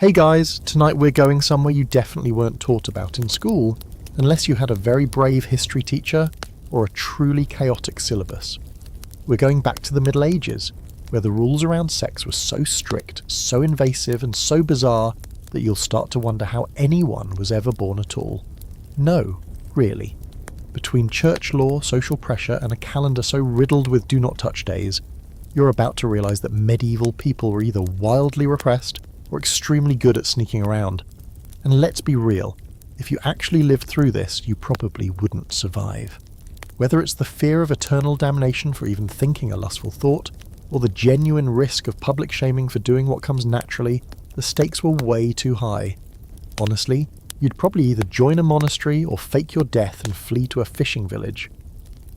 Hey guys, tonight we're going somewhere you definitely weren't taught about in school, unless you had a very brave history teacher or a truly chaotic syllabus. We're going back to the Middle Ages, where the rules around sex were so strict, so invasive and so bizarre that you'll start to wonder how anyone was ever born at all. No, really. Between church law, social pressure and a calendar so riddled with do not touch days, you're about to realise that medieval people were either wildly repressed or extremely good at sneaking around. And let's be real, if you actually lived through this, you probably wouldn't survive. Whether it's the fear of eternal damnation for even thinking a lustful thought, or the genuine risk of public shaming for doing what comes naturally, the stakes were way too high. Honestly, you'd probably either join a monastery or fake your death and flee to a fishing village.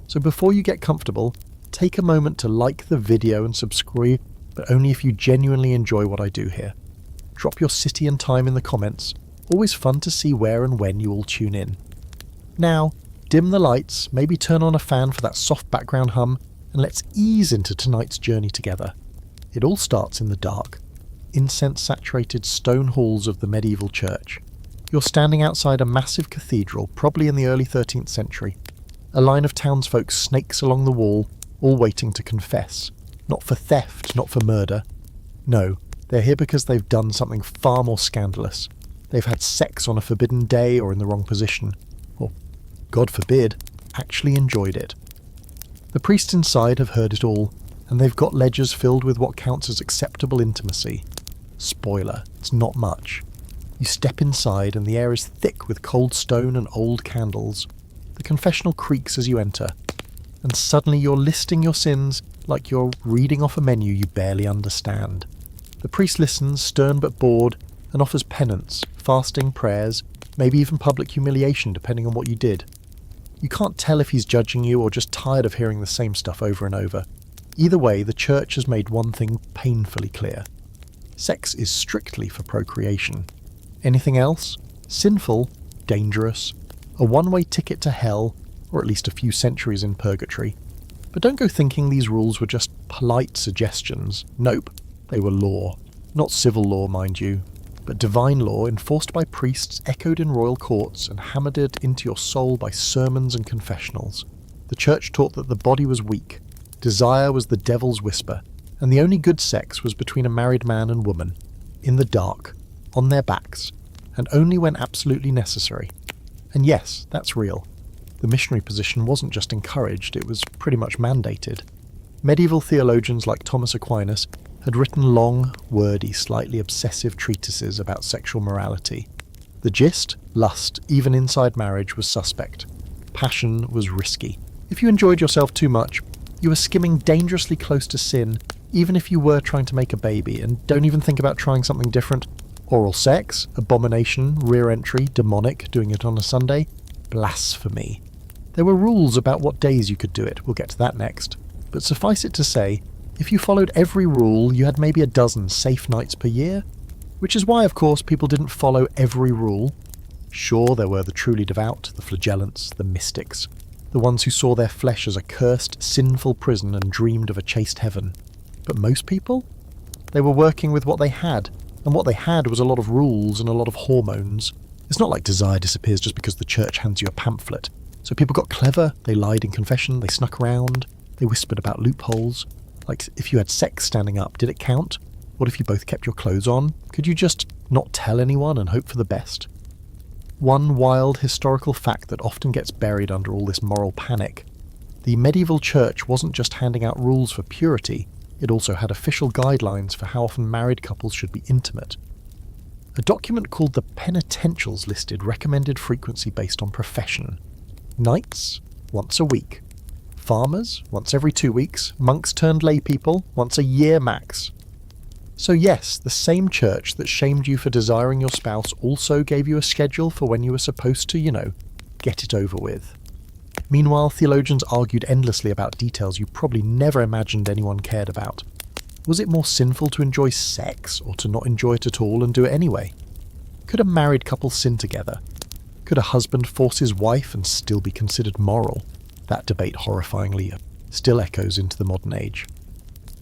So before you get comfortable, take a moment to like the video and subscribe, but only if you genuinely enjoy what I do here. Drop your city and time in the comments. Always fun to see where and when you all tune in. Now, dim the lights, maybe turn on a fan for that soft background hum, and let's ease into tonight's journey together. It all starts in the dark, incense-saturated stone halls of the medieval church. You're standing outside a massive cathedral, probably in the early 13th century. A line of townsfolk snakes along the wall, all waiting to confess. Not for theft, not for murder. No, they're here because they've done something far more scandalous. They've had sex on a forbidden day or in the wrong position. Or, God forbid, actually enjoyed it. The priests inside have heard it all, and they've got ledgers filled with what counts as acceptable intimacy. Spoiler, it's not much. You step inside and the air is thick with cold stone and old candles. The confessional creaks as you enter, and suddenly you're listing your sins like you're reading off a menu you barely understand. The priest listens, stern but bored, and offers penance, fasting, prayers, maybe even public humiliation depending on what you did. You can't tell if he's judging you or just tired of hearing the same stuff over and over. Either way, the church has made one thing painfully clear. Sex is strictly for procreation. Anything else? Sinful, dangerous, a one-way ticket to hell, or at least a few centuries in purgatory. But don't go thinking these rules were just polite suggestions. Nope, they were law. Not civil law, mind you, but divine law enforced by priests, echoed in royal courts, and hammered it into your soul by sermons and confessionals. The church taught that the body was weak, desire was the devil's whisper, and the only good sex was between a married man and woman, in the dark, on their backs, and only when absolutely necessary. And yes, that's real. The missionary position wasn't just encouraged, it was pretty much mandated. Medieval theologians like Thomas Aquinas had written long, wordy, slightly obsessive treatises about sexual morality. The gist, lust, even inside marriage, was suspect. Passion was risky. If you enjoyed yourself too much, you were skimming dangerously close to sin, even if you were trying to make a baby, and don't even think about trying something different. Oral sex, abomination, rear entry, demonic, doing it on a Sunday, blasphemy. There were rules about what days you could do it, we'll get to that next. But suffice it to say, if you followed every rule, you had maybe a dozen safe nights per year. Which is why, of course, people didn't follow every rule. Sure, there were the truly devout, the flagellants, the mystics, the ones who saw their flesh as a cursed, sinful prison and dreamed of a chaste heaven. But most people? They were working with what they had, and what they had was a lot of rules and a lot of hormones. It's not like desire disappears just because the church hands you a pamphlet. So people got clever, they lied in confession, they snuck around, they whispered about loopholes. Like, if you had sex standing up, did it count? What if you both kept your clothes on? Could you just not tell anyone and hope for the best? One wild historical fact that often gets buried under all this moral panic. The medieval church wasn't just handing out rules for purity, it also had official guidelines for how often married couples should be intimate. A document called the Penitentials listed recommended frequency based on profession. Knights, once a week. Farmers, once every 2 weeks. Monks turned lay people, once a year max. So yes, the same church that shamed you for desiring your spouse also gave you a schedule for when you were supposed to, get it over with. Meanwhile, theologians argued endlessly about details you probably never imagined anyone cared about. Was it more sinful to enjoy sex or to not enjoy it at all and do it anyway? Could a married couple sin together? Could a husband force his wife and still be considered moral? That debate horrifyingly still echoes into the modern age.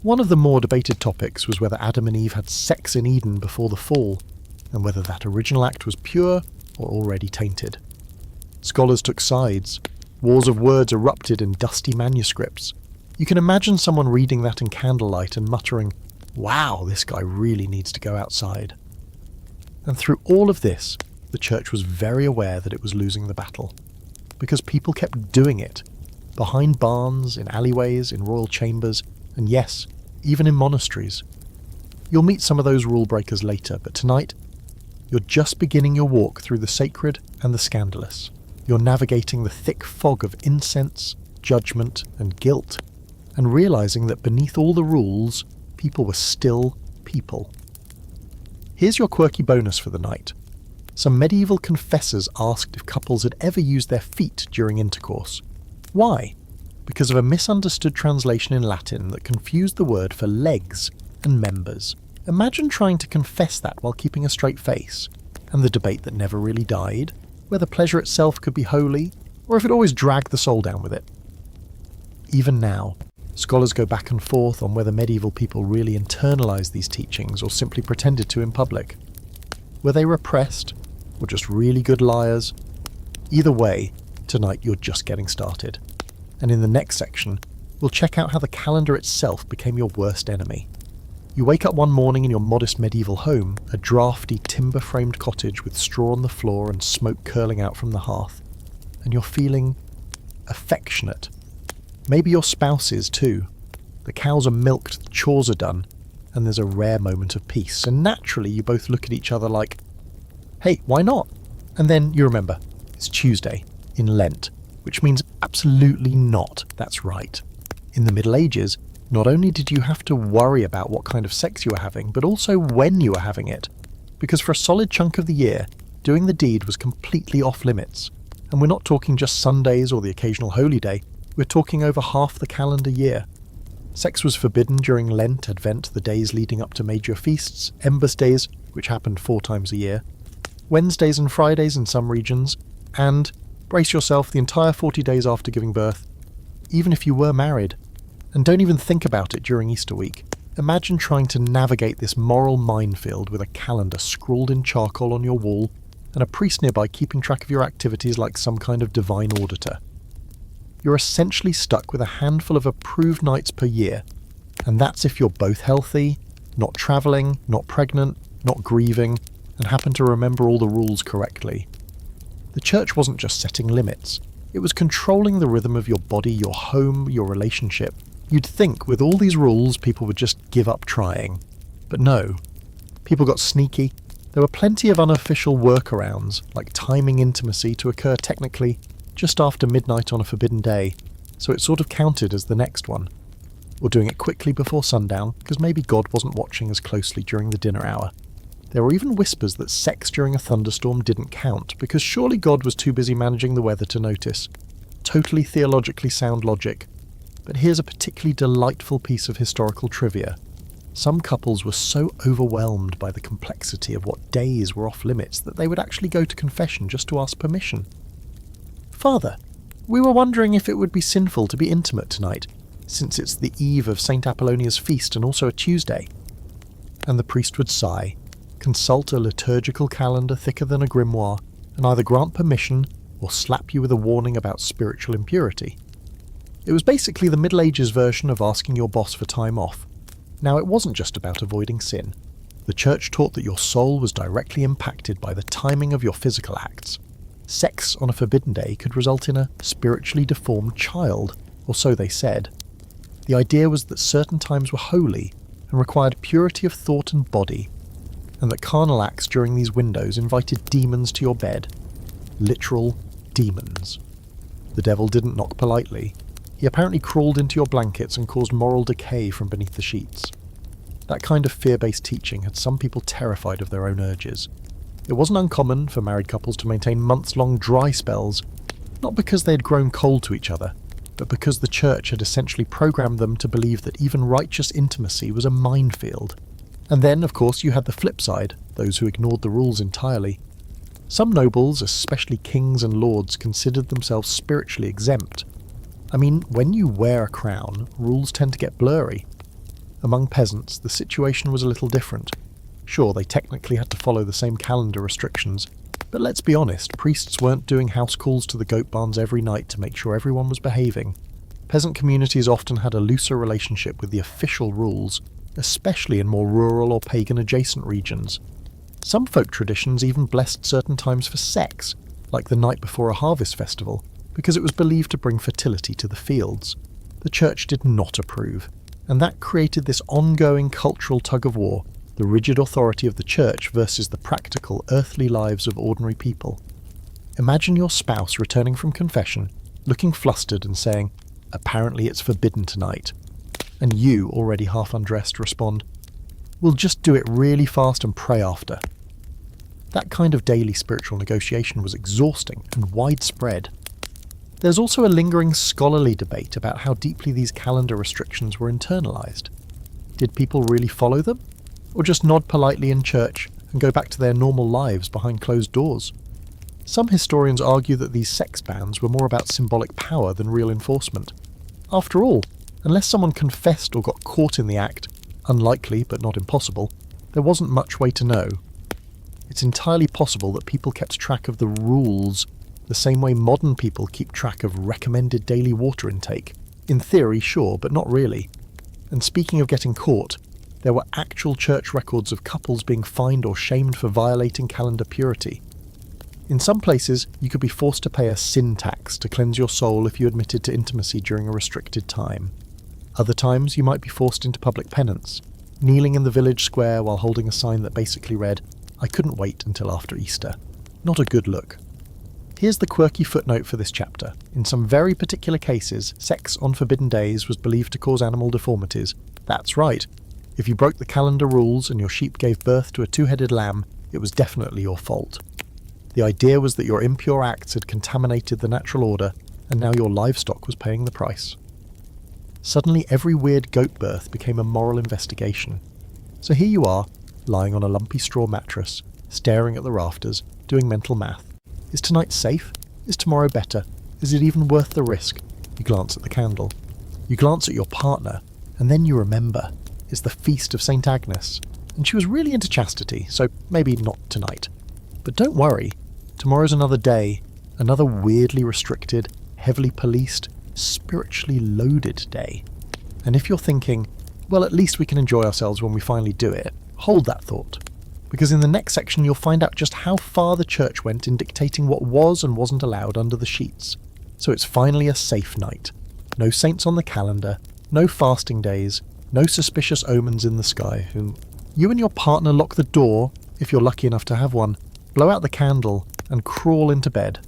One of the more debated topics was whether Adam and Eve had sex in Eden before the fall. and whether that original act was pure or already tainted. Scholars took sides. Wars of words erupted in dusty manuscripts. You can imagine someone reading that in candlelight and muttering, "Wow, this guy really needs to go outside." And through all of this, the church was very aware that it was losing the battle, because people kept doing it, behind barns, in alleyways, in royal chambers, and yes, even in monasteries. You'll meet some of those rule breakers later, but tonight, you're just beginning your walk through the sacred and the scandalous. You're navigating the thick fog of incense, judgment, and guilt, and realizing that beneath all the rules, people were still people. Here's your quirky bonus for the night. Some medieval confessors asked if couples had ever used their feet during intercourse. Why? Because of a misunderstood translation in Latin that confused the word for legs and members. Imagine trying to confess that while keeping a straight face, and the debate that never really died, whether pleasure itself could be holy, or if it always dragged the soul down with it. Even now, scholars go back and forth on whether medieval people really internalized these teachings or simply pretended to in public. Were they repressed, or just really good liars? Either way, tonight you're just getting started. And in the next section, we'll check out how the calendar itself became your worst enemy. You wake up one morning in your modest medieval home, a drafty timber-framed cottage with straw on the floor and smoke curling out from the hearth, and you're feeling affectionate. Maybe your spouse is too. The cows are milked, the chores are done, and there's a rare moment of peace, and naturally you both look at each other like, hey, why not? And then you remember, it's Tuesday, in Lent, which means absolutely not, that's right. In the Middle Ages, not only did you have to worry about what kind of sex you were having, but also when you were having it. Because for a solid chunk of the year, doing the deed was completely off limits. And we're not talking just Sundays or the occasional holy day, we're talking over half the calendar year. Sex was forbidden during Lent, Advent, the days leading up to major feasts, Embers Days, which happened 4 times a year, Wednesdays and Fridays in some regions, and, brace yourself, the entire 40 days after giving birth, even if you were married. And don't even think about it during Easter week. Imagine trying to navigate this moral minefield with a calendar scrawled in charcoal on your wall and a priest nearby keeping track of your activities like some kind of divine auditor. You're essentially stuck with a handful of approved nights per year, and that's if you're both healthy, not travelling, not pregnant, not grieving, and happen to remember all the rules correctly. The church wasn't just setting limits, it was controlling the rhythm of your body, your home, your relationship. You'd think with all these rules people would just give up trying. But no. People got sneaky. There were plenty of unofficial workarounds, like timing intimacy to occur technically just after midnight on a forbidden day, so it sort of counted as the next one. Or doing it quickly before sundown, because maybe God wasn't watching as closely during the dinner hour. There were even whispers that sex during a thunderstorm didn't count, because surely God was too busy managing the weather to notice. Totally theologically sound logic. But here's a particularly delightful piece of historical trivia. Some couples were so overwhelmed by the complexity of what days were off limits that they would actually go to confession just to ask permission. "Father, we were wondering if it would be sinful to be intimate tonight, since it's the eve of St. Apollonia's feast and also a Tuesday." And the priest would sigh, consult a liturgical calendar thicker than a grimoire, and either grant permission or slap you with a warning about spiritual impurity. It was basically the Middle Ages version of asking your boss for time off. Now, it wasn't just about avoiding sin. The church taught that your soul was directly impacted by the timing of your physical acts. Sex on a forbidden day could result in a spiritually deformed child, or so they said. The idea was that certain times were holy and required purity of thought and body, and that carnal acts during these windows invited demons to your bed. Literal demons. The devil didn't knock politely. He apparently crawled into your blankets and caused moral decay from beneath the sheets. That kind of fear-based teaching had some people terrified of their own urges. It wasn't uncommon for married couples to maintain months-long dry spells, not because they had grown cold to each other, but because the church had essentially programmed them to believe that even righteous intimacy was a minefield. And then, of course, you had the flip side, those who ignored the rules entirely. Some nobles, especially kings and lords, considered themselves spiritually exempt. I mean, when you wear a crown, rules tend to get blurry. Among peasants, the situation was a little different. Sure, they technically had to follow the same calendar restrictions, but let's be honest, priests weren't doing house calls to the goat barns every night to make sure everyone was behaving. Peasant communities often had a looser relationship with the official rules, especially in more rural or pagan-adjacent regions. Some folk traditions even blessed certain times for sex, like the night before a harvest festival, because it was believed to bring fertility to the fields. The church did not approve, and that created this ongoing cultural tug-of-war, the rigid authority of the church versus the practical, earthly lives of ordinary people. Imagine your spouse returning from confession, looking flustered and saying, "Apparently it's forbidden tonight," and you, already half undressed, respond, "We'll just do it really fast and pray after." That kind of daily spiritual negotiation was exhausting and widespread. There's also a lingering scholarly debate about how deeply these calendar restrictions were internalized. Did people really follow them? Or just nod politely in church and go back to their normal lives behind closed doors? Some historians argue that these sex bans were more about symbolic power than real enforcement. After all, unless someone confessed or got caught in the act, unlikely but not impossible, there wasn't much way to know. It's entirely possible that people kept track of the rules the same way modern people keep track of recommended daily water intake. In theory, sure, but not really. And speaking of getting caught, there were actual church records of couples being fined or shamed for violating calendar purity. In some places, you could be forced to pay a sin tax to cleanse your soul if you admitted to intimacy during a restricted time. Other times, you might be forced into public penance, kneeling in the village square while holding a sign that basically read, "I couldn't wait until after Easter." Not a good look. Here's the quirky footnote for this chapter. In some very particular cases, sex on forbidden days was believed to cause animal deformities. That's right. If you broke the calendar rules and your sheep gave birth to a two-headed lamb, it was definitely your fault. The idea was that your impure acts had contaminated the natural order, and now your livestock was paying the price. Suddenly every weird goat birth became a moral investigation. So here you are, lying on a lumpy straw mattress, staring at the rafters, doing mental math. Is tonight safe? Is tomorrow better? Is it even worth the risk? You glance at the candle. You glance at your partner, and then you remember. It's the feast of St. Agnes, and she was really into chastity, so maybe not tonight. But don't worry, tomorrow's another day, another weirdly restricted, heavily policed, spiritually loaded day. And if you're thinking, well, at least we can enjoy ourselves when we finally do it, hold that thought. Because in the next section you'll find out just how far the church went in dictating what was and wasn't allowed under the sheets. So it's finally a safe night. No saints on the calendar, no fasting days, no suspicious omens in the sky. You and your partner lock the door, if you're lucky enough to have one, blow out the candle, and crawl into bed.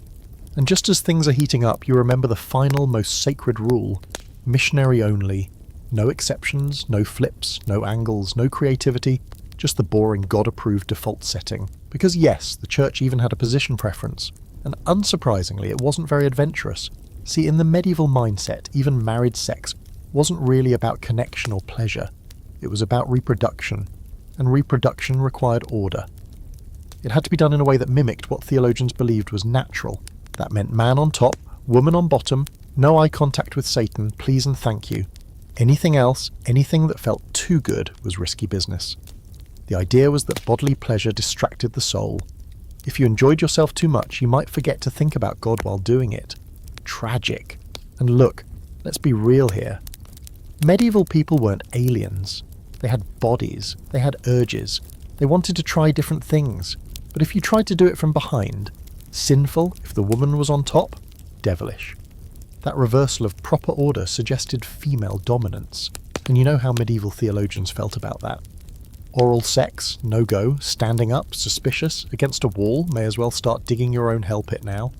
And just as things are heating up, you remember the final, most sacred rule. Missionary only. No exceptions, no flips, no angles, no creativity, just the boring God-approved default setting. Because yes, the church even had a position preference. And unsurprisingly, it wasn't very adventurous. See, in the medieval mindset, even married sex wasn't really about connection or pleasure. It was about reproduction, and reproduction required order. It had to be done in a way that mimicked what theologians believed was natural. That meant man on top, woman on bottom, no eye contact with Satan, please and thank you. Anything else, anything that felt too good, was risky business. The idea was that bodily pleasure distracted the soul. If you enjoyed yourself too much, you might forget to think about God while doing it. Tragic. And look, let's be real here. Medieval people weren't aliens. They had bodies, they had urges, they wanted to try different things. But if you tried to do it from behind, sinful if the woman was on top, devilish. That reversal of proper order suggested female dominance, and you know how medieval theologians felt about that. Oral sex, no go, standing up, suspicious, against a wall, may as well start digging your own hell pit now.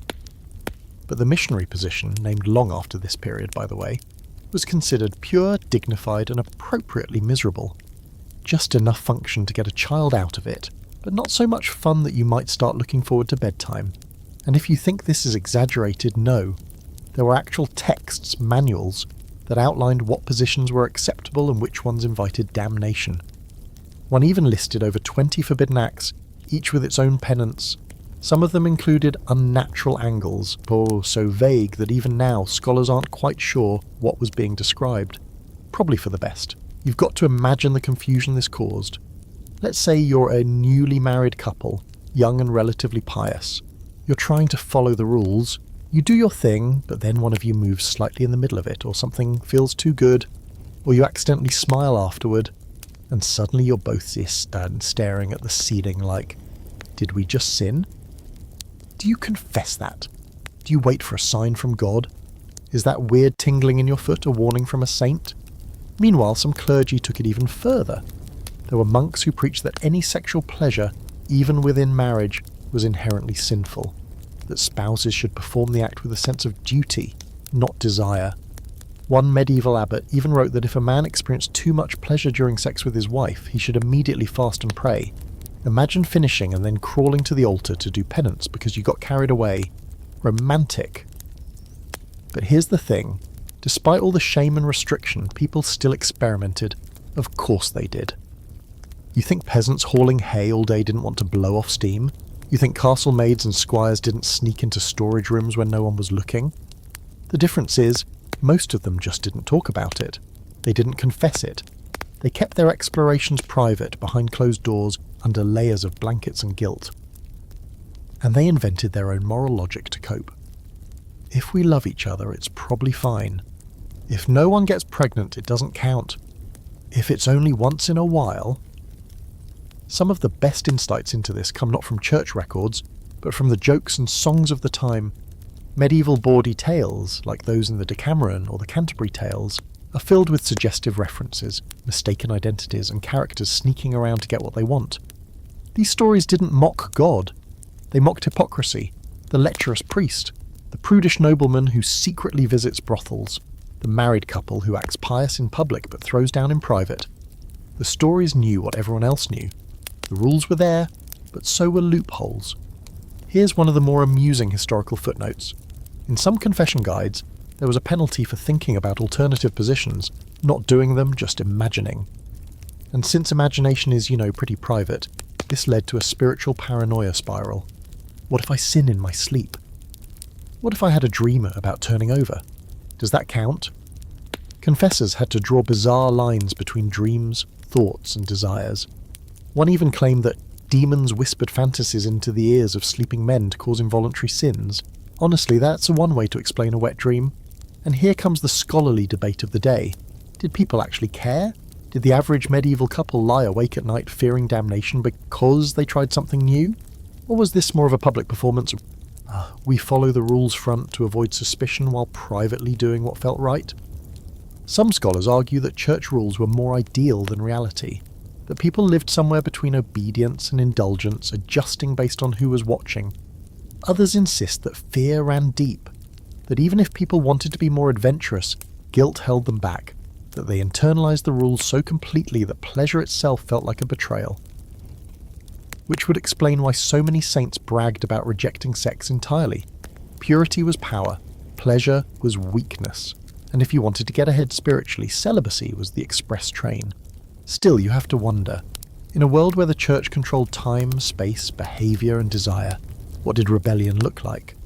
But the missionary position, named long after this period by the way, was considered pure, dignified and appropriately miserable. Just enough function to get a child out of it, but not so much fun that you might start looking forward to bedtime. And if you think this is exaggerated, no. There were actual texts, manuals, that outlined what positions were acceptable and which ones invited damnation. One even listed over 20 forbidden acts, each with its own penance. Some of them included unnatural angles, so vague that even now scholars aren't quite sure what was being described. Probably for the best. You've got to imagine the confusion this caused. Let's say you're a newly married couple, young and relatively pious. You're trying to follow the rules. You do your thing, but then one of you moves slightly in the middle of it, or something feels too good, or you accidentally smile afterward, and suddenly you're both staring at the ceiling like, did we just sin? Do you confess that? Do you wait for a sign from God? Is that weird tingling in your foot a warning from a saint? Meanwhile, some clergy took it even further. There were monks who preached that any sexual pleasure, even within marriage, was inherently sinful, that spouses should perform the act with a sense of duty, not desire. One medieval abbot even wrote that if a man experienced too much pleasure during sex with his wife, he should immediately fast and pray. Imagine finishing and then crawling to the altar to do penance because you got carried away. Romantic. But here's the thing. Despite all the shame and restriction, people still experimented. Of course they did. You think peasants hauling hay all day didn't want to blow off steam? You think castle maids and squires didn't sneak into storage rooms when no one was looking? The difference is, most of them just didn't talk about it. They didn't confess it. They kept their explorations private, behind closed doors, under layers of blankets and guilt. And they invented their own moral logic to cope. If we love each other, it's probably fine. If no one gets pregnant, it doesn't count. If it's only once in a while... Some of the best insights into this come not from church records, but from the jokes and songs of the time. Medieval bawdy tales, like those in the Decameron or the Canterbury Tales, are filled with suggestive references, mistaken identities, and characters sneaking around to get what they want. These stories didn't mock God. They mocked hypocrisy, the lecherous priest, the prudish nobleman who secretly visits brothels, the married couple who acts pious in public but throws down in private. The stories knew what everyone else knew. The rules were there, but so were loopholes. Here's one of the more amusing historical footnotes. In some confession guides, there was a penalty for thinking about alternative positions, not doing them, just imagining. And since imagination is, pretty private, this led to a spiritual paranoia spiral. What if I sin in my sleep? What if I had a dream about turning over? Does that count? Confessors had to draw bizarre lines between dreams, thoughts, and desires. One even claimed that demons whispered fantasies into the ears of sleeping men to cause involuntary sins. Honestly, that's one way to explain a wet dream. And here comes the scholarly debate of the day. Did people actually care? Did the average medieval couple lie awake at night fearing damnation because they tried something new? Or was this more of a public performance of, we follow the rules front to avoid suspicion while privately doing what felt right? Some scholars argue that church rules were more ideal than reality, that people lived somewhere between obedience and indulgence, adjusting based on who was watching. Others insist that fear ran deep, that even if people wanted to be more adventurous, guilt held them back, that they internalized the rules so completely that pleasure itself felt like a betrayal. Which would explain why so many saints bragged about rejecting sex entirely. Purity was power, pleasure was weakness, and if you wanted to get ahead spiritually, celibacy was the express train. Still, you have to wonder, in a world where the church controlled time, space, behaviour and desire, what did rebellion look like?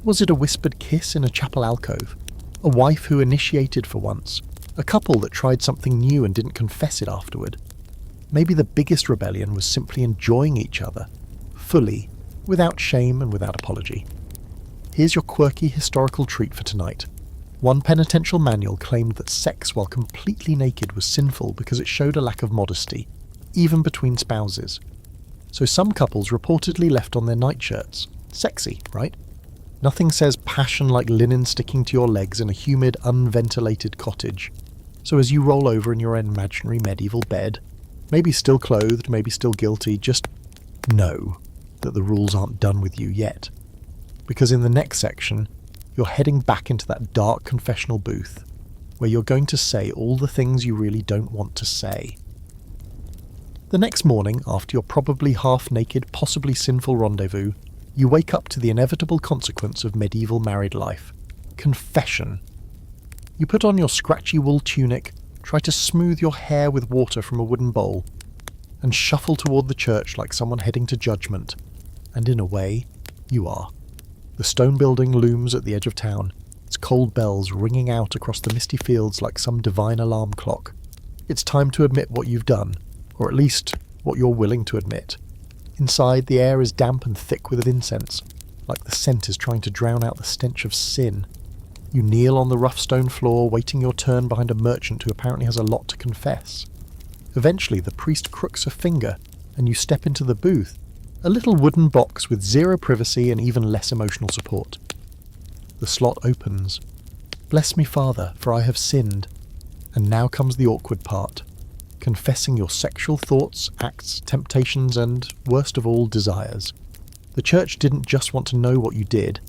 Was it a whispered kiss in a chapel alcove? A wife who initiated for once? A couple that tried something new and didn't confess it afterward? Maybe the biggest rebellion was simply enjoying each other, fully, without shame and without apology. Here's your quirky historical treat for tonight. One penitential manual claimed that sex while completely naked was sinful because it showed a lack of modesty, even between spouses. So some couples reportedly left on their nightshirts. Sexy, right? Nothing says passion like linen sticking to your legs in a humid, unventilated cottage. So as you roll over in your imaginary medieval bed, maybe still clothed, maybe still guilty, just know that the rules aren't done with you yet. Because in the next section, you're heading back into that dark confessional booth, where you're going to say all the things you really don't want to say. The next morning, after your probably half-naked, possibly sinful rendezvous, you wake up to the inevitable consequence of medieval married life. Confession. You put on your scratchy wool tunic, try to smooth your hair with water from a wooden bowl, and shuffle toward the church like someone heading to judgment. And in a way, you are. The stone building looms at the edge of town, its cold bells ringing out across the misty fields like some divine alarm clock. It's time to admit what you've done, or at least what you're willing to admit. Inside, the air is damp and thick with incense, like the scent is trying to drown out the stench of sin. You kneel on the rough stone floor, waiting your turn behind a merchant who apparently has a lot to confess. Eventually, the priest crooks a finger, and you step into the booth, a little wooden box with zero privacy and even less emotional support. The slot opens. Bless me, Father, for I have sinned. And now comes the awkward part. Confessing your sexual thoughts, acts, temptations, and, worst of all, desires. The church didn't just want to know what you did.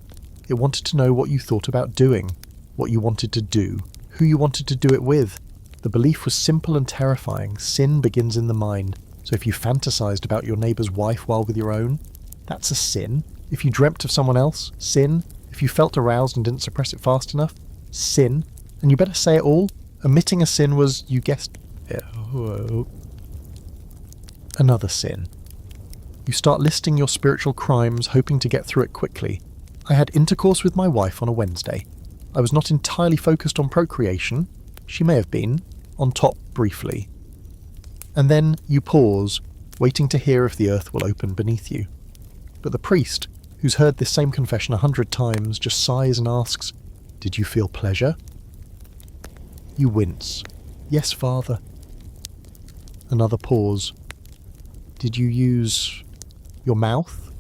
It wanted to know what you thought about doing, what you wanted to do, who you wanted to do it with. The belief was simple and terrifying. Sin begins in the mind. So if you fantasized about your neighbour's wife while with your own, that's a sin. If you dreamt of someone else, sin. If you felt aroused and didn't suppress it fast enough, sin. And you better say it all. Omitting a sin was, you guessed, another sin. You start listing your spiritual crimes, hoping to get through it quickly. I had intercourse with my wife on a Wednesday. I was not entirely focused on procreation. She may have been, on top briefly. And then you pause, waiting to hear if the earth will open beneath you. But the priest, who's heard this same confession 100 times, just sighs and asks, "Did you feel pleasure?" You wince. "Yes, Father." Another pause. "Did you use your mouth?"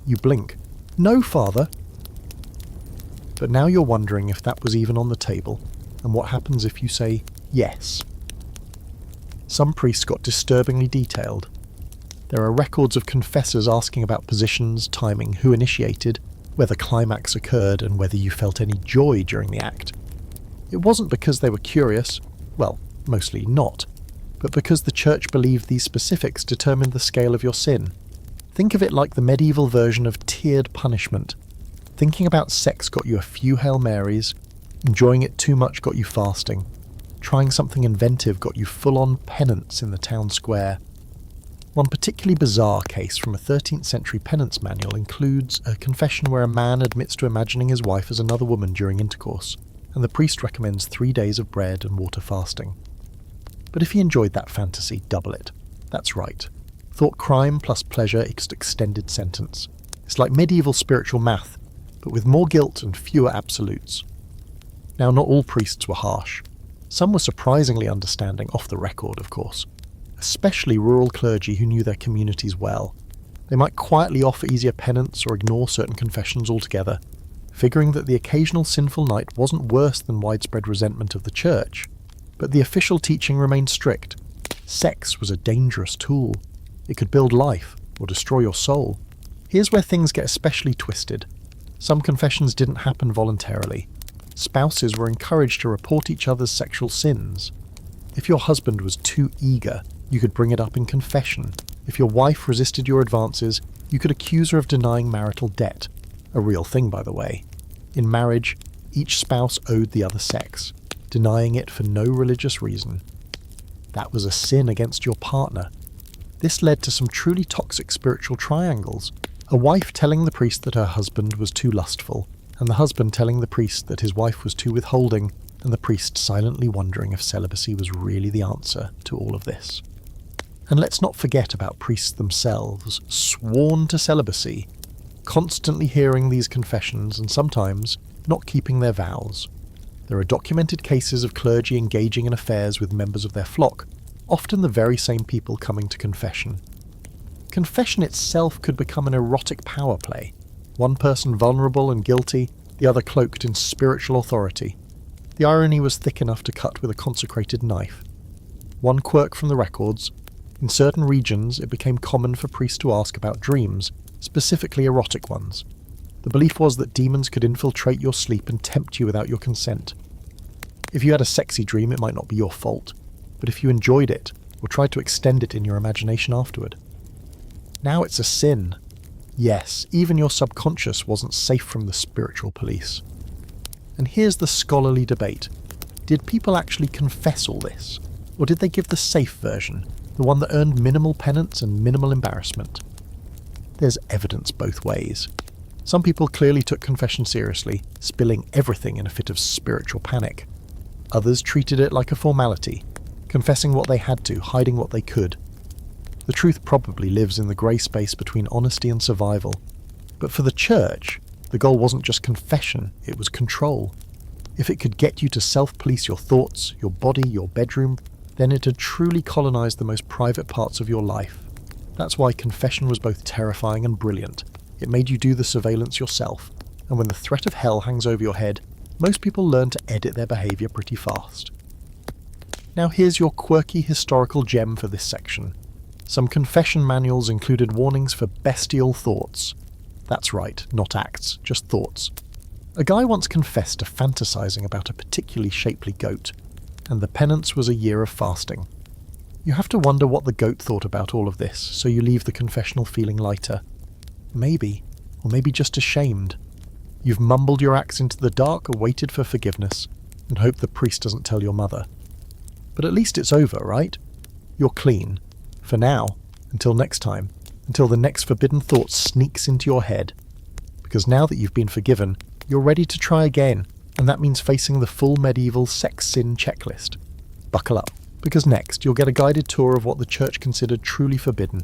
You blink. "No, Father." But now you're wondering if that was even on the table, and what happens if you say yes. Some priests got disturbingly detailed. There are records of confessors asking about positions, timing, who initiated, whether climax occurred, and whether you felt any joy during the act. It wasn't because they were curious, well, mostly not, but because the church believed these specifics determined the scale of your sin. Think of it like the medieval version of tiered punishment. Thinking about sex got you a few Hail Marys, enjoying it too much got you fasting, trying something inventive got you full-on penance in the town square. One particularly bizarre case from a 13th century penance manual includes a confession where a man admits to imagining his wife as another woman during intercourse, and the priest recommends 3 days of bread and water fasting. But if he enjoyed that fantasy, double it. That's right. Thought crime plus pleasure equals extended sentence. It's like medieval spiritual math, but with more guilt and fewer absolutes. Now, not all priests were harsh. Some were surprisingly understanding, off the record, of course. Especially rural clergy who knew their communities well. They might quietly offer easier penance or ignore certain confessions altogether, figuring that the occasional sinful night wasn't worse than widespread resentment of the church. But the official teaching remained strict. Sex was a dangerous tool. It could build life or destroy your soul. Here's where things get especially twisted. Some confessions didn't happen voluntarily. Spouses were encouraged to report each other's sexual sins. If your husband was too eager, you could bring it up in confession. If your wife resisted your advances, you could accuse her of denying marital debt. A real thing, by the way. In marriage, each spouse owed the other sex, denying it for no religious reason. That was a sin against your partner. This led to some truly toxic spiritual triangles. A wife telling the priest that her husband was too lustful, and the husband telling the priest that his wife was too withholding, and the priest silently wondering if celibacy was really the answer to all of this. And let's not forget about priests themselves, sworn to celibacy, constantly hearing these confessions and sometimes not keeping their vows. There are documented cases of clergy engaging in affairs with members of their flock, often the very same people coming to confession. Confession itself could become an erotic power play, one person vulnerable and guilty, the other cloaked in spiritual authority. The irony was thick enough to cut with a consecrated knife. One quirk from the records: in certain regions it became common for priests to ask about dreams, specifically erotic ones. The belief was that demons could infiltrate your sleep and tempt you without your consent. If you had a sexy dream, it might not be your fault, but if you enjoyed it, or tried to extend it in your imagination afterward. Now it's a sin. Yes, even your subconscious wasn't safe from the spiritual police. And here's the scholarly debate. Did people actually confess all this? Or did they give the safe version, the one that earned minimal penance and minimal embarrassment? There's evidence both ways. Some people clearly took confession seriously, spilling everything in a fit of spiritual panic. Others treated it like a formality, confessing what they had to, hiding what they could. The truth probably lives in the grey space between honesty and survival. But for the church, the goal wasn't just confession, it was control. If it could get you to self-police your thoughts, your body, your bedroom, then it had truly colonised the most private parts of your life. That's why confession was both terrifying and brilliant. It made you do the surveillance yourself, and when the threat of hell hangs over your head, most people learn to edit their behaviour pretty fast. Now here's your quirky historical gem for this section. Some confession manuals included warnings for bestial thoughts. That's right, not acts, just thoughts. A guy once confessed to fantasizing about a particularly shapely goat, and the penance was a year of fasting. You have to wonder what the goat thought about all of this, so you leave the confessional feeling lighter. Maybe, or maybe just ashamed. You've mumbled your acts into the dark, waited for forgiveness, and hoped the priest doesn't tell your mother. But at least it's over, right? You're clean. For now, until next time, until the next forbidden thought sneaks into your head. Because now that you've been forgiven, you're ready to try again, and that means facing the full medieval sex sin checklist. Buckle up, because next you'll get a guided tour of what the church considered truly forbidden,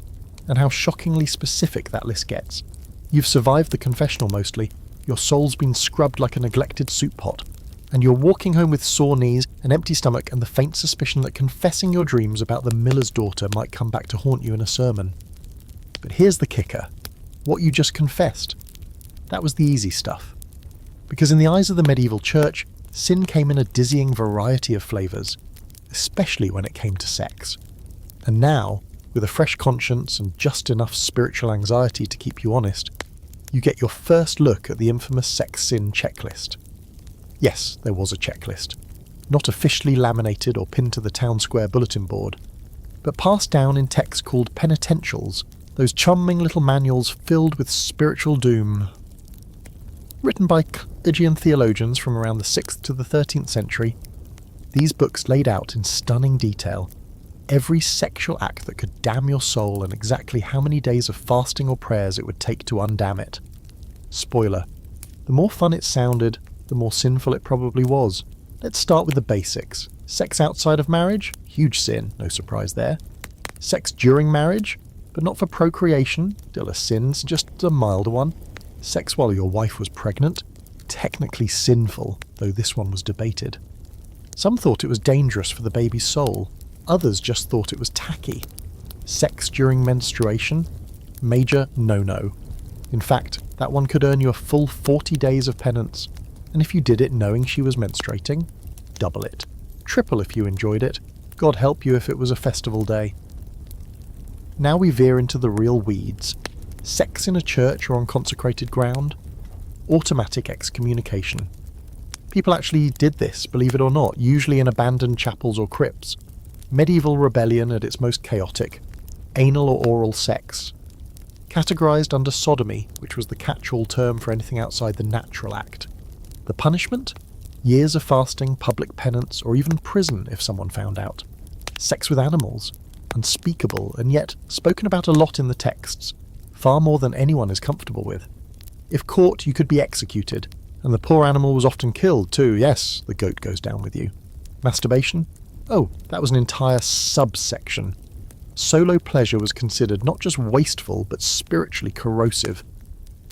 and how shockingly specific that list gets. You've survived the confessional mostly, your soul's been scrubbed like a neglected soup pot, and you're walking home with sore knees, an empty stomach, and the faint suspicion that confessing your dreams about the miller's daughter might come back to haunt you in a sermon. But here's the kicker. What you just confessed. That was the easy stuff. Because in the eyes of the medieval church, sin came in a dizzying variety of flavours, especially when it came to sex. And now, with a fresh conscience and just enough spiritual anxiety to keep you honest, you get your first look at the infamous sex sin checklist. Yes, there was a checklist. Not officially laminated or pinned to the town square bulletin board, but passed down in texts called penitentials, those charming little manuals filled with spiritual doom. Written by clergy and theologians from around the 6th to the 13th century, these books laid out in stunning detail every sexual act that could damn your soul and exactly how many days of fasting or prayers it would take to undamn it. Spoiler, the more fun it sounded, the more sinful it probably was. Let's start with the basics. Sex outside of marriage? Huge sin, no surprise there. Sex during marriage? But not for procreation? Still a sin, just a milder one. Sex while your wife was pregnant? Technically sinful, though this one was debated. Some thought it was dangerous for the baby's soul. Others just thought it was tacky. Sex during menstruation? Major no-no. In fact, that one could earn you a full 40 days of penance. And if you did it knowing she was menstruating, double it. Triple if you enjoyed it. God help you if it was a festival day. Now we veer into the real weeds. Sex in a church or on consecrated ground? Automatic excommunication. People actually did this, believe it or not, usually in abandoned chapels or crypts. Medieval rebellion at its most chaotic. Anal or oral sex. Categorised under sodomy, which was the catch-all term for anything outside the natural act. The punishment? Years of fasting, public penance, or even prison if someone found out. Sex with animals? Unspeakable, and yet spoken about a lot in the texts. Far more than anyone is comfortable with. If caught, you could be executed, and the poor animal was often killed too. Yes, the goat goes down with you. Masturbation? Oh, that was an entire subsection. Solo pleasure was considered not just wasteful, but spiritually corrosive.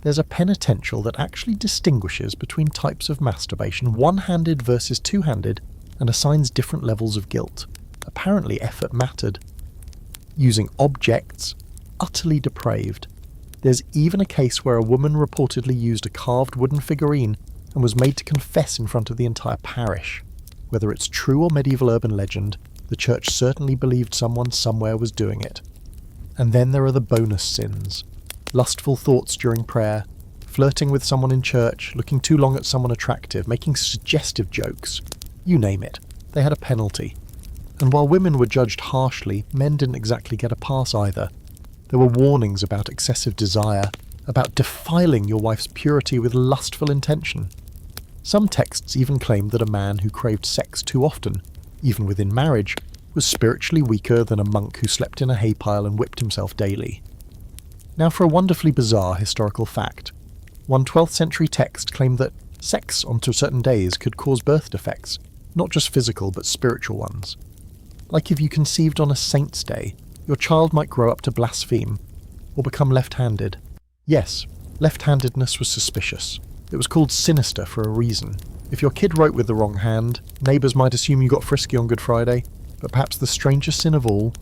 There's a penitential that actually distinguishes between types of masturbation, one-handed versus two-handed, and assigns different levels of guilt. Apparently effort mattered. Using objects, utterly depraved. There's even a case where a woman reportedly used a carved wooden figurine and was made to confess in front of the entire parish. Whether it's true or medieval urban legend, the church certainly believed someone somewhere was doing it. And then there are the bonus sins. Lustful thoughts during prayer, flirting with someone in church, looking too long at someone attractive, making suggestive jokes. You name it. They had a penalty. And while women were judged harshly, men didn't exactly get a pass either. There were warnings about excessive desire, about defiling your wife's purity with lustful intention. Some texts even claimed that a man who craved sex too often, even within marriage, was spiritually weaker than a monk who slept in a hay pile and whipped himself daily. Now for a wonderfully bizarre historical fact. One 12th century text claimed that sex on certain days could cause birth defects, not just physical but spiritual ones. Like if you conceived on a saint's day, Your child might grow up to blaspheme, or become left-handed. Yes, left-handedness was suspicious. It was called sinister for a reason. If your kid wrote with the wrong hand, neighbours might assume you got frisky on Good Friday, but perhaps the strangest sin of all,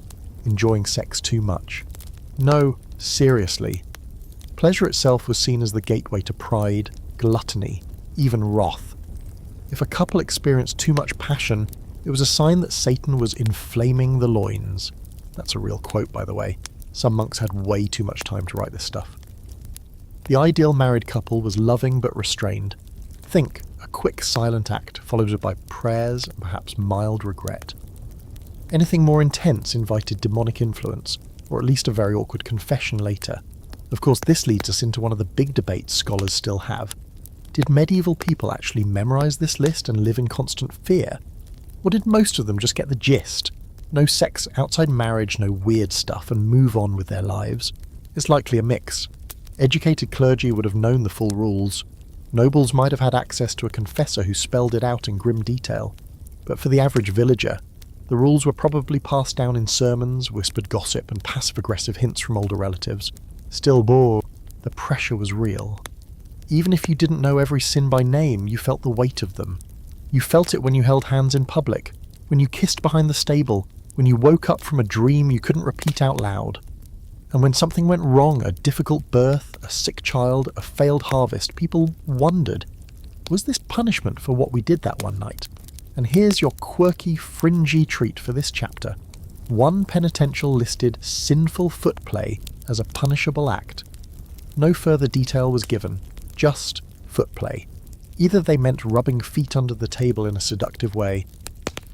enjoying sex too much. No, seriously. Pleasure itself was seen as the gateway to pride, gluttony, even wrath. If a couple experienced too much passion, it was a sign that Satan was inflaming the loins. That's a real quote, by the way. Some monks had way too much time to write this stuff. The ideal married couple was loving but restrained. Think, a quick silent act followed by prayers and perhaps mild regret. Anything more intense invited demonic influence, or at least a very awkward confession later. Of course, this leads us into one of the big debates scholars still have. Did medieval people actually memorise this list and live in constant fear? Or did most of them just get the gist? No sex outside marriage, no weird stuff, and move on with their lives? It's likely a mix. Educated clergy would have known the full rules. Nobles might have had access to a confessor who spelled it out in grim detail. But for the average villager, the rules were probably passed down in sermons, whispered gossip, and passive-aggressive hints from older relatives. Still, the pressure was real. Even if you didn't know every sin by name, you felt the weight of them. You felt it when you held hands in public, when you kissed behind the stable, when you woke up from a dream you couldn't repeat out loud. And when something went wrong, a difficult birth, a sick child, a failed harvest, people wondered, was this punishment for what we did that one night? And here's your quirky, fringy treat for this chapter. One penitential listed sinful footplay as a punishable act. No further detail was given, just footplay. Either they meant rubbing feet under the table in a seductive way,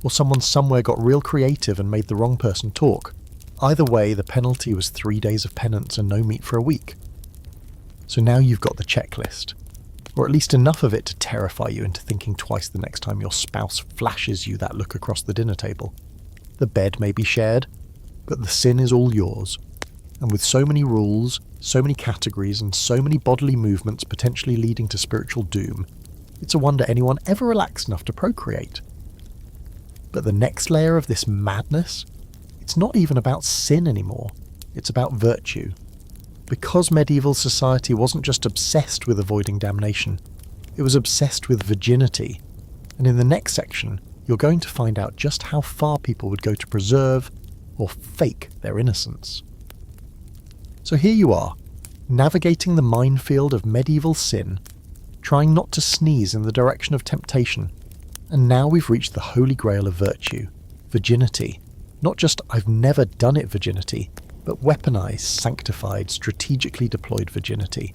or someone somewhere got real creative and made the wrong person talk. Either way, the penalty was 3 days of penance and no meat for a week. So now you've got the checklist, or at least enough of it to terrify you into thinking twice the next time your spouse flashes you that look across the dinner table. The bed may be shared, but the sin is all yours. And with so many rules, so many categories, and so many bodily movements potentially leading to spiritual doom, it's a wonder anyone ever relaxed enough to procreate. But the next layer of this madness, it's not even about sin anymore, it's about virtue. Because medieval society wasn't just obsessed with avoiding damnation, it was obsessed with virginity. And in the next section, you're going to find out just how far people would go to preserve or fake their innocence. So here you are, navigating the minefield of medieval sin, trying not to sneeze in the direction of temptation, and now we've reached the holy grail of virtue, virginity. Not just I've never done it virginity, but weaponized, sanctified, strategically deployed virginity.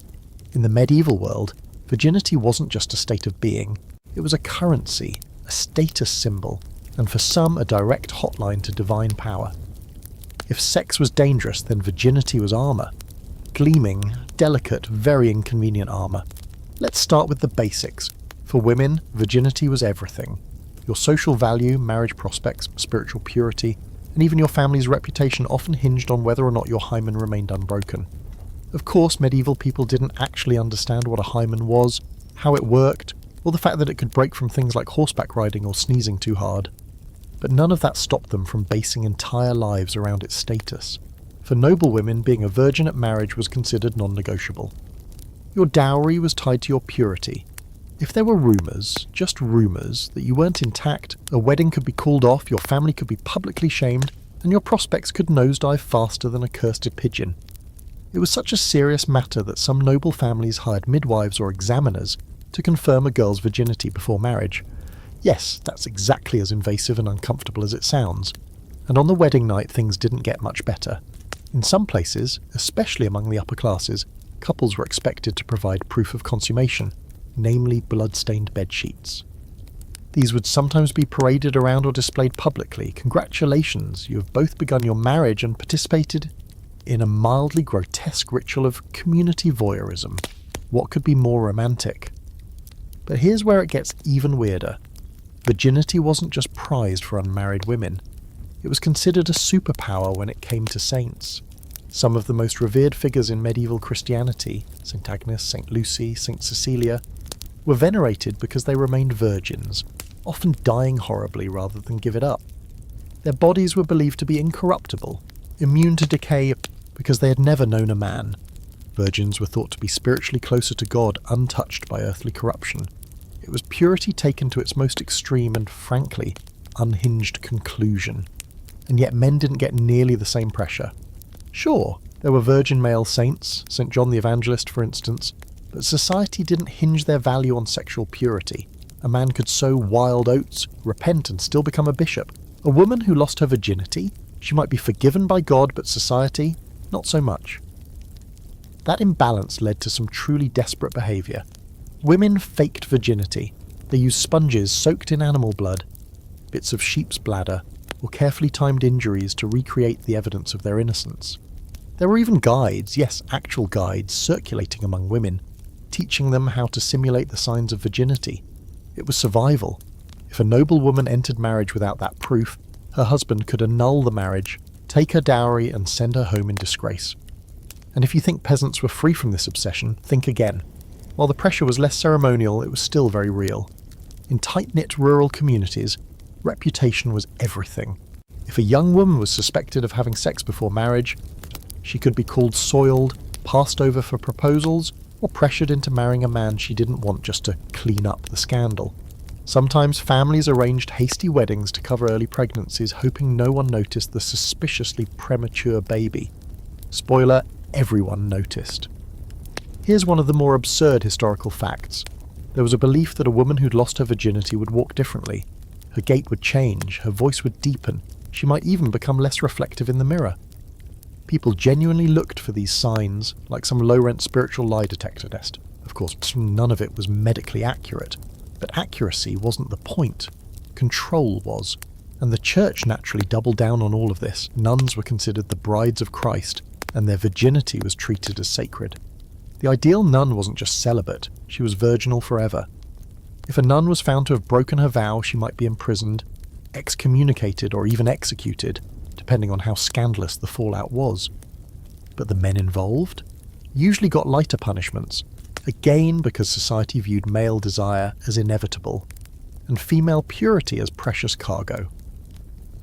In the medieval world, virginity wasn't just a state of being, it was a currency, a status symbol, and for some a direct hotline to divine power. If sex was dangerous, then virginity was armour. Gleaming, delicate, very inconvenient armour. Let's start with the basics. For women, virginity was everything. Your social value, marriage prospects, spiritual purity, and even your family's reputation often hinged on whether or not your hymen remained unbroken. Of course, medieval people didn't actually understand what a hymen was, how it worked, or the fact that it could break from things like horseback riding or sneezing too hard. But none of that stopped them from basing entire lives around its status. For noble women, being a virgin at marriage was considered non-negotiable. Your dowry was tied to your purity. If there were rumours, just rumours, that you weren't intact, a wedding could be called off, your family could be publicly shamed, and your prospects could nosedive faster than a cursed pigeon. It was such a serious matter that some noble families hired midwives or examiners to confirm a girl's virginity before marriage. Yes, that's exactly as invasive and uncomfortable as it sounds. And on the wedding night, things didn't get much better. In some places, especially among the upper classes, couples were expected to provide proof of consummation, namely blood-stained bedsheets. These would sometimes be paraded around or displayed publicly. Congratulations, you have both begun your marriage and participated in a mildly grotesque ritual of community voyeurism. What could be more romantic? But here's where it gets even weirder. Virginity wasn't just prized for unmarried women. It was considered a superpower when it came to saints. Some of the most revered figures in medieval Christianity, St. Agnes, St. Lucy, St. Cecilia, were venerated because they remained virgins, often dying horribly rather than give it up. Their bodies were believed to be incorruptible, immune to decay because they had never known a man. Virgins were thought to be spiritually closer to God, untouched by earthly corruption. It was purity taken to its most extreme and, frankly, unhinged conclusion. And yet men didn't get nearly the same pressure. Sure, there were virgin male saints, St. John the Evangelist for instance, but society didn't hinge their value on sexual purity. A man could sow wild oats, repent and still become a bishop. A woman who lost her virginity, she might be forgiven by God, but society, not so much. That imbalance led to some truly desperate behaviour. Women faked virginity. They used sponges soaked in animal blood, bits of sheep's bladder, or carefully timed injuries to recreate the evidence of their innocence. There were even guides, yes, actual guides, circulating among women, teaching them how to simulate the signs of virginity. It was survival. If a noble woman entered marriage without that proof, her husband could annul the marriage, take her dowry and send her home in disgrace. And if you think peasants were free from this obsession, think again. While the pressure was less ceremonial, it was still very real. In tight-knit rural communities, reputation was everything. If a young woman was suspected of having sex before marriage, she could be called soiled, passed over for proposals, or pressured into marrying a man she didn't want just to clean up the scandal. Sometimes families arranged hasty weddings to cover early pregnancies, hoping no one noticed the suspiciously premature baby. Spoiler, everyone noticed. Here's one of the more absurd historical facts. There was a belief that a woman who'd lost her virginity would walk differently. Her gait would change, her voice would deepen, she might even become less reflective in the mirror. People genuinely looked for these signs, like some low-rent spiritual lie detector test. Of course, none of it was medically accurate. But accuracy wasn't the point. Control was. And the church naturally doubled down on all of this. Nuns were considered the brides of Christ, and their virginity was treated as sacred. The ideal nun wasn't just celibate, she was virginal forever. If a nun was found to have broken her vow, she might be imprisoned, excommunicated, or even executed, depending on how scandalous the fallout was. But the men involved usually got lighter punishments, again because society viewed male desire as inevitable, and female purity as precious cargo.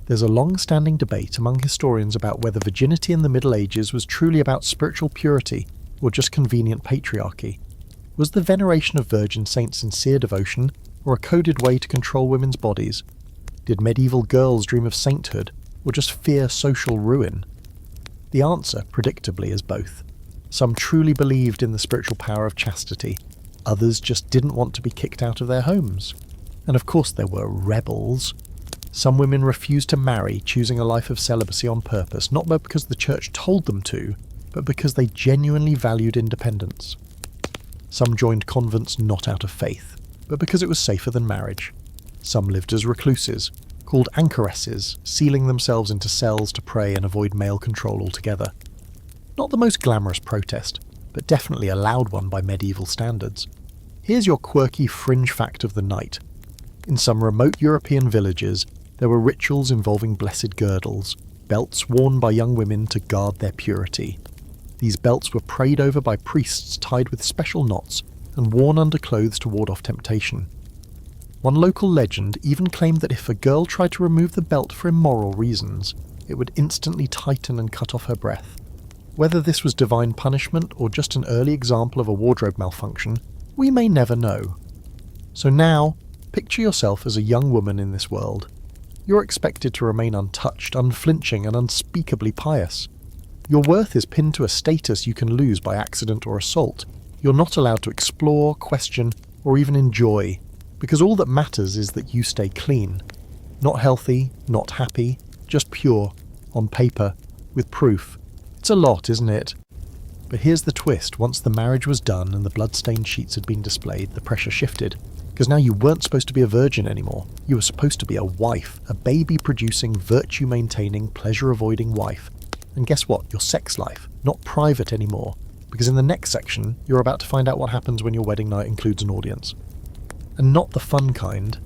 There's a long-standing debate among historians about whether virginity in the Middle Ages was truly about spiritual purity or just convenient patriarchy. Was the veneration of virgin saints sincere devotion, or a coded way to control women's bodies? Did medieval girls dream of sainthood, or just fear social ruin? The answer, predictably, is both. Some truly believed in the spiritual power of chastity, others just didn't want to be kicked out of their homes. And of course there were rebels. Some women refused to marry, choosing a life of celibacy on purpose, not because the church told them to, but because they genuinely valued independence. Some joined convents not out of faith, but because it was safer than marriage. Some lived as recluses, called anchoresses, sealing themselves into cells to pray and avoid male control altogether. Not the most glamorous protest, but definitely a loud one by medieval standards. Here's your quirky fringe fact of the night. In some remote European villages, there were rituals involving blessed girdles, belts worn by young women to guard their purity. These belts were prayed over by priests tied with special knots and worn under clothes to ward off temptation. One local legend even claimed that if a girl tried to remove the belt for immoral reasons, it would instantly tighten and cut off her breath. Whether this was divine punishment or just an early example of a wardrobe malfunction, we may never know. So now, picture yourself as a young woman in this world. You're expected to remain untouched, unflinching, and unspeakably pious. Your worth is pinned to a status you can lose by accident or assault. You're not allowed to explore, question, or even enjoy, because all that matters is that you stay clean. Not healthy, not happy, just pure, on paper, with proof. It's a lot, isn't it? But here's the twist. Once the marriage was done and the blood-stained sheets had been displayed, the pressure shifted. Because now you weren't supposed to be a virgin anymore. You were supposed to be a wife, a baby-producing, virtue-maintaining, pleasure-avoiding wife. And guess what? Your sex life, not private anymore. Because in the next section, you're about to find out what happens when your wedding night includes an audience. And not the fun kind.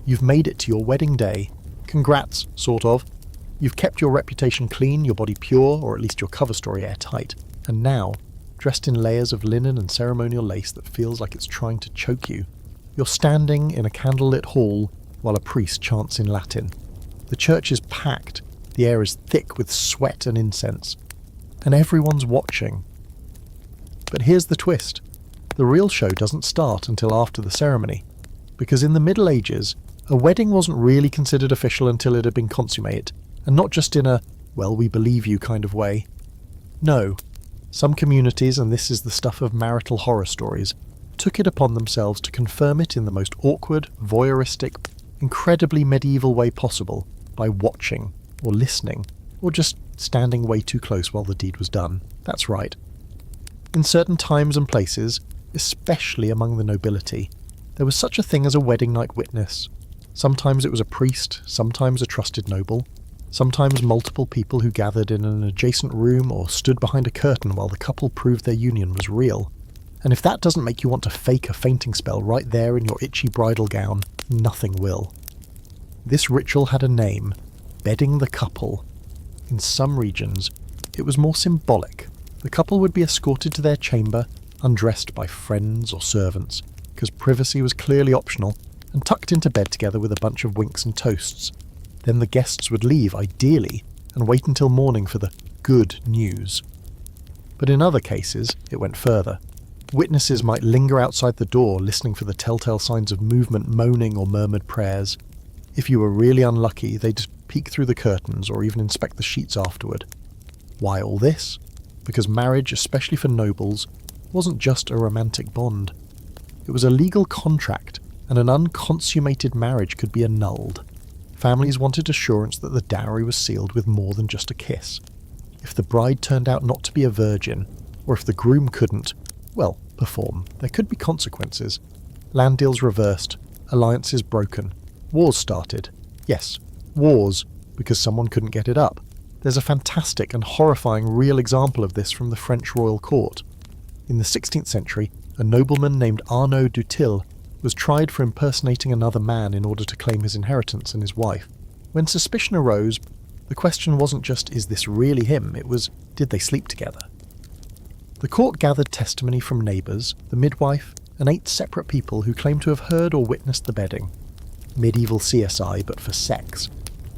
You've made it to your wedding day. Congrats, sort of. You've kept your reputation clean, your body pure, or at least your cover story airtight. And now, dressed in layers of linen and ceremonial lace that feels like it's trying to choke you, you're standing in a candlelit hall while a priest chants in Latin. The church is packed. The air is thick with sweat and incense, and everyone's watching. But here's the twist. The real show doesn't start until after the ceremony, because in the Middle Ages, a wedding wasn't really considered official until it had been consummated, and not just in a, well, we believe you kind of way. No, some communities, and this is the stuff of marital horror stories, took it upon themselves to confirm it in the most awkward, voyeuristic, incredibly medieval way possible by watching, or listening, or just standing way too close while the deed was done. That's right. In certain times and places, especially among the nobility, there was such a thing as a wedding night witness. Sometimes it was a priest, sometimes a trusted noble, sometimes multiple people who gathered in an adjacent room or stood behind a curtain while the couple proved their union was real. And if that doesn't make you want to fake a fainting spell right there in your itchy bridal gown, nothing will. This ritual had a name: bedding the couple. In some regions, it was more symbolic. The couple would be escorted to their chamber, undressed by friends or servants, because privacy was clearly optional, and tucked into bed together with a bunch of winks and toasts. Then the guests would leave, ideally, and wait until morning for the good news. But in other cases, it went further. Witnesses might linger outside the door, listening for the telltale signs of movement, moaning, or murmured prayers. If you were really unlucky, they'd peek through the curtains or even inspect the sheets afterward. Why all this? Because marriage, especially for nobles, wasn't just a romantic bond. It was a legal contract, and an unconsummated marriage could be annulled. Families wanted assurance that the dowry was sealed with more than just a kiss. If the bride turned out not to be a virgin, or if the groom couldn't, well, perform, there could be consequences. Land deals reversed, alliances broken, wars started. Yes, wars, because someone couldn't get it up. There's a fantastic and horrifying real example of this from the French royal court. In the 16th century, a nobleman named Arnaud Dutil was tried for impersonating another man in order to claim his inheritance and his wife. When suspicion arose, the question wasn't just, is this really him? It was, did they sleep together? The court gathered testimony from neighbours, the midwife, and 8 separate people who claimed to have heard or witnessed the bedding. Medieval CSI, but for sex.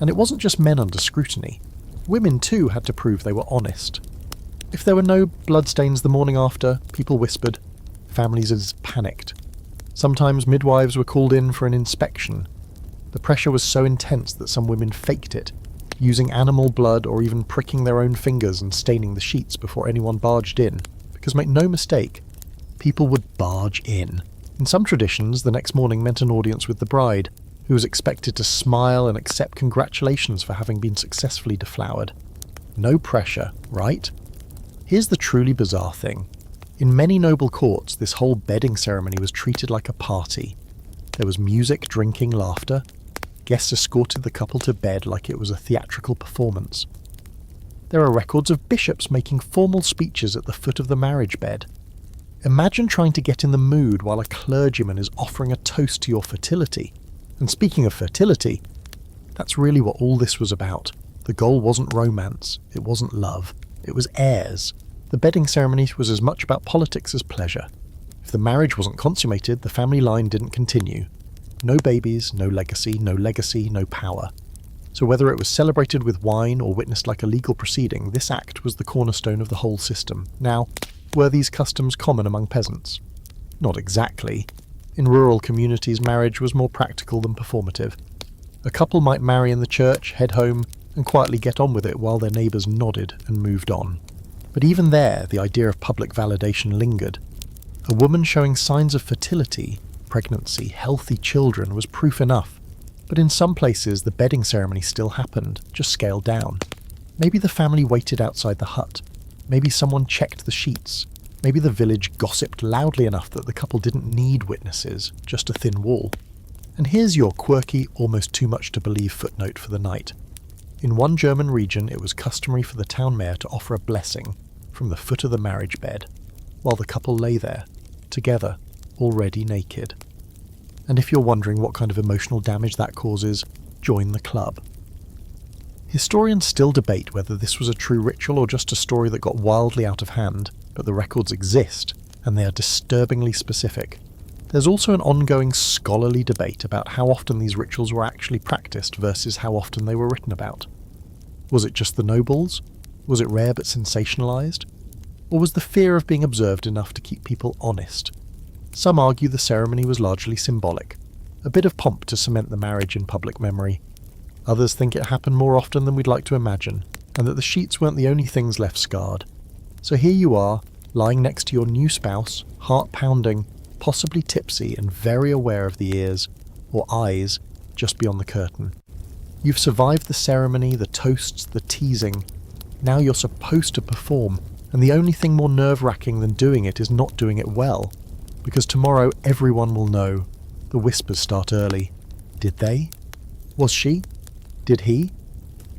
And it wasn't just men under scrutiny. Women too had to prove they were honest. If there were no bloodstains the morning after, people whispered, families panicked. Sometimes midwives were called in for an inspection. The pressure was so intense that some women faked it, using animal blood or even pricking their own fingers and staining the sheets before anyone barged in. Because make no mistake, people would barge in. In some traditions, the next morning meant an audience with the bride, who was expected to smile and accept congratulations for having been successfully deflowered. No pressure, right? Here's the truly bizarre thing. In many noble courts, this whole bedding ceremony was treated like a party. There was music, drinking, laughter. Guests escorted the couple to bed like it was a theatrical performance. There are records of bishops making formal speeches at the foot of the marriage bed. Imagine trying to get in the mood while a clergyman is offering a toast to your fertility. And speaking of fertility, that's really what all this was about. The goal wasn't romance, it wasn't love, it was heirs. The bedding ceremony was as much about politics as pleasure. If the marriage wasn't consummated, the family line didn't continue. No babies, no legacy, no power. So whether it was celebrated with wine or witnessed like a legal proceeding, this act was the cornerstone of the whole system. Now, were these customs common among peasants? Not exactly. In rural communities, marriage was more practical than performative. A couple might marry in the church, head home, and quietly get on with it while their neighbours nodded and moved on. But even there, the idea of public validation lingered. A woman showing signs of fertility, pregnancy, healthy children was proof enough. But in some places, the bedding ceremony still happened, just scaled down. Maybe the family waited outside the hut. Maybe someone checked the sheets. Maybe the village gossiped loudly enough that the couple didn't need witnesses, just a thin wall. And here's your quirky, almost too much to believe footnote for the night. In one German region, it was customary for the town mayor to offer a blessing from the foot of the marriage bed, while the couple lay there, together, already naked. And if you're wondering what kind of emotional damage that causes, join the club. Historians still debate whether this was a true ritual or just a story that got wildly out of hand, but the records exist, and they are disturbingly specific. There's also an ongoing scholarly debate about how often these rituals were actually practiced versus how often they were written about. Was it just the nobles? Was it rare but sensationalised? Or was the fear of being observed enough to keep people honest? Some argue the ceremony was largely symbolic, a bit of pomp to cement the marriage in public memory. Others think it happened more often than we'd like to imagine, and that the sheets weren't the only things left scarred. So here you are, lying next to your new spouse, heart pounding, possibly tipsy and very aware of the ears, or eyes, just beyond the curtain. You've survived the ceremony, the toasts, the teasing. Now you're supposed to perform, and the only thing more nerve-wracking than doing it is not doing it well. Because tomorrow everyone will know. The whispers start early. Did they? Was she? Did he?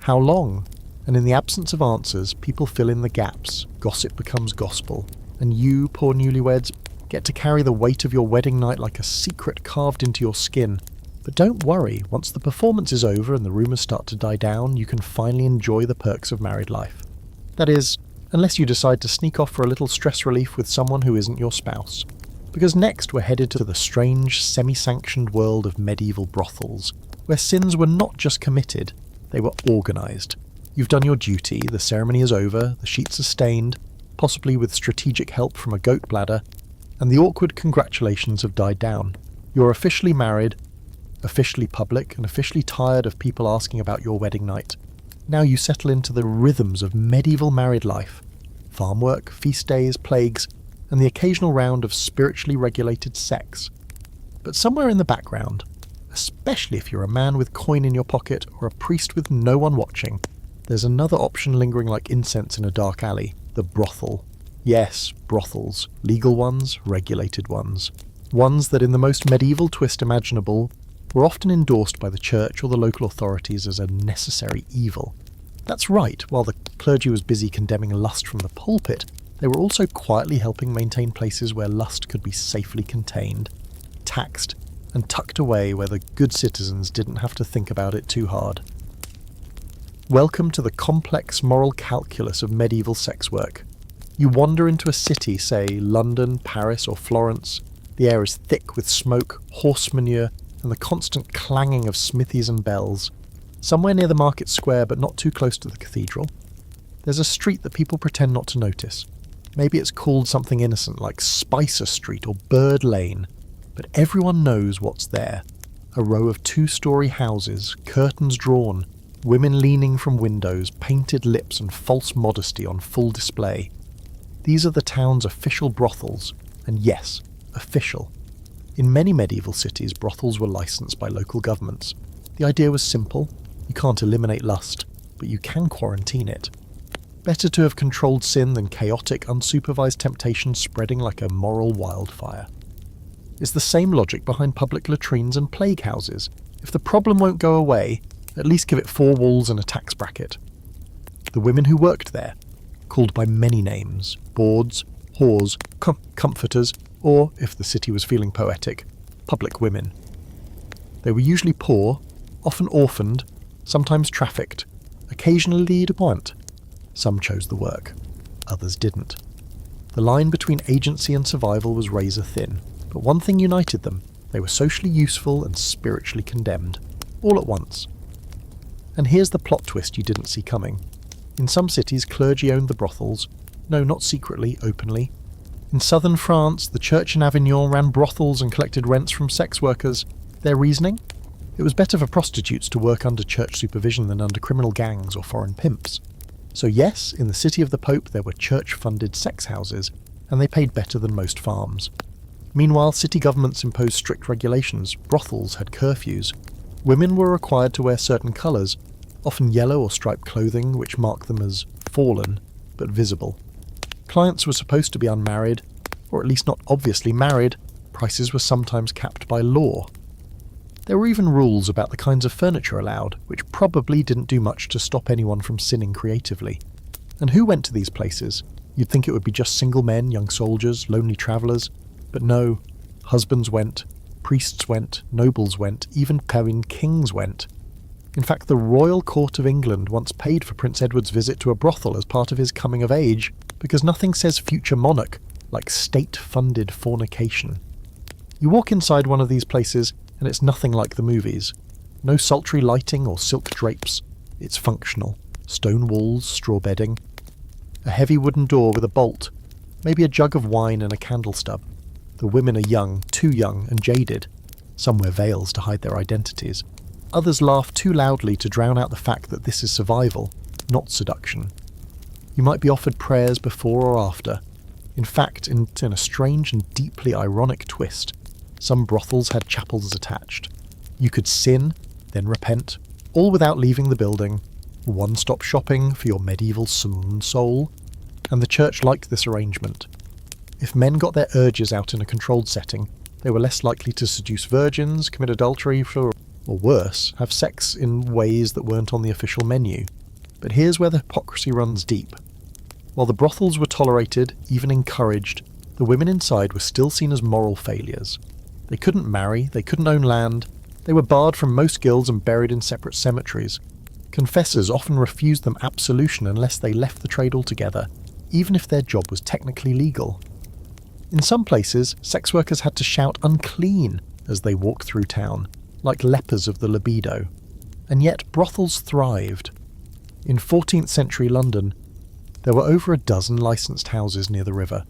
How long? And in the absence of answers, people fill in the gaps, gossip becomes gospel, and you, poor newlyweds, get to carry the weight of your wedding night like a secret carved into your skin. But don't worry, once the performance is over and the rumours start to die down, you can finally enjoy the perks of married life. That is, unless you decide to sneak off for a little stress relief with someone who isn't your spouse. Because next we're headed to the strange, semi-sanctioned world of medieval brothels, where sins were not just committed, they were organised. You've done your duty, the ceremony is over, the sheets are stained, possibly with strategic help from a goat bladder, and the awkward congratulations have died down. You're officially married, officially public, and officially tired of people asking about your wedding night. Now you settle into the rhythms of medieval married life. Farm work, feast days, plagues, and the occasional round of spiritually regulated sex. But somewhere in the background, especially if you're a man with coin in your pocket or a priest with no one watching, there's another option lingering like incense in a dark alley, the brothel. Yes, brothels. Legal ones, regulated ones. Ones that in the most medieval twist imaginable were often endorsed by the church or the local authorities as a necessary evil. That's right, while the clergy was busy condemning lust from the pulpit, they were also quietly helping maintain places where lust could be safely contained, taxed, and tucked away where the good citizens didn't have to think about it too hard. Welcome to the complex moral calculus of medieval sex work. You wander into a city, say London, Paris, or Florence. The air is thick with smoke, horse manure, and the constant clanging of smithies and bells. Somewhere near the market square, but not too close to the cathedral, there's a street that people pretend not to notice. Maybe it's called something innocent like Spicer Street or Bird Lane, but everyone knows what's there. A row of 2-story houses, curtains drawn, women leaning from windows, painted lips and false modesty on full display. These are the town's official brothels, and yes, official. In many medieval cities, brothels were licensed by local governments. The idea was simple. You can't eliminate lust, but you can quarantine it. Better to have controlled sin than chaotic, unsupervised temptation spreading like a moral wildfire. It's the same logic behind public latrines and plague houses. If the problem won't go away, at least give it 4 walls and a tax bracket. The women who worked there, called by many names, bawds, whores, comforters, or, if the city was feeling poetic, public women. They were usually poor, often orphaned, sometimes trafficked, occasionally depoint. Some chose the work, others didn't. The line between agency and survival was razor thin, but one thing united them: they were socially useful and spiritually condemned, all at once. And here's the plot twist you didn't see coming. In some cities, clergy owned the brothels. No, not secretly, openly. In southern France, the church in Avignon ran brothels and collected rents from sex workers. Their reasoning? It was better for prostitutes to work under church supervision than under criminal gangs or foreign pimps. So yes, in the city of the Pope there were church-funded sex houses, and they paid better than most farms. Meanwhile, city governments imposed strict regulations. Brothels had curfews. Women were required to wear certain colours, often yellow or striped clothing, which marked them as fallen, but visible. Clients were supposed to be unmarried, or at least not obviously married. Prices were sometimes capped by law. There were even rules about the kinds of furniture allowed, which probably didn't do much to stop anyone from sinning creatively. And who went to these places? You'd think it would be just single men, young soldiers, lonely travellers. But no, husbands went, priests went, nobles went, even parian kings went. In fact, the royal court of England once paid for Prince Edward's visit to a brothel as part of his coming of age, because nothing says future monarch like state-funded fornication. You walk inside one of these places, and it's nothing like the movies. No sultry lighting or silk drapes. It's functional. Stone walls, straw bedding. A heavy wooden door with a bolt. Maybe a jug of wine and a candle stub. The women are young, too young and jaded. Some wear veils to hide their identities. Others laugh too loudly to drown out the fact that this is survival, not seduction. You might be offered prayers before or after. In fact, in a strange and deeply ironic twist, some brothels had chapels attached. You could sin, then repent, all without leaving the building. One-stop shopping for your medieval swoon soul. And the church liked this arrangement. If men got their urges out in a controlled setting, they were less likely to seduce virgins, commit adultery, or worse, have sex in ways that weren't on the official menu. But here's where the hypocrisy runs deep. While the brothels were tolerated, even encouraged, the women inside were still seen as moral failures. They couldn't marry, they couldn't own land, they were barred from most guilds and buried in separate cemeteries. Confessors often refused them absolution unless they left the trade altogether, even if their job was technically legal. In some places, sex workers had to shout unclean as they walked through town, like lepers of the libido. And yet brothels thrived. In 14th century London, there were over a dozen licensed houses near the river.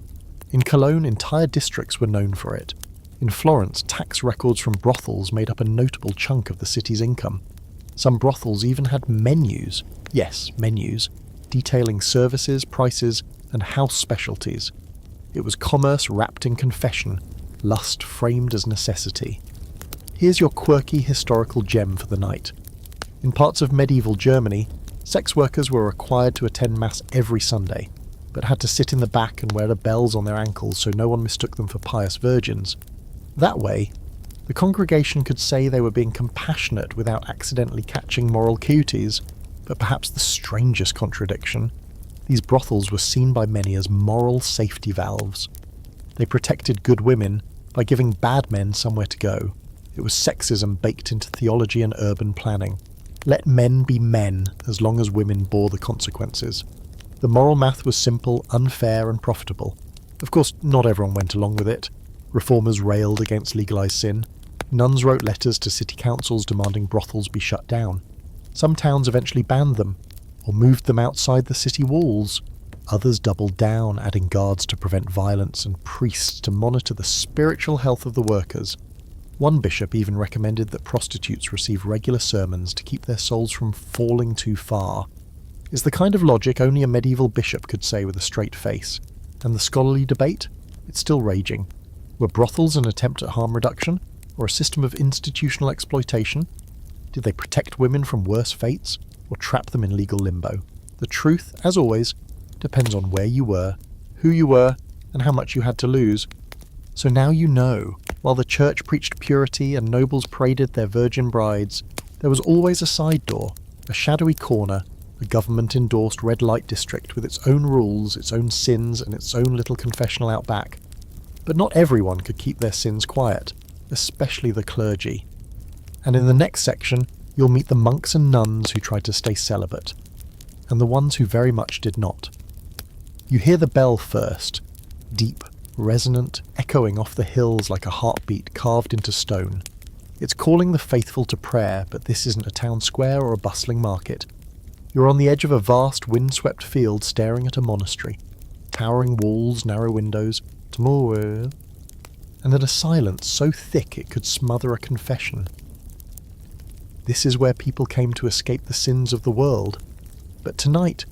In Cologne, entire districts were known for it. In Florence, tax records from brothels made up a notable chunk of the city's income. Some brothels even had menus, yes, menus, detailing services, prices, and house specialties. It was commerce wrapped in confession, lust framed as necessity. Here's your quirky historical gem for the night. In parts of medieval Germany, sex workers were required to attend Mass every Sunday, but had to sit in the back and wear the bells on their ankles so no one mistook them for pious virgins. That way, the congregation could say they were being compassionate without accidentally catching moral cuties, but perhaps the strangest contradiction, these brothels were seen by many as moral safety valves. They protected good women by giving bad men somewhere to go. It was sexism baked into theology and urban planning. Let men be men as long as women bore the consequences. The moral math was simple, unfair and profitable. Of course, not everyone went along with it. Reformers railed against legalised sin. Nuns wrote letters to city councils demanding brothels be shut down. Some towns eventually banned them, or moved them outside the city walls. Others doubled down, adding guards to prevent violence and priests to monitor the spiritual health of the workers. One bishop even recommended that prostitutes receive regular sermons to keep their souls from falling too far. It's the kind of logic only a medieval bishop could say with a straight face. And the scholarly debate? It's still raging. Were brothels an attempt at harm reduction, or a system of institutional exploitation? Did they protect women from worse fates, or trap them in legal limbo? The truth, as always, depends on where you were, who you were, and how much you had to lose. So now you know, while the church preached purity and nobles paraded their virgin brides, there was always a side door, a shadowy corner, a government-endorsed red light district with its own rules, its own sins, and its own little confessional out back. But not everyone could keep their sins quiet, especially the clergy. And in the next section, you'll meet the monks and nuns who tried to stay celibate, and the ones who very much did not. You hear the bell first, deep, resonant, echoing off the hills like a heartbeat carved into stone. It's calling the faithful to prayer, but this isn't a town square or a bustling market. You're on the edge of a vast, windswept field staring at a monastery. Towering walls, narrow windows, and at a silence so thick it could smother a confession. This is where people came to escape the sins of the world. But tonight,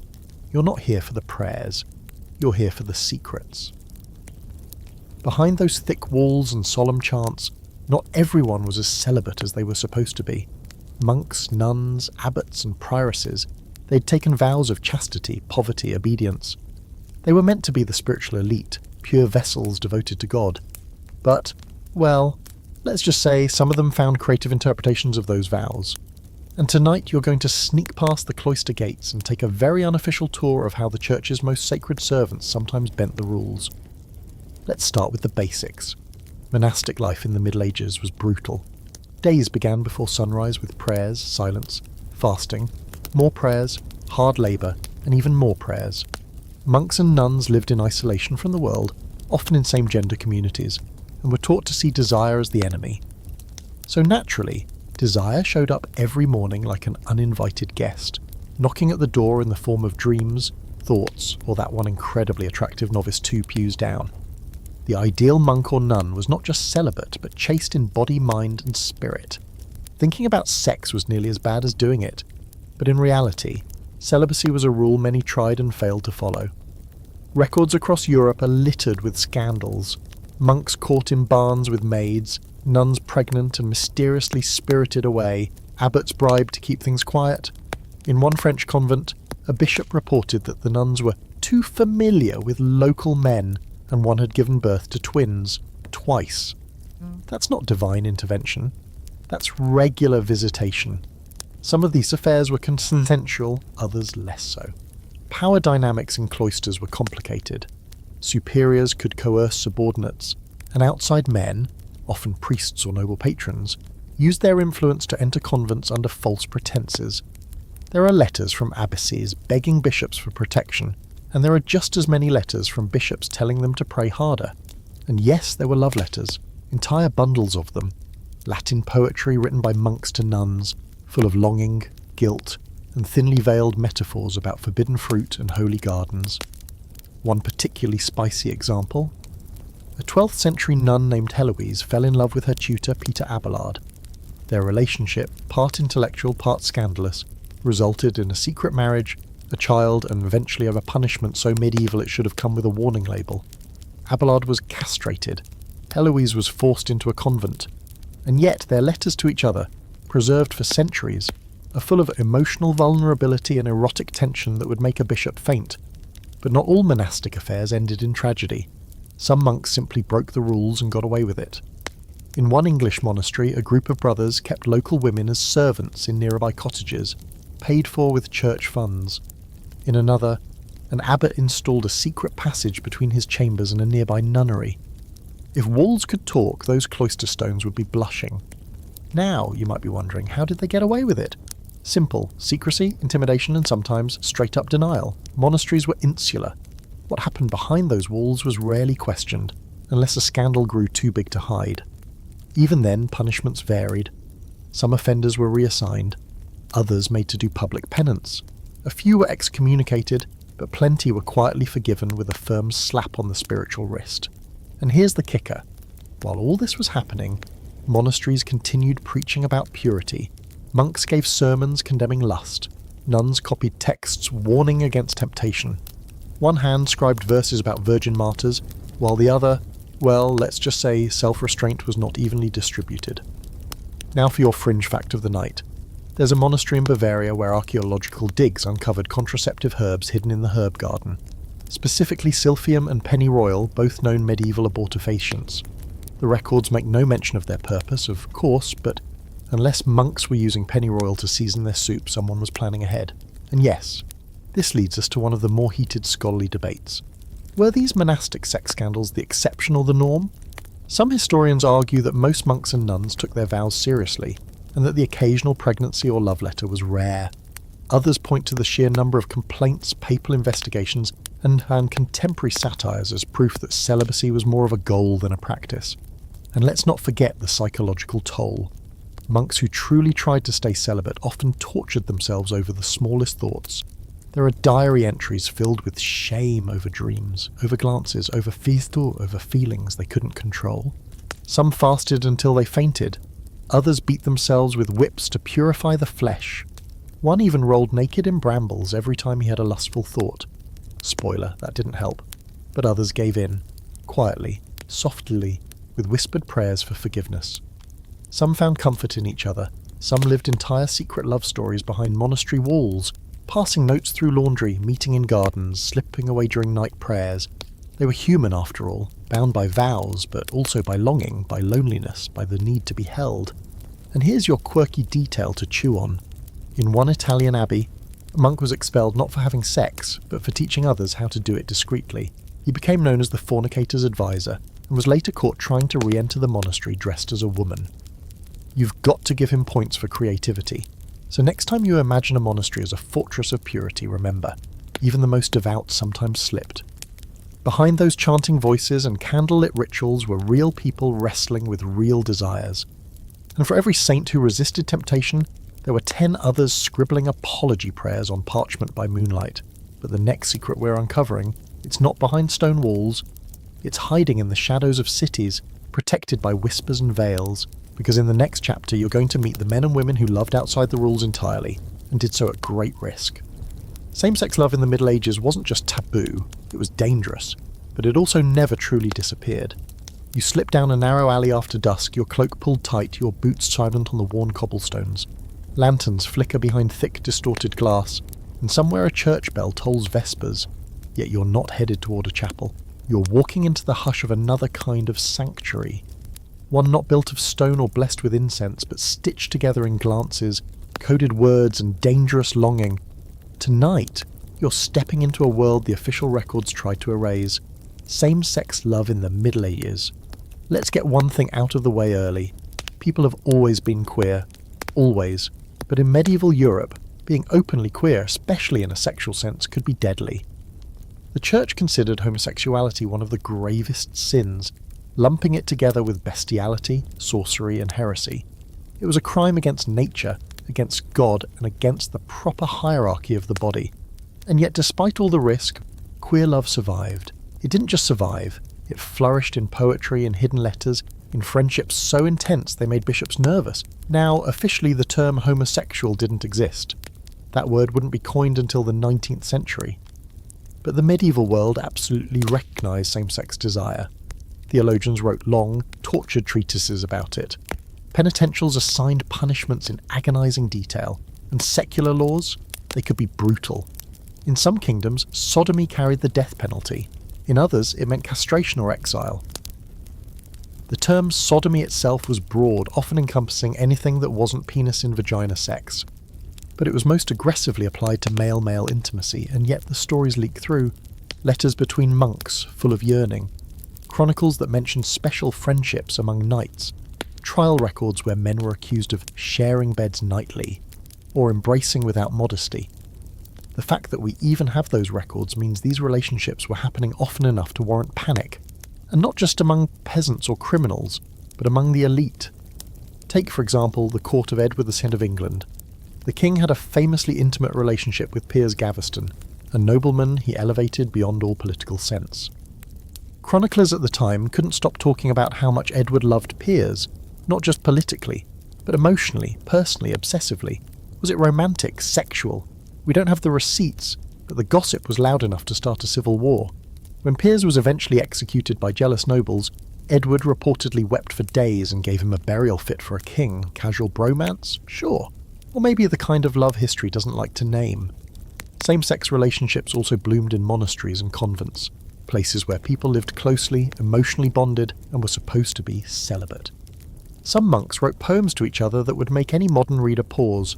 you're not here for the prayers. You're here for the secrets. Behind those thick walls and solemn chants, not everyone was as celibate as they were supposed to be. Monks, nuns, abbots and prioresses, they'd taken vows of chastity, poverty, obedience. They were meant to be the spiritual elite, pure vessels devoted to God. But, well, let's just say some of them found creative interpretations of those vows. And tonight you're going to sneak past the cloister gates and take a very unofficial tour of how the church's most sacred servants sometimes bent the rules. Let's start with the basics. Monastic life in the Middle Ages was brutal. Days began before sunrise with prayers, silence, fasting, more prayers, hard labour, and even more prayers. Monks and nuns lived in isolation from the world, often in same-gender communities, and were taught to see desire as the enemy. So naturally, desire showed up every morning like an uninvited guest. knocking at the door in the form of dreams, thoughts, or that one incredibly attractive novice 2 pews down. The ideal monk or nun was not just celibate, but chaste in body, mind, and spirit. Thinking about sex was nearly as bad as doing it, but in reality, celibacy was a rule many tried and failed to follow. Records across Europe are littered with scandals. Monks caught in barns with maids, nuns pregnant and mysteriously spirited away, abbots bribed to keep things quiet. In one French convent, a bishop reported that the nuns were too familiar with local men, and one had given birth to twins, twice. That's not divine intervention. That's regular visitation. Some of these affairs were consensual, others less so. Power dynamics in cloisters were complicated. Superiors could coerce subordinates, and outside men, often priests or noble patrons, used their influence to enter convents under false pretenses. There are letters from abbesses begging bishops for protection, and there are just as many letters from bishops telling them to pray harder. And yes, there were love letters, entire bundles of them, Latin poetry written by monks to nuns, full of longing, guilt, and thinly veiled metaphors about forbidden fruit and holy gardens. One particularly spicy example: a 12th century nun named Heloise fell in love with her tutor Peter Abelard. Their relationship, part intellectual, part scandalous, resulted in a secret marriage, a child, and eventually of a punishment so medieval it should have come with a warning label. Abelard was castrated. Heloise was forced into a convent. And yet their letters to each other, preserved for centuries, are full of emotional vulnerability and erotic tension that would make a bishop faint. But not all monastic affairs ended in tragedy. Some monks simply broke the rules and got away with it. In one English monastery, a group of brothers kept local women as servants in nearby cottages, paid for with church funds. In another, an abbot installed a secret passage between his chambers and a nearby nunnery. If walls could talk, those cloister stones would be blushing. Now, you might be wondering, how did they get away with it? Simple: secrecy, intimidation, and sometimes straight-up denial. Monasteries were insular. What happened behind those walls was rarely questioned, unless a scandal grew too big to hide. Even then, punishments varied. Some offenders were reassigned, others made to do public penance. A few were excommunicated, but plenty were quietly forgiven with a firm slap on the spiritual wrist. And here's the kicker. While all this was happening, monasteries continued preaching about purity. Monks gave sermons condemning lust. Nuns copied texts warning against temptation. One hand scribed verses about virgin martyrs, while the other, well, let's just say self-restraint was not evenly distributed. Now for your fringe fact of the night. There's a monastery in Bavaria where archaeological digs uncovered contraceptive herbs hidden in the herb garden. Specifically silphium and pennyroyal, both known medieval abortifacients. The records make no mention of their purpose, of course, but unless monks were using pennyroyal to season their soup, someone was planning ahead. And yes, this leads us to one of the more heated scholarly debates. Were these monastic sex scandals the exception or the norm? Some historians argue that most monks and nuns took their vows seriously, and that the occasional pregnancy or love letter was rare. Others point to the sheer number of complaints, papal investigations, and contemporary satires as proof that celibacy was more of a goal than a practice. And let's not forget the psychological toll. Monks who truly tried to stay celibate often tortured themselves over the smallest thoughts. There are diary entries filled with shame over dreams, over glances, over fisto, over feelings they couldn't control. Some fasted until they fainted. Others beat themselves with whips to purify the flesh. One even rolled naked in brambles every time he had a lustful thought. Spoiler, that didn't help. But others gave in, quietly, softly, with whispered prayers for forgiveness. Some found comfort in each other. Some lived entire secret love stories behind monastery walls, passing notes through laundry, meeting in gardens, slipping away during night prayers. They were human after all, bound by vows, but also by longing, by loneliness, by the need to be held. And here's your quirky detail to chew on. In one Italian abbey, a monk was expelled not for having sex, but for teaching others how to do it discreetly. He became known as the fornicator's advisor, and was later caught trying to re-enter the monastery dressed as a woman. You've got to give him points for creativity. So next time you imagine a monastery as a fortress of purity, remember, even the most devout sometimes slipped. Behind those chanting voices and candlelit rituals were real people wrestling with real desires. And for every saint who resisted temptation, There were 10 others scribbling apology prayers on parchment by moonlight. But the next secret we're uncovering, it's not behind stone walls. It's hiding in the shadows of cities, protected by whispers and veils, because in the next chapter you're going to meet the men and women who loved outside the rules entirely, and did so at great risk. Same-sex love in the Middle Ages wasn't just taboo, it was dangerous, but it also never truly disappeared. You slip down a narrow alley after dusk, your cloak pulled tight, your boots silent on the worn cobblestones. Lanterns flicker behind thick, distorted glass, and somewhere a church bell tolls vespers, yet you're not headed toward a chapel. You're walking into the hush of another kind of sanctuary, one not built of stone or blessed with incense, but stitched together in glances, coded words and dangerous longing. Tonight, you're stepping into a world the official records try to erase. Same-sex love in the Middle Ages. Let's get one thing out of the way early. People have always been queer. Always. But in medieval Europe, being openly queer, especially in a sexual sense, could be deadly. The Church considered homosexuality one of the gravest sins, lumping it together with bestiality, sorcery, and heresy. It was a crime against nature, against God, and against the proper hierarchy of the body. And yet, despite all the risk, queer love survived. It didn't just survive, it flourished in poetry and hidden letters, in friendships so intense they made bishops nervous. Now, officially the term homosexual didn't exist. That word wouldn't be coined until the 19th century. But the medieval world absolutely recognised same-sex desire. Theologians wrote long, tortured treatises about it. Penitentials assigned punishments in agonising detail, and secular laws, they could be brutal. In some kingdoms, sodomy carried the death penalty. In others, it meant castration or exile. The term sodomy itself was broad, often encompassing anything that wasn't penis-in-vagina sex. But it was most aggressively applied to male-male intimacy, and yet the stories leak through. Letters between monks, full of yearning. Chronicles that mentioned special friendships among knights. Trial records where men were accused of sharing beds nightly, or embracing without modesty. The fact that we even have those records means these relationships were happening often enough to warrant panic. And not just among peasants or criminals, but among the elite. Take, for example, the court of Edward II of England. The king had a famously intimate relationship with Piers Gaveston, a nobleman he elevated beyond all political sense. Chroniclers at the time couldn't stop talking about how much Edward loved Piers, not just politically, but emotionally, personally, obsessively. Was it romantic, sexual? We don't have the receipts, but the gossip was loud enough to start a civil war. When Piers was eventually executed by jealous nobles, Edward reportedly wept for days and gave him a burial fit for a king. Casual bromance? Sure. Or maybe the kind of love history doesn't like to name. Same-sex relationships also bloomed in monasteries and convents, places where people lived closely, emotionally bonded, and were supposed to be celibate. Some monks wrote poems to each other that would make any modern reader pause.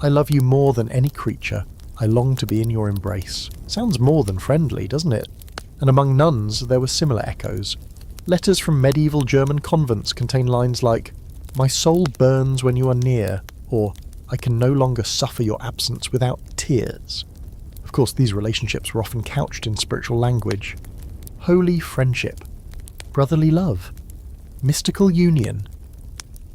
I love you more than any creature. I long to be in your embrace. Sounds more than friendly, doesn't it? And among nuns there were similar echoes. Letters from medieval German convents contain lines like, "My soul burns when you are near," or "I can no longer suffer your absence without tears." Of course, these relationships were often couched in spiritual language. Holy friendship, brotherly love, mystical union.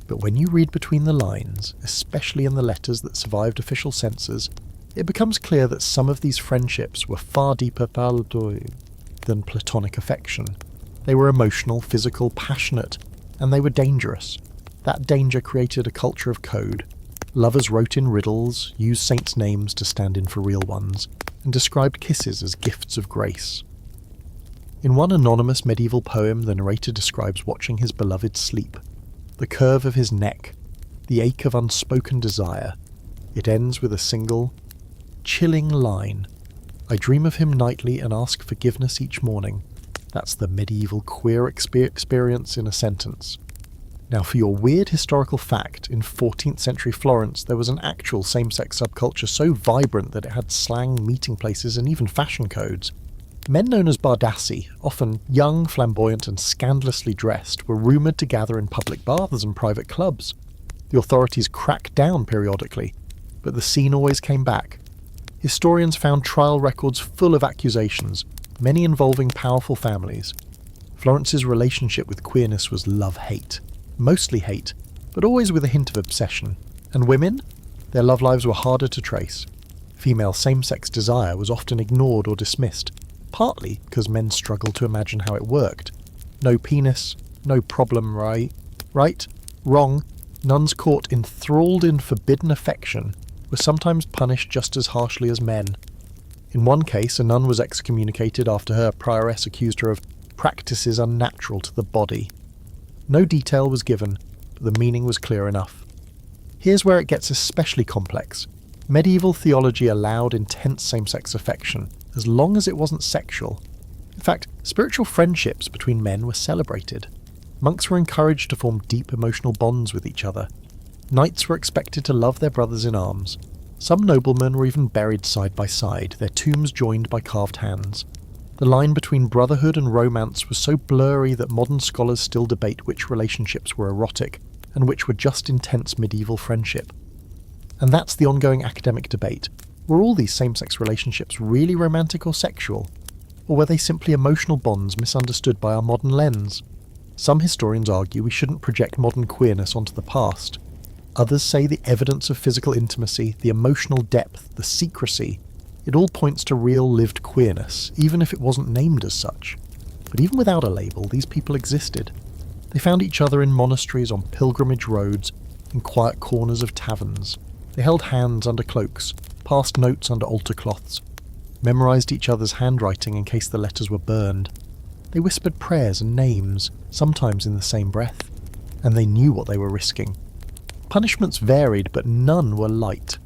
But when you read between the lines, especially in the letters that survived official censors, it becomes clear that some of these friendships were far deeper than platonic affection. They were emotional, physical, passionate, and they were dangerous. That danger created a culture of code. Lovers wrote in riddles, used saints' names to stand in for real ones, and described kisses as gifts of grace. In one anonymous medieval poem, the narrator describes watching his beloved sleep. The curve of his neck, the ache of unspoken desire. It ends with a single, chilling line. I dream of him nightly and ask forgiveness each morning. That's the medieval queer experience in a sentence. Now, for your weird historical fact, in 14th century Florence there was an actual same-sex subculture so vibrant that it had slang, meeting places, and even fashion codes. Men known as bardassi, often young, flamboyant, and scandalously dressed, were rumoured to gather in public baths and private clubs. The authorities cracked down periodically, but the scene always came back. Historians found trial records full of accusations, many involving powerful families. Florence's relationship with queerness was love-hate. Mostly hate, but always with a hint of obsession. And women? Their love lives were harder to trace. Female same-sex desire was often ignored or dismissed, partly because men struggled to imagine how it worked. No penis, no problem, right? Right? Wrong. Nuns caught enthralled in forbidden affection were sometimes punished just as harshly as men. In one case, a nun was excommunicated after her prioress accused her of practices unnatural to the body. No detail was given, but the meaning was clear enough. Here's where it gets especially complex. Medieval theology allowed intense same-sex affection, as long as it wasn't sexual. In fact, spiritual friendships between men were celebrated. Monks were encouraged to form deep emotional bonds with each other. Knights were expected to love their brothers in arms. Some noblemen were even buried side by side, their tombs joined by carved hands. The line between brotherhood and romance was so blurry that modern scholars still debate which relationships were erotic and which were just intense medieval friendship. And that's the ongoing academic debate. Were all these same-sex relationships really romantic or sexual? Or were they simply emotional bonds misunderstood by our modern lens? Some historians argue we shouldn't project modern queerness onto the past. Others say the evidence of physical intimacy, the emotional depth, the secrecy, it all points to real lived queerness, even if it wasn't named as such. But even without a label, these people existed. They found each other in monasteries, on pilgrimage roads, in quiet corners of taverns. They held hands under cloaks, passed notes under altar cloths, memorised each other's handwriting in case the letters were burned. They whispered prayers and names, sometimes in the same breath, and they knew what they were risking. Punishments varied, but none were light.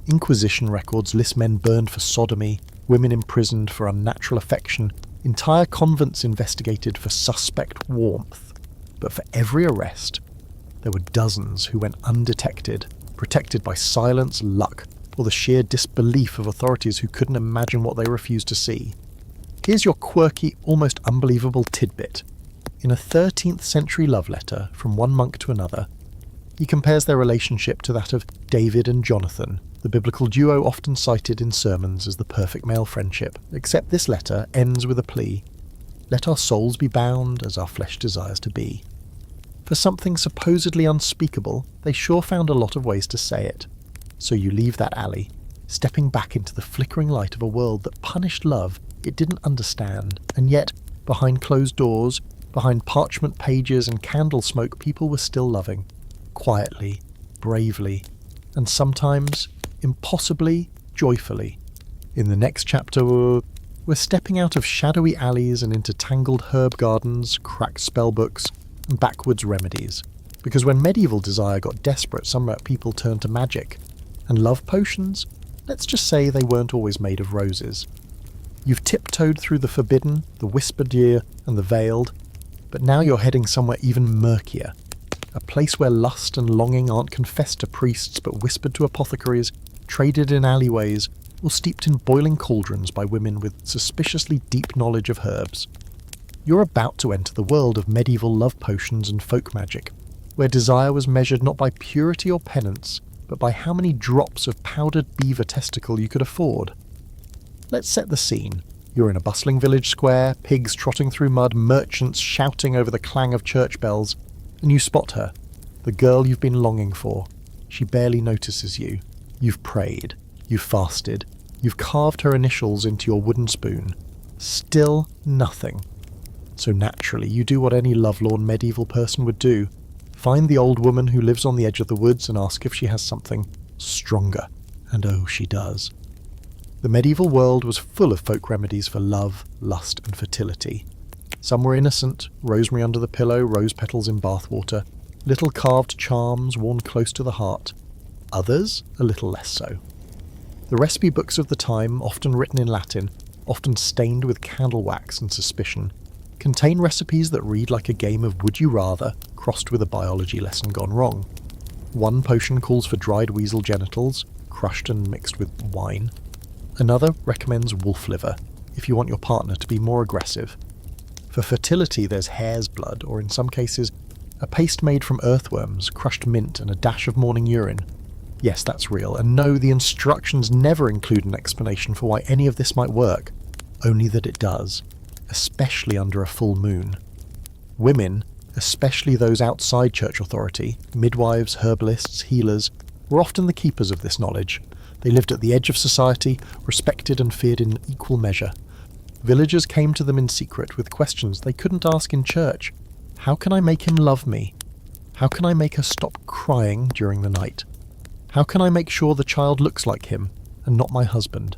Inquisition records list men burned for sodomy, women imprisoned for unnatural affection, entire convents investigated for suspect warmth. But for every arrest, there were dozens who went undetected, protected by silence, luck, or the sheer disbelief of authorities who couldn't imagine what they refused to see. Here's your quirky, almost unbelievable tidbit. In a 13th century love letter from one monk to another, he compares their relationship to that of David and Jonathan, the biblical duo often cited in sermons as the perfect male friendship, except this letter ends with a plea: "Let our souls be bound as our flesh desires to be." For something supposedly unspeakable, they sure found a lot of ways to say it. So you leave that alley, stepping back into the flickering light of a world that punished love it didn't understand, and yet, behind closed doors, behind parchment pages and candle smoke, people were still loving. Quietly, bravely, and sometimes impossibly joyfully. In the next chapter, we're stepping out of shadowy alleys and into tangled herb gardens, cracked spellbooks, and backwards remedies. Because when medieval desire got desperate, some people turned to magic. And love potions? Let's just say they weren't always made of roses. You've tiptoed through the forbidden, the whispered ear, and the veiled, but now you're heading somewhere even murkier. A place where lust and longing aren't confessed to priests but whispered to apothecaries, traded in alleyways, or steeped in boiling cauldrons by women with suspiciously deep knowledge of herbs. You're about to enter the world of medieval love potions and folk magic, where desire was measured not by purity or penance, but by how many drops of powdered beaver testicle you could afford. Let's set the scene. You're in a bustling village square, pigs trotting through mud, merchants shouting over the clang of church bells, and you spot her, the girl you've been longing for. She barely notices you. You've prayed. You've fasted. You've carved her initials into your wooden spoon. Still nothing. So naturally, you do what any lovelorn medieval person would do. Find the old woman who lives on the edge of the woods and ask if she has something stronger. And oh, she does. The medieval world was full of folk remedies for love, lust, and fertility. Some were innocent: rosemary under the pillow, rose petals in bathwater, little carved charms worn close to the heart. Others, a little less so. The recipe books of the time, often written in Latin, often stained with candle wax and suspicion, contain recipes that read like a game of Would You Rather, crossed with a biology lesson gone wrong. One potion calls for dried weasel genitals, crushed and mixed with wine. Another recommends wolf liver, if you want your partner to be more aggressive. For fertility, there's hare's blood, or in some cases, a paste made from earthworms, crushed mint, and a dash of morning urine. Yes, that's real, and no, the instructions never include an explanation for why any of this might work, only that it does, especially under a full moon. Women, especially those outside church authority, midwives, herbalists, healers, were often the keepers of this knowledge. They lived at the edge of society, respected and feared in equal measure. Villagers came to them in secret with questions they couldn't ask in church. How can I make him love me? How can I make her stop crying during the night? How can I make sure the child looks like him and not my husband?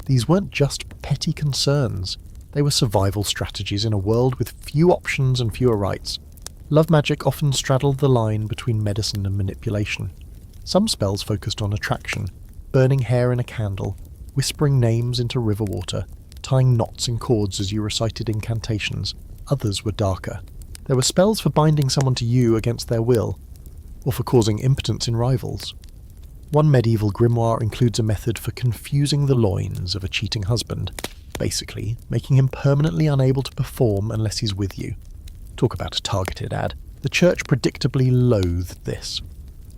These weren't just petty concerns. They were survival strategies in a world with few options and fewer rights. Love magic often straddled the line between medicine and manipulation. Some spells focused on attraction, burning hair in a candle, whispering names into river water, tying knots in cords as you recited incantations. Others were darker. There were spells for binding someone to you against their will, or for causing impotence in rivals. One medieval grimoire includes a method for confusing the loins of a cheating husband, basically making him permanently unable to perform unless he's with you. Talk about a targeted ad. The church predictably loathed this.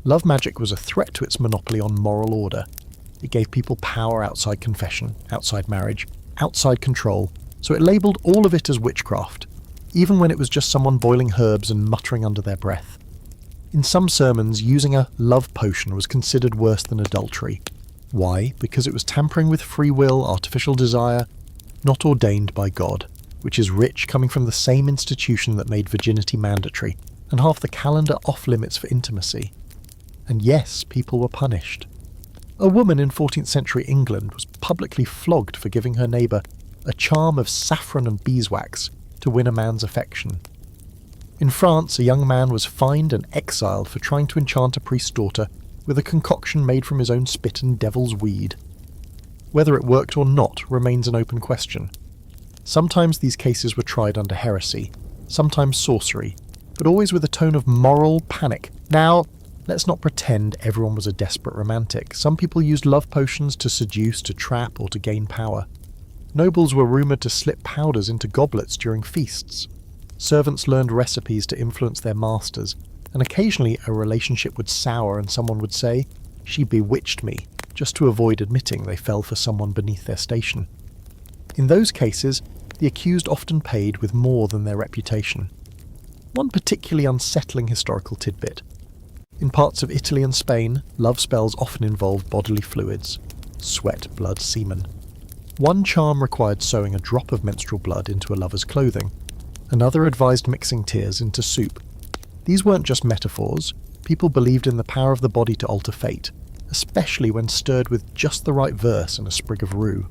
Love magic was a threat to its monopoly on moral order. It gave people power outside confession, outside marriage, outside control, so it labelled all of it as witchcraft, even when it was just someone boiling herbs and muttering under their breath. In some sermons, using a love potion was considered worse than adultery. Why? Because it was tampering with free will, artificial desire, not ordained by God, which is rich, coming from the same institution that made virginity mandatory, and half the calendar off-limits for intimacy. And yes, people were punished. A woman in 14th century England was publicly flogged for giving her neighbour a charm of saffron and beeswax to win a man's affection. In France, a young man was fined and exiled for trying to enchant a priest's daughter with a concoction made from his own spit and devil's weed. Whether it worked or not remains an open question. Sometimes these cases were tried under heresy, sometimes sorcery, but always with a tone of moral panic. Now, let's not pretend everyone was a desperate romantic. Some people used love potions to seduce, to trap, or to gain power. Nobles were rumoured to slip powders into goblets during feasts. Servants learned recipes to influence their masters, and occasionally a relationship would sour and someone would say, "She bewitched me," just to avoid admitting they fell for someone beneath their station. In those cases, the accused often paid with more than their reputation. One particularly unsettling historical tidbit. In parts of Italy and Spain, love spells often involved bodily fluids: sweat, blood, semen. One charm required sewing a drop of menstrual blood into a lover's clothing. Another advised mixing tears into soup. These weren't just metaphors. People believed in the power of the body to alter fate, especially when stirred with just the right verse and a sprig of rue.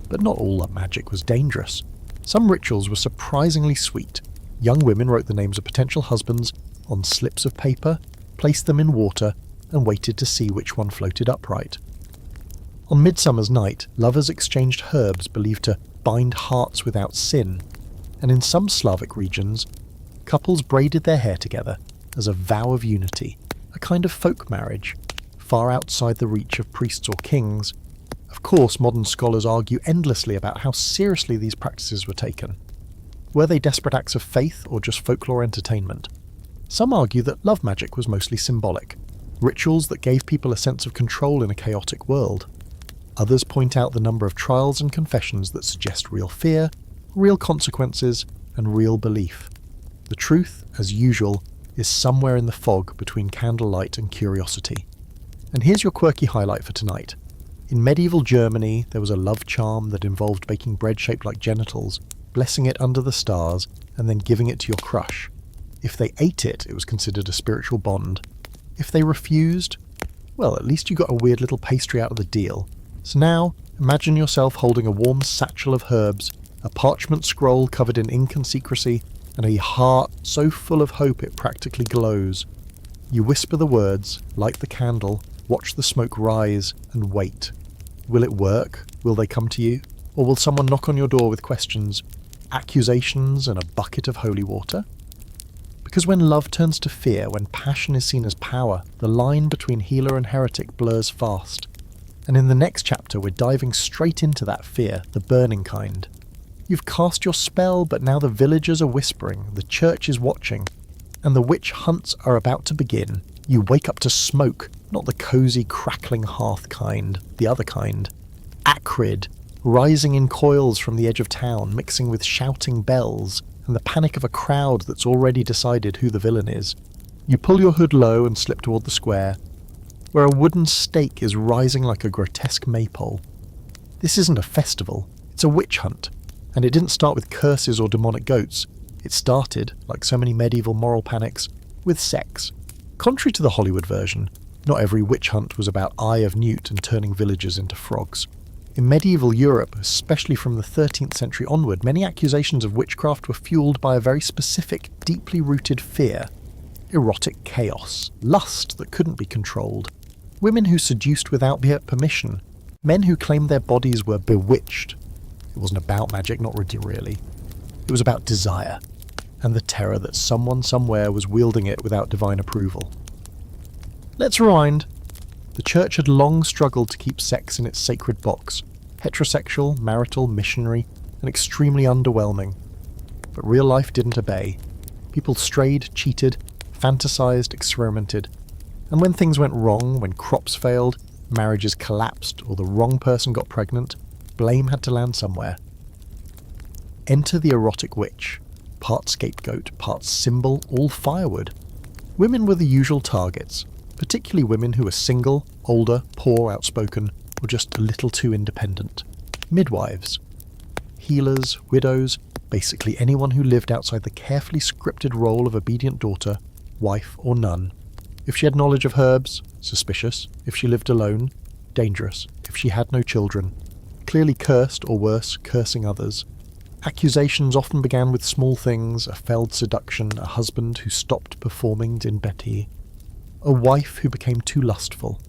But not all that magic was dangerous. Some rituals were surprisingly sweet. Young women wrote the names of potential husbands on slips of paper, placed them in water, and waited to see which one floated upright. On Midsummer's Night, lovers exchanged herbs believed to bind hearts without sin, and in some Slavic regions, couples braided their hair together as a vow of unity, a kind of folk marriage, far outside the reach of priests or kings. Of course, modern scholars argue endlessly about how seriously these practices were taken. Were they desperate acts of faith or just folklore entertainment? Some argue that love magic was mostly symbolic, rituals that gave people a sense of control in a chaotic world. Others point out the number of trials and confessions that suggest real fear, real consequences, and real belief. The truth, as usual, is somewhere in the fog between candlelight and curiosity. And here's your quirky highlight for tonight. In medieval Germany, there was a love charm that involved baking bread shaped like genitals, blessing it under the stars, and then giving it to your crush. If they ate it, it was considered a spiritual bond. If they refused, well, at least you got a weird little pastry out of the deal. So now, imagine yourself holding a warm satchel of herbs, a parchment scroll covered in ink and secrecy, and a heart so full of hope it practically glows. You whisper the words, light the candle, watch the smoke rise, and wait. Will it work? Will they come to you? Or will someone knock on your door with questions, accusations, and a bucket of holy water? Because when love turns to fear, when passion is seen as power, the line between healer and heretic blurs fast. And in the next chapter, we're diving straight into that fear, the burning kind. You've cast your spell, but now the villagers are whispering, the church is watching, and the witch hunts are about to begin. You wake up to smoke, not the cosy, crackling hearth kind, the other kind. Acrid, rising in coils from the edge of town, mixing with shouting bells, and the panic of a crowd that's already decided who the villain is. You pull your hood low and slip toward the square. where a wooden stake is rising like a grotesque maypole. This isn't a festival, it's a witch hunt, and it didn't start with curses or demonic goats. It started, like so many medieval moral panics, with sex. Contrary to the Hollywood version, not every witch hunt was about Eye of Newt and turning villagers into frogs. In medieval Europe, especially from the 13th century onward, many accusations of witchcraft were fueled by a very specific, deeply rooted fear. Erotic chaos, lust that couldn't be controlled, women who seduced without permission, men who claimed their bodies were bewitched. It wasn't about magic, not really. It was about desire, and the terror that someone somewhere was wielding it without divine approval. Let's rewind. The church had long struggled to keep sex in its sacred box, heterosexual, marital, missionary, and extremely underwhelming. But real life didn't obey. People strayed, cheated, fantasized, experimented. And when things went wrong, when crops failed, marriages collapsed, or the wrong person got pregnant, blame had to land somewhere. Enter the erotic witch, part scapegoat, part symbol, all firewood. Women were the usual targets, particularly women who were single, older, poor, outspoken, or just a little too independent. Midwives, healers, widows, basically anyone who lived outside the carefully scripted role of obedient daughter, wife, or nun. If she had knowledge of herbs, suspicious. If she lived alone, dangerous. If she had no children, clearly cursed, or worse, cursing others. Accusations often began with small things: a failed seduction, a husband who stopped performing din bêtis, a wife who became too lustful,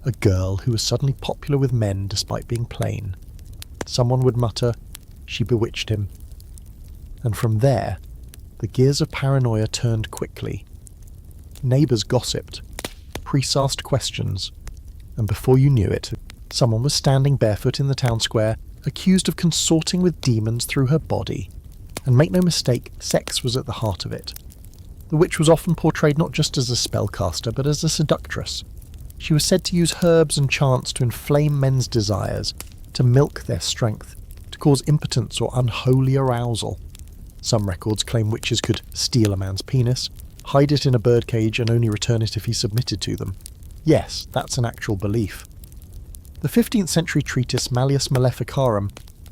a girl who was suddenly popular with men despite being plain. Someone would mutter, "She bewitched him." And from there, the gears of paranoia turned quickly. Neighbours gossiped, priests asked questions, and before you knew it, someone was standing barefoot in the town square, accused of consorting with demons through her body. And make no mistake, sex was at the heart of it. The witch was often portrayed not just as a spellcaster, but as a seductress. She was said to use herbs and chants to inflame men's desires, to milk their strength, to cause impotence or unholy arousal. Some records claim witches could steal a man's penis, hide it in a birdcage, and only return it if he submitted to them. Yes, that's an actual belief. The 15th century treatise Malleus Maleficarum,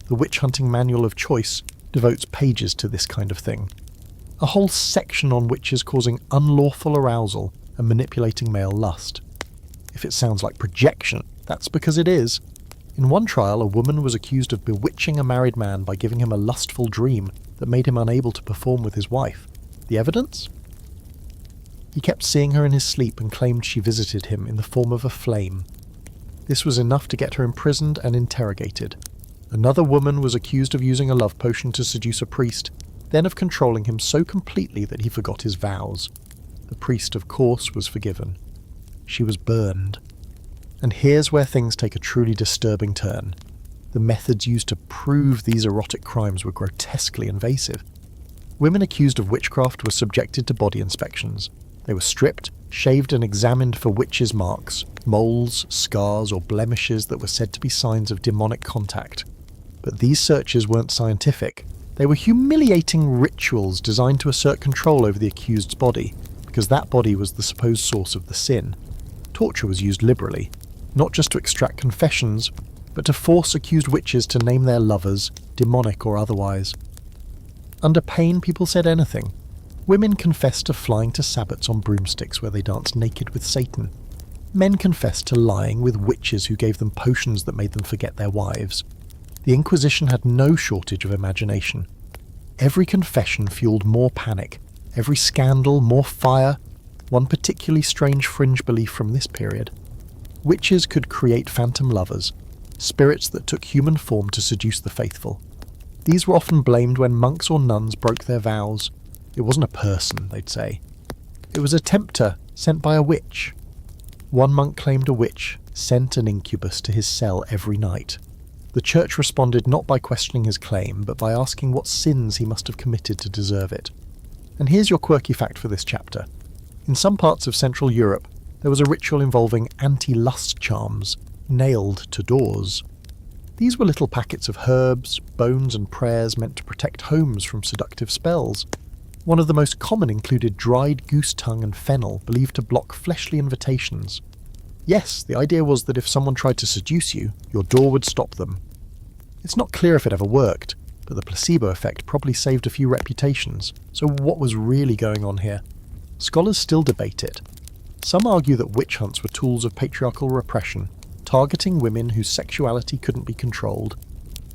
the witch-hunting manual of choice, devotes pages to this kind of thing. A whole section on witches causing unlawful arousal and manipulating male lust. If it sounds like projection, that's because it is. In one trial, a woman was accused of bewitching a married man by giving him a lustful dream that made him unable to perform with his wife. The evidence? He kept seeing her in his sleep and claimed she visited him in the form of a flame. This was enough to get her imprisoned and interrogated. Another woman was accused of using a love potion to seduce a priest, then of controlling him so completely that he forgot his vows. The priest, of course, was forgiven. She was burned. And here's where things take a truly disturbing turn. The methods used to prove these erotic crimes were grotesquely invasive. Women accused of witchcraft were subjected to body inspections. They were stripped, shaved and examined for witches' marks, moles, scars or blemishes that were said to be signs of demonic contact. But these searches weren't scientific. They were humiliating rituals designed to assert control over the accused's body, because that body was the supposed source of the sin. Torture was used liberally, not just to extract confessions, but to force accused witches to name their lovers, demonic or otherwise. Under pain, people said anything. Women confessed to flying to sabbats on broomsticks where they danced naked with Satan. Men confessed to lying with witches who gave them potions that made them forget their wives. The Inquisition had no shortage of imagination. Every confession fueled more panic, every scandal more fire. One particularly strange fringe belief from this period: witches could create phantom lovers, spirits that took human form to seduce the faithful. These were often blamed when monks or nuns broke their vows. It wasn't a person, they'd say. It was a tempter sent by a witch. One monk claimed a witch sent an incubus to his cell every night. The church responded not by questioning his claim, but by asking what sins he must have committed to deserve it. And here's your quirky fact for this chapter. In some parts of Central Europe, there was a ritual involving anti-lust charms, nailed to doors. These were little packets of herbs, bones and prayers meant to protect homes from seductive spells. One of the most common included dried goose tongue and fennel, believed to block fleshly invitations. Yes, the idea was that if someone tried to seduce you, your door would stop them. It's not clear if it ever worked, but the placebo effect probably saved a few reputations. So what was really going on here? Scholars still debate it. Some argue that witch hunts were tools of patriarchal repression, targeting women whose sexuality couldn't be controlled.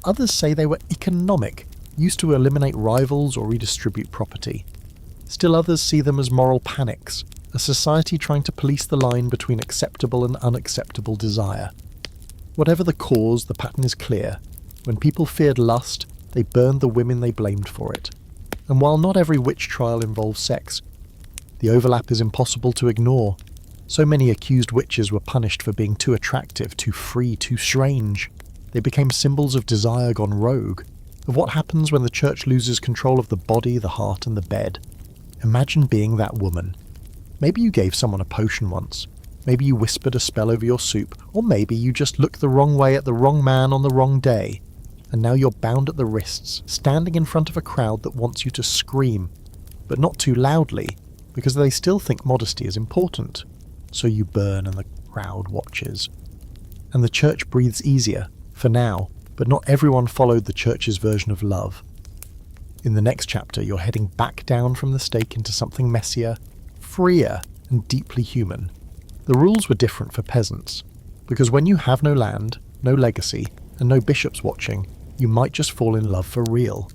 Others say they were economic, used to eliminate rivals or redistribute property. Still others see them as moral panics, a society trying to police the line between acceptable and unacceptable desire. Whatever the cause, the pattern is clear. When people feared lust, they burned the women they blamed for it. And while not every witch trial involves sex, the overlap is impossible to ignore. So many accused witches were punished for being too attractive, too free, too strange. They became symbols of desire gone rogue, of what happens when the church loses control of the body, the heart, and the bed. Imagine being that woman. Maybe you gave someone a potion once. Maybe you whispered a spell over your soup, or maybe you just looked the wrong way at the wrong man on the wrong day. And now you're bound at the wrists, standing in front of a crowd that wants you to scream, but not too loudly, because they still think modesty is important. So you burn and the crowd watches. And the church breathes easier, for now, but not everyone followed the church's version of love. In the next chapter, you're heading back down from the stake into something messier, freer, and deeply human. The rules were different for peasants, because when you have no land, no legacy, and no bishops watching, you might just fall in love for real.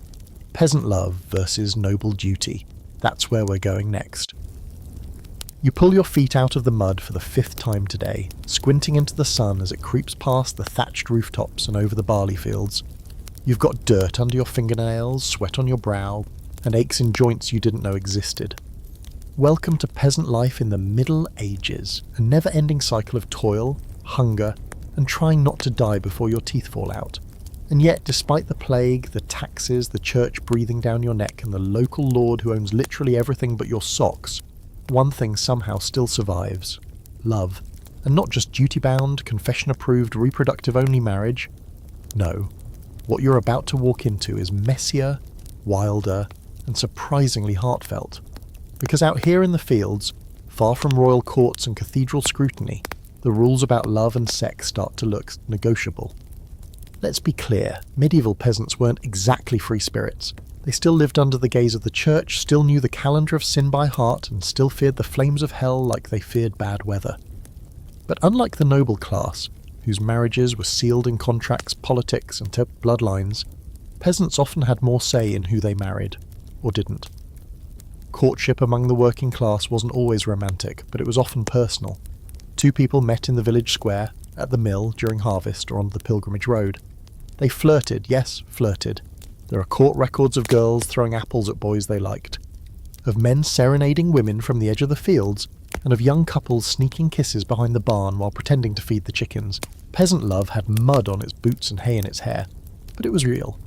Peasant love versus noble duty. That's where we're going next. You pull your feet out of the mud for the 5th time today, squinting into the sun as it creeps past the thatched rooftops and over the barley fields. You've got dirt under your fingernails, sweat on your brow, and aches in joints you didn't know existed. Welcome to peasant life in the Middle Ages, a never-ending cycle of toil, hunger, and trying not to die before your teeth fall out. And yet, despite the plague, the taxes, the church breathing down your neck, and the local lord who owns literally everything but your socks, one thing somehow still survives: love. And not just duty-bound, confession-approved, reproductive-only marriage. No, what you're about to walk into is messier, wilder, and surprisingly heartfelt. Because out here in the fields, far from royal courts and cathedral scrutiny, the rules about love and sex start to look negotiable. Let's be clear, medieval peasants weren't exactly free spirits. They still lived under the gaze of the church, still knew the calendar of sin by heart, and still feared the flames of hell like they feared bad weather. But unlike the noble class, whose marriages were sealed in contracts, politics, and bloodlines, peasants often had more say in who they married, or didn't. Courtship among the working class wasn't always romantic, but it was often personal. Two people met in the village square, at the mill during harvest, or on the pilgrimage road. They flirted, yes, flirted. There are court records of girls throwing apples at boys they liked, of men serenading women from the edge of the fields, and of young couples sneaking kisses behind the barn while pretending to feed the chickens. Peasant love had mud on its boots and hay in its hair, but it was real.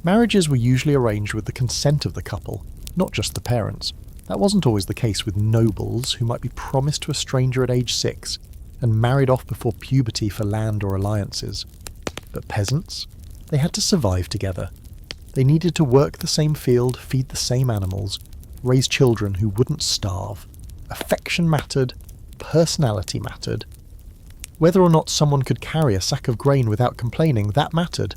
Marriages were usually arranged with the consent of the couple, not just the parents. That wasn't always the case with nobles, who might be promised to a stranger at age 6 and married off before puberty for land or alliances. But peasants? They had to survive together. They needed to work the same field, feed the same animals, raise children who wouldn't starve. Affection mattered, personality mattered. Whether or not someone could carry a sack of grain without complaining, that mattered.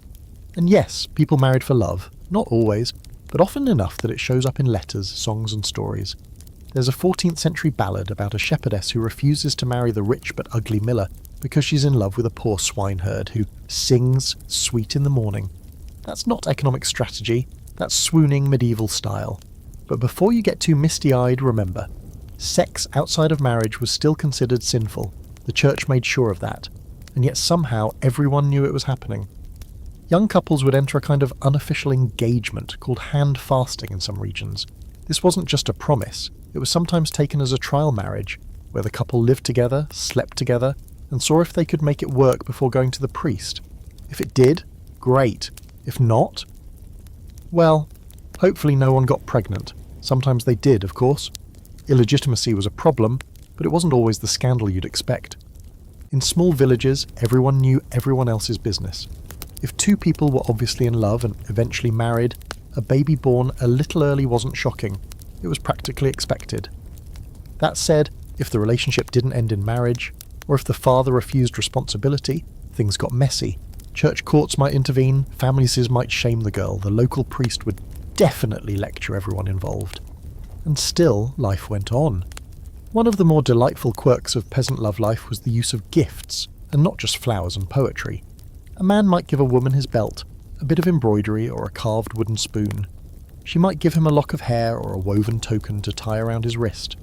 And yes, people married for love, not always, but often enough that it shows up in letters, songs and stories. There's a 14th century ballad about a shepherdess who refuses to marry the rich but ugly miller because she's in love with a poor swineherd who sings sweet in the morning. That's not economic strategy, that's swooning medieval style. But before you get too misty-eyed, remember, sex outside of marriage was still considered sinful. The church made sure of that, and yet somehow everyone knew it was happening. Young couples would enter a kind of unofficial engagement called hand fasting in some regions. This wasn't just a promise, it was sometimes taken as a trial marriage, where the couple lived together, slept together, and saw if they could make it work before going to the priest. If it did, great. If not, well, hopefully no one got pregnant. Sometimes they did, of course. Illegitimacy was a problem, but it wasn't always the scandal you'd expect. In small villages, everyone knew everyone else's business. If two people were obviously in love and eventually married, a baby born a little early wasn't shocking. It was practically expected. That said, if the relationship didn't end in marriage, Or if the father refused responsibility, things got messy. Church courts might intervene, families might shame the girl, the local priest would definitely lecture everyone involved. And still, life went on. One of the more delightful quirks of peasant love life was the use of gifts, and not just flowers and poetry. A man might give a woman his belt, a bit of embroidery or a carved wooden spoon. She might give him a lock of hair or a woven token to tie around his wrist.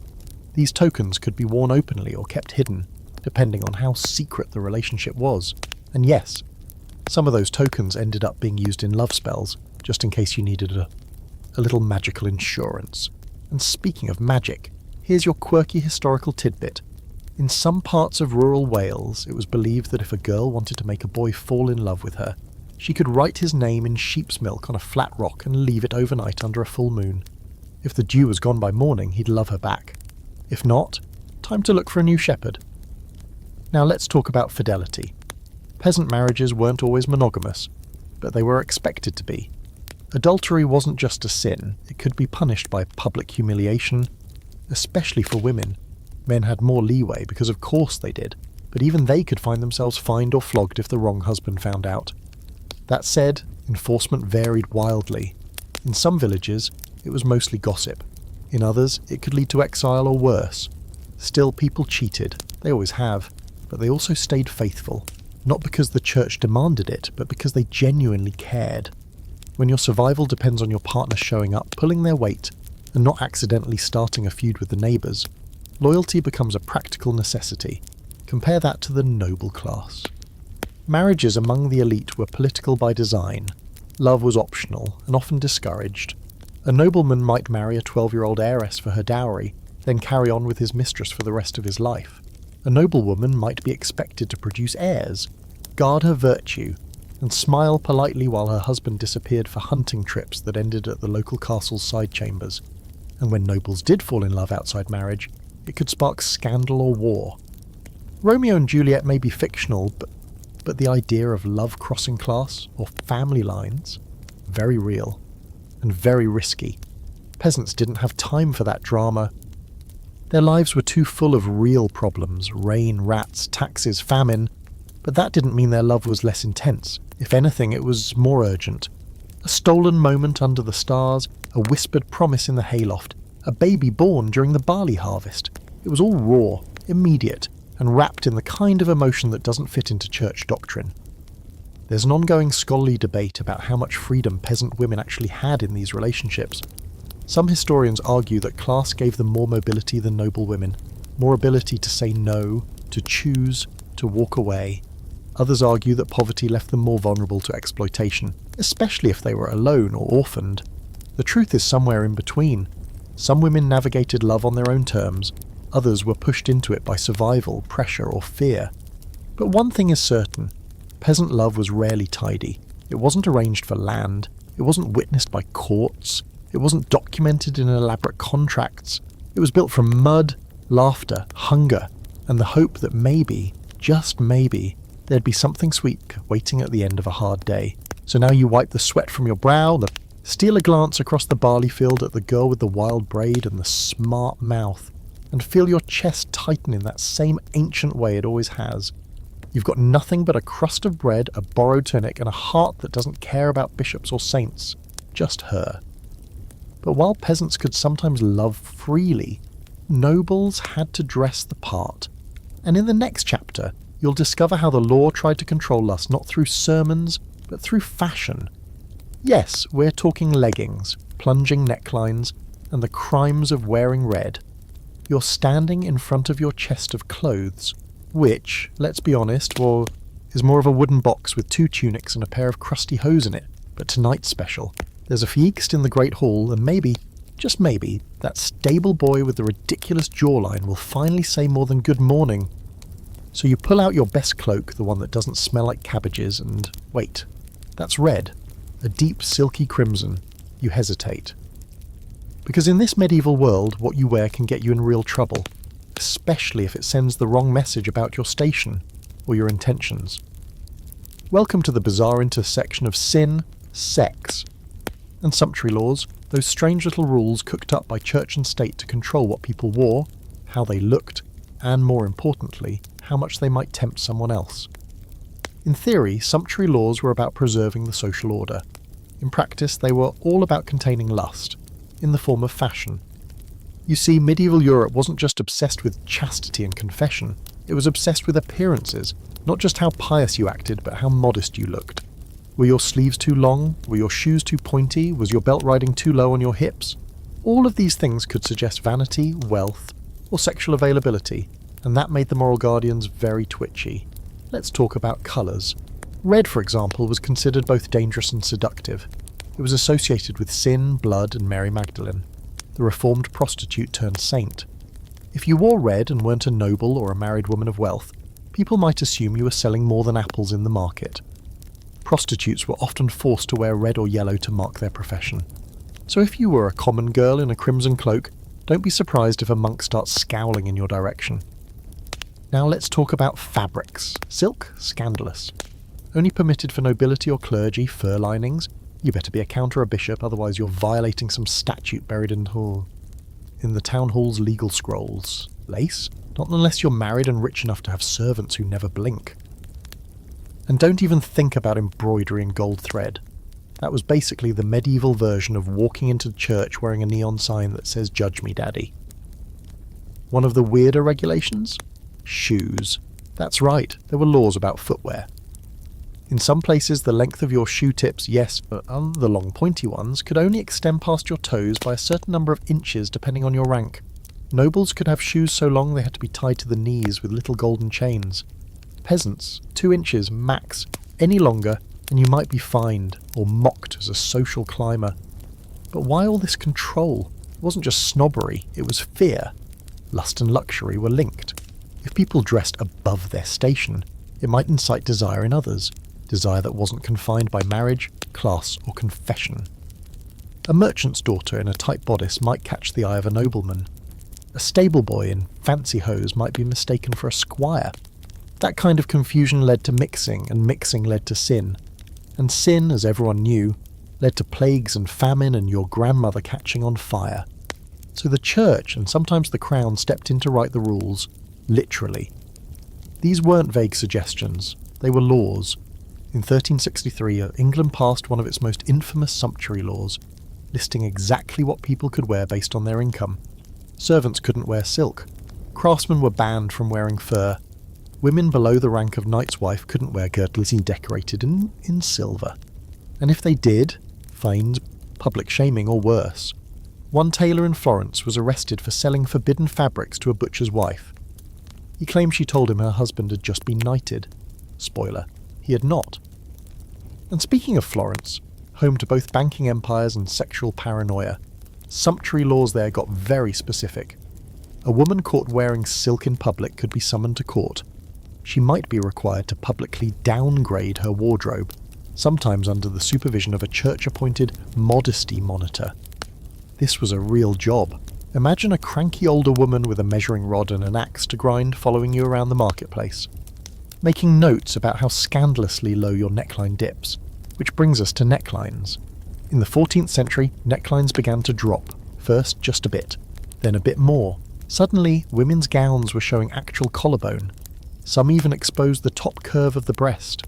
These tokens could be worn openly or kept hidden, depending on how secret the relationship was. And yes, some of those tokens ended up being used in love spells, just in case you needed a little magical insurance. And speaking of magic, here's your quirky historical tidbit. In some parts of rural Wales, it was believed that if a girl wanted to make a boy fall in love with her, she could write his name in sheep's milk on a flat rock and leave it overnight under a full moon. If the dew was gone by morning, he'd love her back. If not, time to look for a new shepherd. Now let's talk about fidelity. Peasant marriages weren't always monogamous, but they were expected to be. Adultery wasn't just a sin, it could be punished by public humiliation, especially for women. Men had more leeway because of course they did, but even they could find themselves fined or flogged if the wrong husband found out. That said, enforcement varied wildly. In some villages, it was mostly gossip. In others, it could lead to exile or worse. Still, people cheated. They always have. But they also stayed faithful. Not because the church demanded it, but because they genuinely cared. When your survival depends on your partner showing up, pulling their weight, and not accidentally starting a feud with the neighbours, loyalty becomes a practical necessity. Compare that to the noble class. Marriages among the elite were political by design. Love was optional, and often discouraged. A nobleman might marry a 12-year-old heiress for her dowry, then carry on with his mistress for the rest of his life. A noblewoman might be expected to produce heirs, guard her virtue, and smile politely while her husband disappeared for hunting trips that ended at the local castle's side chambers. And when nobles did fall in love outside marriage, it could spark scandal or war. Romeo and Juliet may be fictional, but the idea of love crossing class or family lines, very real and very risky. Peasants didn't have time for that drama. Their lives were too full of real problems, rain, rats, taxes, famine, but that didn't mean their love was less intense. If anything, it was more urgent. A stolen moment under the stars, a whispered promise in the hayloft, a baby born during the barley harvest. It was all raw, immediate, and wrapped in the kind of emotion that doesn't fit into church doctrine. There's an ongoing scholarly debate about how much freedom peasant women actually had in these relationships. Some historians argue that class gave them more mobility than noble women, more ability to say no, to choose, to walk away. Others argue that poverty left them more vulnerable to exploitation, especially if they were alone or orphaned. The truth is somewhere in between. Some women navigated love on their own terms, others were pushed into it by survival, pressure, or fear. But one thing is certain, peasant love was rarely tidy. It wasn't arranged for land, it wasn't witnessed by courts, it wasn't documented in elaborate contracts. It was built from mud, laughter, hunger, and the hope that maybe, just maybe, there'd be something sweet waiting at the end of a hard day. So now you wipe the sweat from your brow, steal a glance across the barley field at the girl with the wild braid and the smart mouth, and feel your chest tighten in that same ancient way it always has. You've got nothing but a crust of bread, a borrowed tunic, and a heart that doesn't care about bishops or saints. Just her. But while peasants could sometimes love freely, nobles had to dress the part. And in the next chapter, you'll discover how the law tried to control lust not through sermons, but through fashion. Yes, we're talking leggings, plunging necklines, and the crimes of wearing red. You're standing in front of your chest of clothes, which, let's be honest, is more of a wooden box with 2 tunics and a pair of crusty hose in it. But tonight's special. There's a feast in the Great Hall, and maybe, just maybe, that stable boy with the ridiculous jawline will finally say more than good morning. So you pull out your best cloak, the one that doesn't smell like cabbages, and wait, that's red, a deep silky crimson. You hesitate. Because in this medieval world, what you wear can get you in real trouble, especially if it sends the wrong message about your station or your intentions. Welcome to the bizarre intersection of sin, sex, and sumptuary laws, those strange little rules cooked up by church and state to control what people wore, how they looked, and more importantly, how much they might tempt someone else. In theory, sumptuary laws were about preserving the social order. In practice, they were all about containing lust, in the form of fashion. You see, medieval Europe wasn't just obsessed with chastity and confession, it was obsessed with appearances, not just how pious you acted, but how modest you looked. Were your sleeves too long? Were your shoes too pointy? Was your belt riding too low on your hips? All of these things could suggest vanity, wealth, or sexual availability, and that made the moral guardians very twitchy. Let's talk about colours. Red, for example, was considered both dangerous and seductive. It was associated with sin, blood, and Mary Magdalene, the reformed prostitute turned saint. If you wore red and weren't a noble or a married woman of wealth, people might assume you were selling more than apples in the market. Prostitutes were often forced to wear red or yellow to mark their profession. So if you were a common girl in a crimson cloak, don't be surprised if a monk starts scowling in your direction. Now let's talk about fabrics. Silk? Scandalous. Only permitted for nobility or clergy, fur linings. You better be a count or a bishop, otherwise you're violating some statute buried in the town hall's legal scrolls. Lace? Not unless you're married and rich enough to have servants who never blink. And don't even think about embroidery and gold thread. That was basically the medieval version of walking into church wearing a neon sign that says, "Judge me, Daddy." One of the weirder regulations? Shoes. That's right, there were laws about footwear. In some places, the length of your shoe tips, yes, but the long pointy ones, could only extend past your toes by a certain number of inches depending on your rank. Nobles could have shoes so long they had to be tied to the knees with little golden chains. Peasants, 2 inches max, any longer, and you might be fined or mocked as a social climber. But why all this control? It wasn't just snobbery, it was fear. Lust and luxury were linked. If people dressed above their station, it might incite desire in others, desire that wasn't confined by marriage, class, or confession. A merchant's daughter in a tight bodice might catch the eye of a nobleman. A stable boy in fancy hose might be mistaken for a squire. That kind of confusion led to mixing, and mixing led to sin. And sin, as everyone knew, led to plagues and famine and your grandmother catching on fire. So the church, and sometimes the crown, stepped in to write the rules, literally. These weren't vague suggestions, they were laws. In 1363, England passed one of its most infamous sumptuary laws, listing exactly what people could wear based on their income. Servants couldn't wear silk. Craftsmen were banned from wearing fur. Women below the rank of knight's wife couldn't wear girdles decorated in silver. And if they did, fines, public shaming, or worse. One tailor in Florence was arrested for selling forbidden fabrics to a butcher's wife. He claimed she told him her husband had just been knighted. Spoiler, he had not. And speaking of Florence, home to both banking empires and sexual paranoia, sumptuary laws there got very specific. A woman caught wearing silk in public could be summoned to court. She might be required to publicly downgrade her wardrobe, sometimes under the supervision of a church-appointed modesty monitor. This was a real job. Imagine a cranky older woman with a measuring rod and an axe to grind following you around the marketplace, making notes about how scandalously low your neckline dips, which brings us to necklines. In the 14th century, necklines began to drop, first just a bit, then a bit more. Suddenly, women's gowns were showing actual collarbone. Some even exposed the top curve of the breast.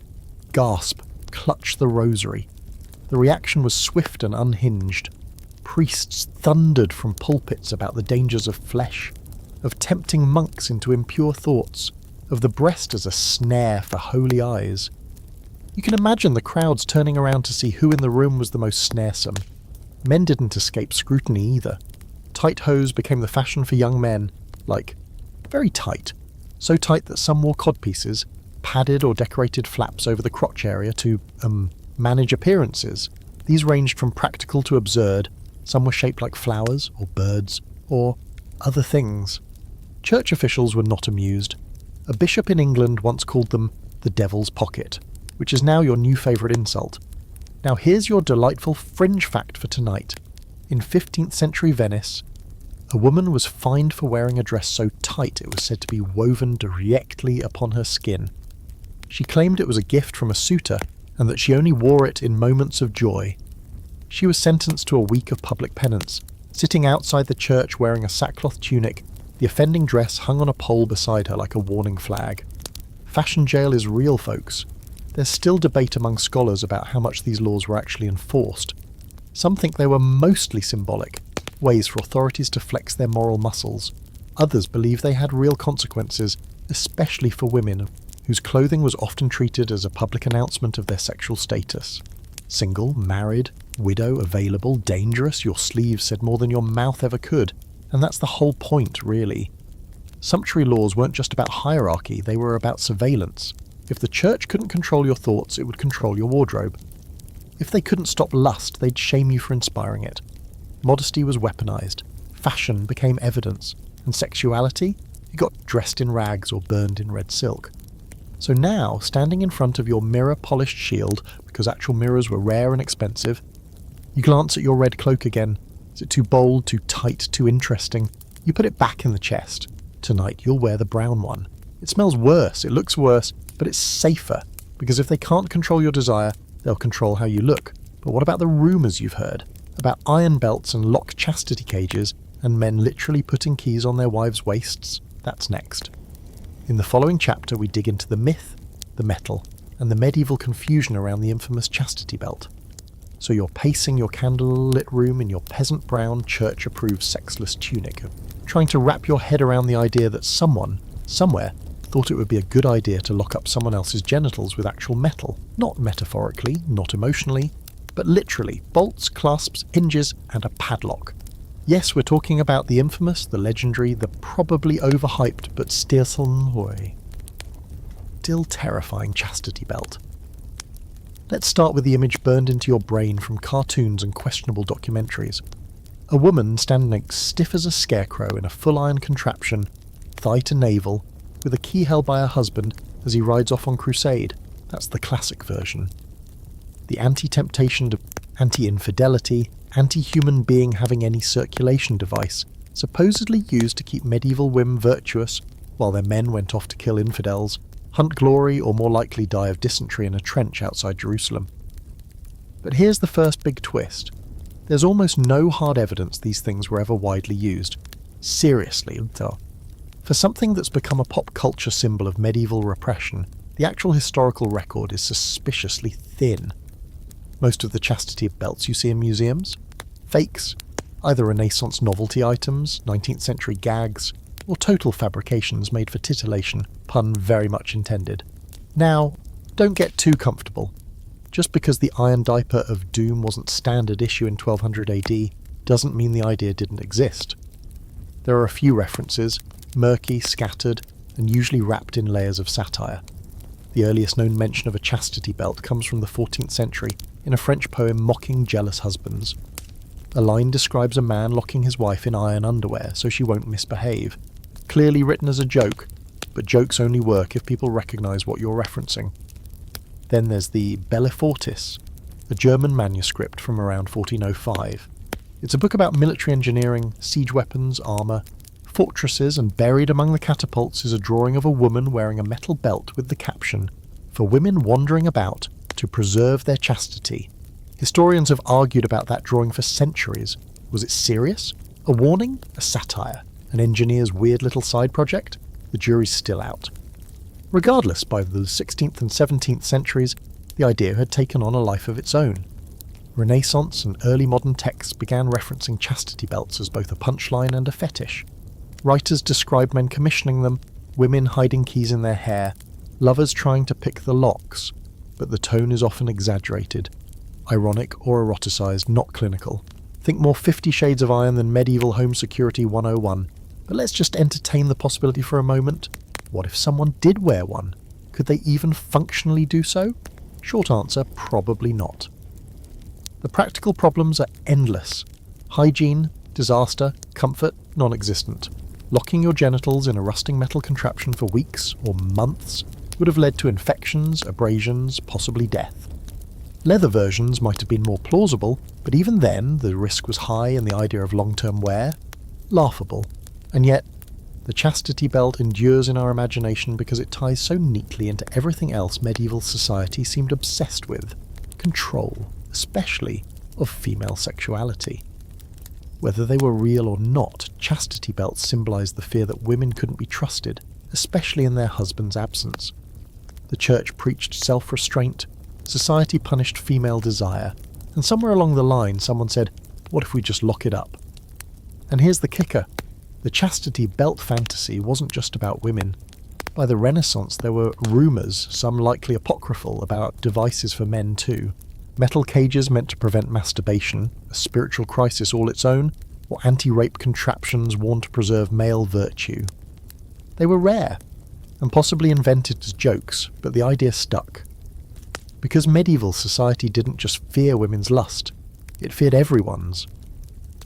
Gasp, clutch the rosary. The reaction was swift and unhinged. Priests thundered from pulpits about the dangers of flesh, of tempting monks into impure thoughts, of the breast as a snare for holy eyes. You can imagine the crowds turning around to see who in the room was the most snaresome. Men didn't escape scrutiny either. Tight hose became the fashion for young men, like, very tight. So tight that some wore codpieces, padded or decorated flaps over the crotch area to, manage appearances. These ranged from practical to absurd. Some were shaped like flowers, or birds, or other things. Church officials were not amused. A bishop in England once called them the devil's pocket, which is now your new favourite insult. Now here's your delightful fringe fact for tonight. In 15th century Venice, a woman was fined for wearing a dress so tight it was said to be woven directly upon her skin. She claimed it was a gift from a suitor, and that she only wore it in moments of joy. She was sentenced to a week of public penance, sitting outside the church wearing a sackcloth tunic, The offending dress hung on a pole beside her like a warning flag. Fashion jail is real, folks. There's still debate among scholars about how much these laws were actually enforced. Some think they were mostly symbolic, ways for authorities to flex their moral muscles. Others believe they had real consequences, especially for women, whose clothing was often treated as a public announcement of their sexual status. Single, married, widow, available, dangerous, your sleeves said more than your mouth ever could, and that's the whole point, really. Sumptuary laws weren't just about hierarchy, they were about surveillance. If the church couldn't control your thoughts, it would control your wardrobe. If they couldn't stop lust, they'd shame you for inspiring it. Modesty was weaponized, fashion became evidence, and sexuality, it got dressed in rags or burned in red silk. So now, standing in front of your mirror-polished shield, because actual mirrors were rare and expensive, you glance at your red cloak again. Is it too bold, too tight, too interesting? You put it back in the chest. Tonight you'll wear the brown one. It smells worse, it looks worse, but it's safer, because if they can't control your desire, they'll control how you look. But what about the rumours you've heard? About iron belts and locked chastity cages, and men literally putting keys on their wives' waists? That's next. In the following chapter we dig into the myth, the metal, and the medieval confusion around the infamous chastity belt. So you're pacing your candle-lit room in your peasant brown, church-approved sexless tunic, trying to wrap your head around the idea that someone, somewhere, thought it would be a good idea to lock up someone else's genitals with actual metal. Not metaphorically, not emotionally, but literally, bolts, clasps, hinges, and a padlock. Yes, we're talking about the infamous, the legendary, the probably overhyped, but still terrifying chastity belt. Let's start with the image burned into your brain from cartoons and questionable documentaries. A woman standing stiff as a scarecrow in a full iron contraption, thigh to navel, with a key held by her husband as he rides off on crusade. That's the classic version. The anti-temptation, anti-infidelity, anti-human being having any circulation device, supposedly used to keep medieval women virtuous while their men went off to kill infidels, hunt glory, or more likely die of dysentery in a trench outside Jerusalem. But here's the first big twist. There's almost no hard evidence these things were ever widely used. Seriously, for something that's become a pop culture symbol of medieval repression, the actual historical record is suspiciously thin. Most of the chastity belts you see in museums? Fakes. Either Renaissance novelty items, 19th century gags, or total fabrications made for titillation, pun very much intended. Now, don't get too comfortable. Just because the iron diaper of doom wasn't standard issue in 1200 AD, doesn't mean the idea didn't exist. There are a few references, murky, scattered, and usually wrapped in layers of satire. The earliest known mention of a chastity belt comes from the 14th century, in a French poem mocking jealous husbands. A line describes a man locking his wife in iron underwear so she won't misbehave. Clearly written as a joke, but jokes only work if people recognise what you're referencing. Then there's the Bellefortis, a German manuscript from around 1405. It's a book about military engineering, siege weapons, armour, fortresses, and buried among the catapults is a drawing of a woman wearing a metal belt with the caption, "For women wandering about to preserve their chastity." Historians have argued about that drawing for centuries. Was it serious? A warning? A satire? An engineer's weird little side project? The jury's still out. Regardless, by the 16th and 17th centuries, the idea had taken on a life of its own. Renaissance and early modern texts began referencing chastity belts as both a punchline and a fetish. Writers described men commissioning them, women hiding keys in their hair, lovers trying to pick the locks, but the tone is often exaggerated. Ironic or eroticized, not clinical. Think more 50 Shades of Iron than medieval home security 101. But let's just entertain the possibility for a moment. What if someone did wear one? Could they even functionally do so? Short answer, probably not. The practical problems are endless. Hygiene, disaster, comfort, non-existent. Locking your genitals in a rusting metal contraption for weeks or months would have led to infections, abrasions, possibly death. Leather versions might have been more plausible, but even then the risk was high and the idea of long-term wear? Laughable. And yet, the chastity belt endures in our imagination because it ties so neatly into everything else medieval society seemed obsessed with. Control, especially of female sexuality. Whether they were real or not, chastity belts symbolised the fear that women couldn't be trusted, especially in their husband's absence. The church preached self-restraint, society punished female desire, and somewhere along the line someone said, what if we just lock it up? And here's the kicker. The chastity belt fantasy wasn't just about women. By the Renaissance there were rumours, some likely apocryphal, about devices for men too. Metal cages meant to prevent masturbation, a spiritual crisis all its own, or anti-rape contraptions worn to preserve male virtue. They were rare, and possibly invented as jokes, but the idea stuck. Because medieval society didn't just fear women's lust, it feared everyone's.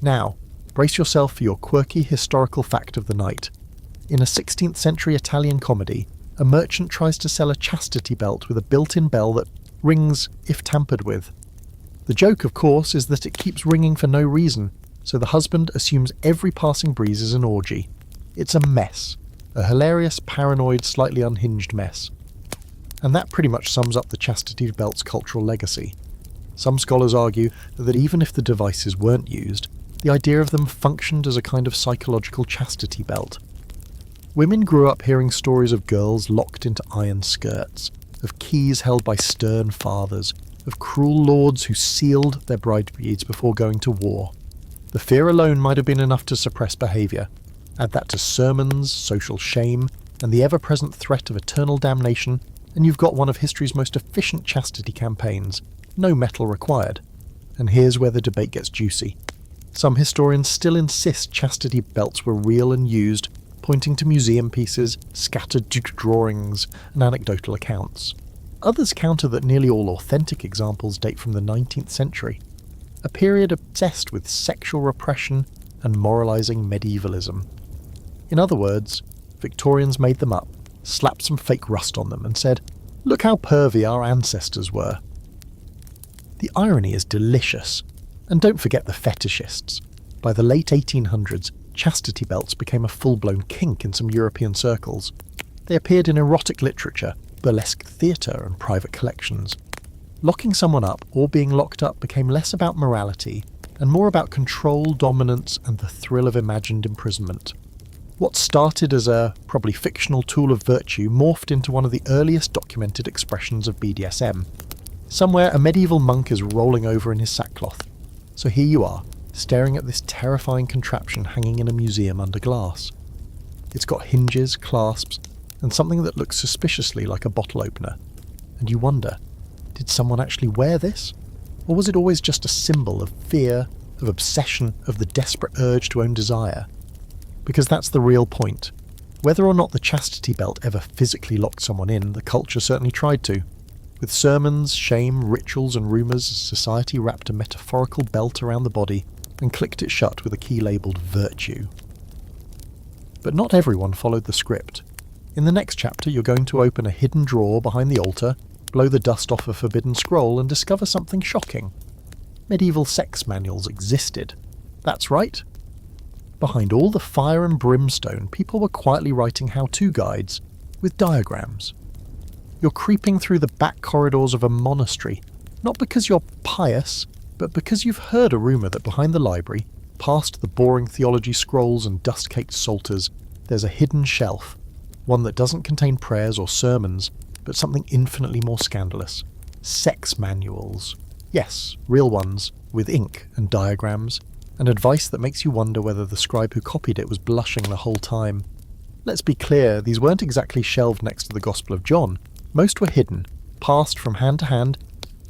Now, brace yourself for your quirky historical fact of the night. In a 16th century Italian comedy, a merchant tries to sell a chastity belt with a built-in bell that rings if tampered with. The joke, of course, is that it keeps ringing for no reason, so the husband assumes every passing breeze is an orgy. It's a mess. A hilarious, paranoid, slightly unhinged mess. And that pretty much sums up the chastity belt's cultural legacy. Some scholars argue that even if the devices weren't used, the idea of them functioned as a kind of psychological chastity belt. Women grew up hearing stories of girls locked into iron skirts, of keys held by stern fathers, of cruel lords who sealed their bridesmaids before going to war. The fear alone might have been enough to suppress behaviour. Add that to sermons, social shame, and the ever-present threat of eternal damnation, and you've got one of history's most efficient chastity campaigns. No metal required. And here's where the debate gets juicy. Some historians still insist chastity belts were real and used, pointing to museum pieces, scattered drawings, and anecdotal accounts. Others counter that nearly all authentic examples date from the 19th century, a period obsessed with sexual repression and moralising medievalism. In other words, Victorians made them up, slapped some fake rust on them, and said, look how pervy our ancestors were. The irony is delicious. And don't forget the fetishists. By the late 1800s, chastity belts became a full-blown kink in some European circles. They appeared in erotic literature, burlesque theatre, and private collections. Locking someone up, or being locked up, became less about morality, and more about control, dominance, and the thrill of imagined imprisonment. What started as a probably fictional tool of virtue morphed into one of the earliest documented expressions of BDSM. Somewhere a medieval monk is rolling over in his sackcloth. So here you are, staring at this terrifying contraption hanging in a museum under glass. It's got hinges, clasps, and something that looks suspiciously like a bottle opener. And you wonder, did someone actually wear this? Or was it always just a symbol of fear, of obsession, of the desperate urge to own desire? Because that's the real point. Whether or not the chastity belt ever physically locked someone in, the culture certainly tried to. With sermons, shame, rituals and rumours, society wrapped a metaphorical belt around the body and clicked it shut with a key labelled virtue. But not everyone followed the script. In the next chapter you're going to open a hidden drawer behind the altar, blow the dust off a forbidden scroll and discover something shocking. Medieval sex manuals existed. That's right. Behind all the fire and brimstone, people were quietly writing how-to guides, with diagrams. You're creeping through the back corridors of a monastery, not because you're pious, but because you've heard a rumour that behind the library, past the boring theology scrolls and dust-caked psalters, there's a hidden shelf, one that doesn't contain prayers or sermons, but something infinitely more scandalous. Sex manuals. Yes, real ones, with ink and diagrams, and advice that makes you wonder whether the scribe who copied it was blushing the whole time. Let's be clear, these weren't exactly shelved next to the Gospel of John. Most were hidden, passed from hand to hand,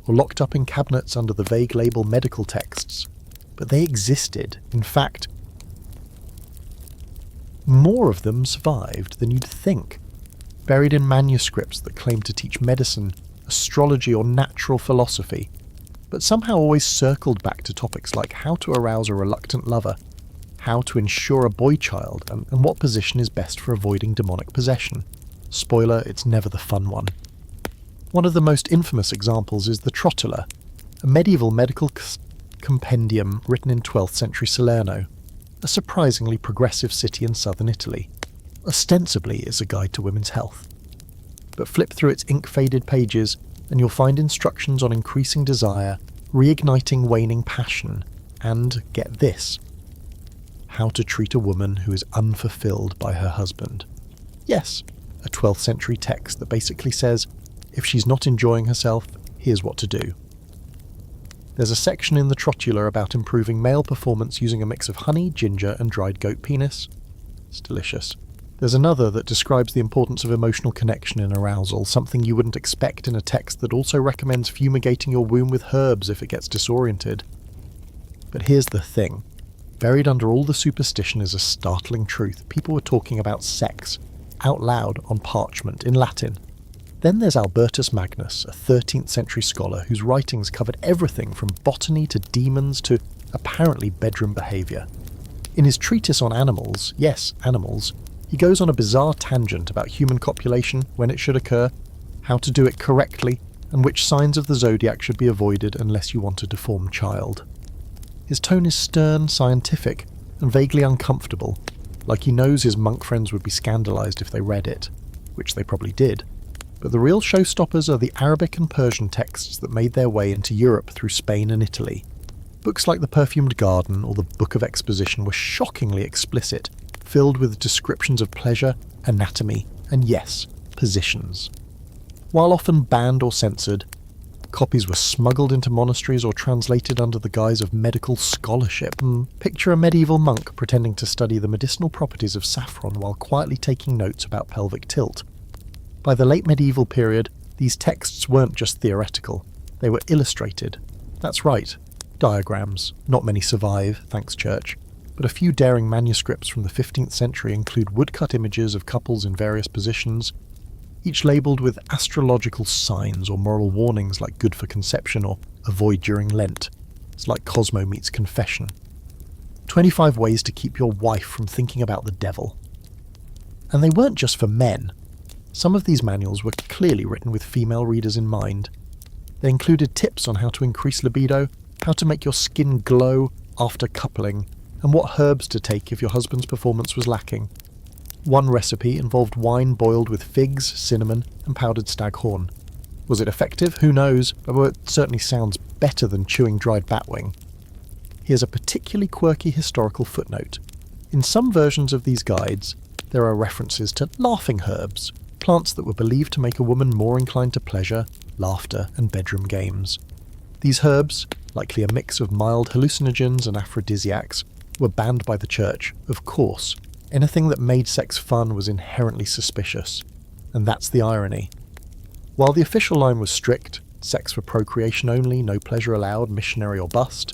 or locked up in cabinets under the vague label medical texts. But they existed. In fact, more of them survived than you'd think, buried in manuscripts that claimed to teach medicine, astrology or natural philosophy, but somehow always circled back to topics like how to arouse a reluctant lover, how to ensure a boy child, and what position is best for avoiding demonic possession. Spoiler, it's never the fun one. One of the most infamous examples is the Trotula, a medieval medical compendium written in 12th century Salerno, a surprisingly progressive city in southern Italy. Ostensibly it's a guide to women's health. But flip through its ink-faded pages and you'll find instructions on increasing desire, reigniting waning passion, and, get this, how to treat a woman who is unfulfilled by her husband. Yes, a 12th century text that basically says, if she's not enjoying herself, here's what to do. There's a section in the Trotula about improving male performance using a mix of honey, ginger, and dried goat penis. It's delicious. There's another that describes the importance of emotional connection in arousal, something you wouldn't expect in a text that also recommends fumigating your womb with herbs if it gets disoriented. But here's the thing. Buried under all the superstition is a startling truth. People were talking about sex, out loud on parchment, in Latin. Then there's Albertus Magnus, a 13th century scholar whose writings covered everything from botany to demons to, apparently, bedroom behaviour. In his treatise on animals, yes, animals, he goes on a bizarre tangent about human copulation, when it should occur, how to do it correctly, and which signs of the zodiac should be avoided unless you want a deformed child. His tone is stern, scientific, and vaguely uncomfortable, like he knows his monk friends would be scandalised if they read it, which they probably did. But the real showstoppers are the Arabic and Persian texts that made their way into Europe through Spain and Italy. Books like The Perfumed Garden or the Book of Exposition were shockingly explicit, filled with descriptions of pleasure, anatomy, and yes, positions. While often banned or censored, copies were smuggled into monasteries or translated under the guise of medical scholarship. Picture a medieval monk pretending to study the medicinal properties of saffron while quietly taking notes about pelvic tilt. By the late medieval period, these texts weren't just theoretical, they were illustrated. That's right, diagrams. Not many survive, thanks church. But a few daring manuscripts from the 15th century include woodcut images of couples in various positions, each labelled with astrological signs or moral warnings like good for conception or avoid during Lent. It's like Cosmo meets Confession. 25 ways to keep your wife from thinking about the devil. And they weren't just for men. Some of these manuals were clearly written with female readers in mind. They included tips on how to increase libido, how to make your skin glow after coupling, and what herbs to take if your husband's performance was lacking. One recipe involved wine boiled with figs, cinnamon, and powdered staghorn. Was it effective? Who knows, but it certainly sounds better than chewing dried batwing. Here's a particularly quirky historical footnote. In some versions of these guides, there are references to laughing herbs, plants that were believed to make a woman more inclined to pleasure, laughter, and bedroom games. These herbs, likely a mix of mild hallucinogens and aphrodisiacs, were banned by the church, of course. Anything that made sex fun was inherently suspicious. And that's the irony. While the official line was strict, sex for procreation only, no pleasure allowed, missionary or bust,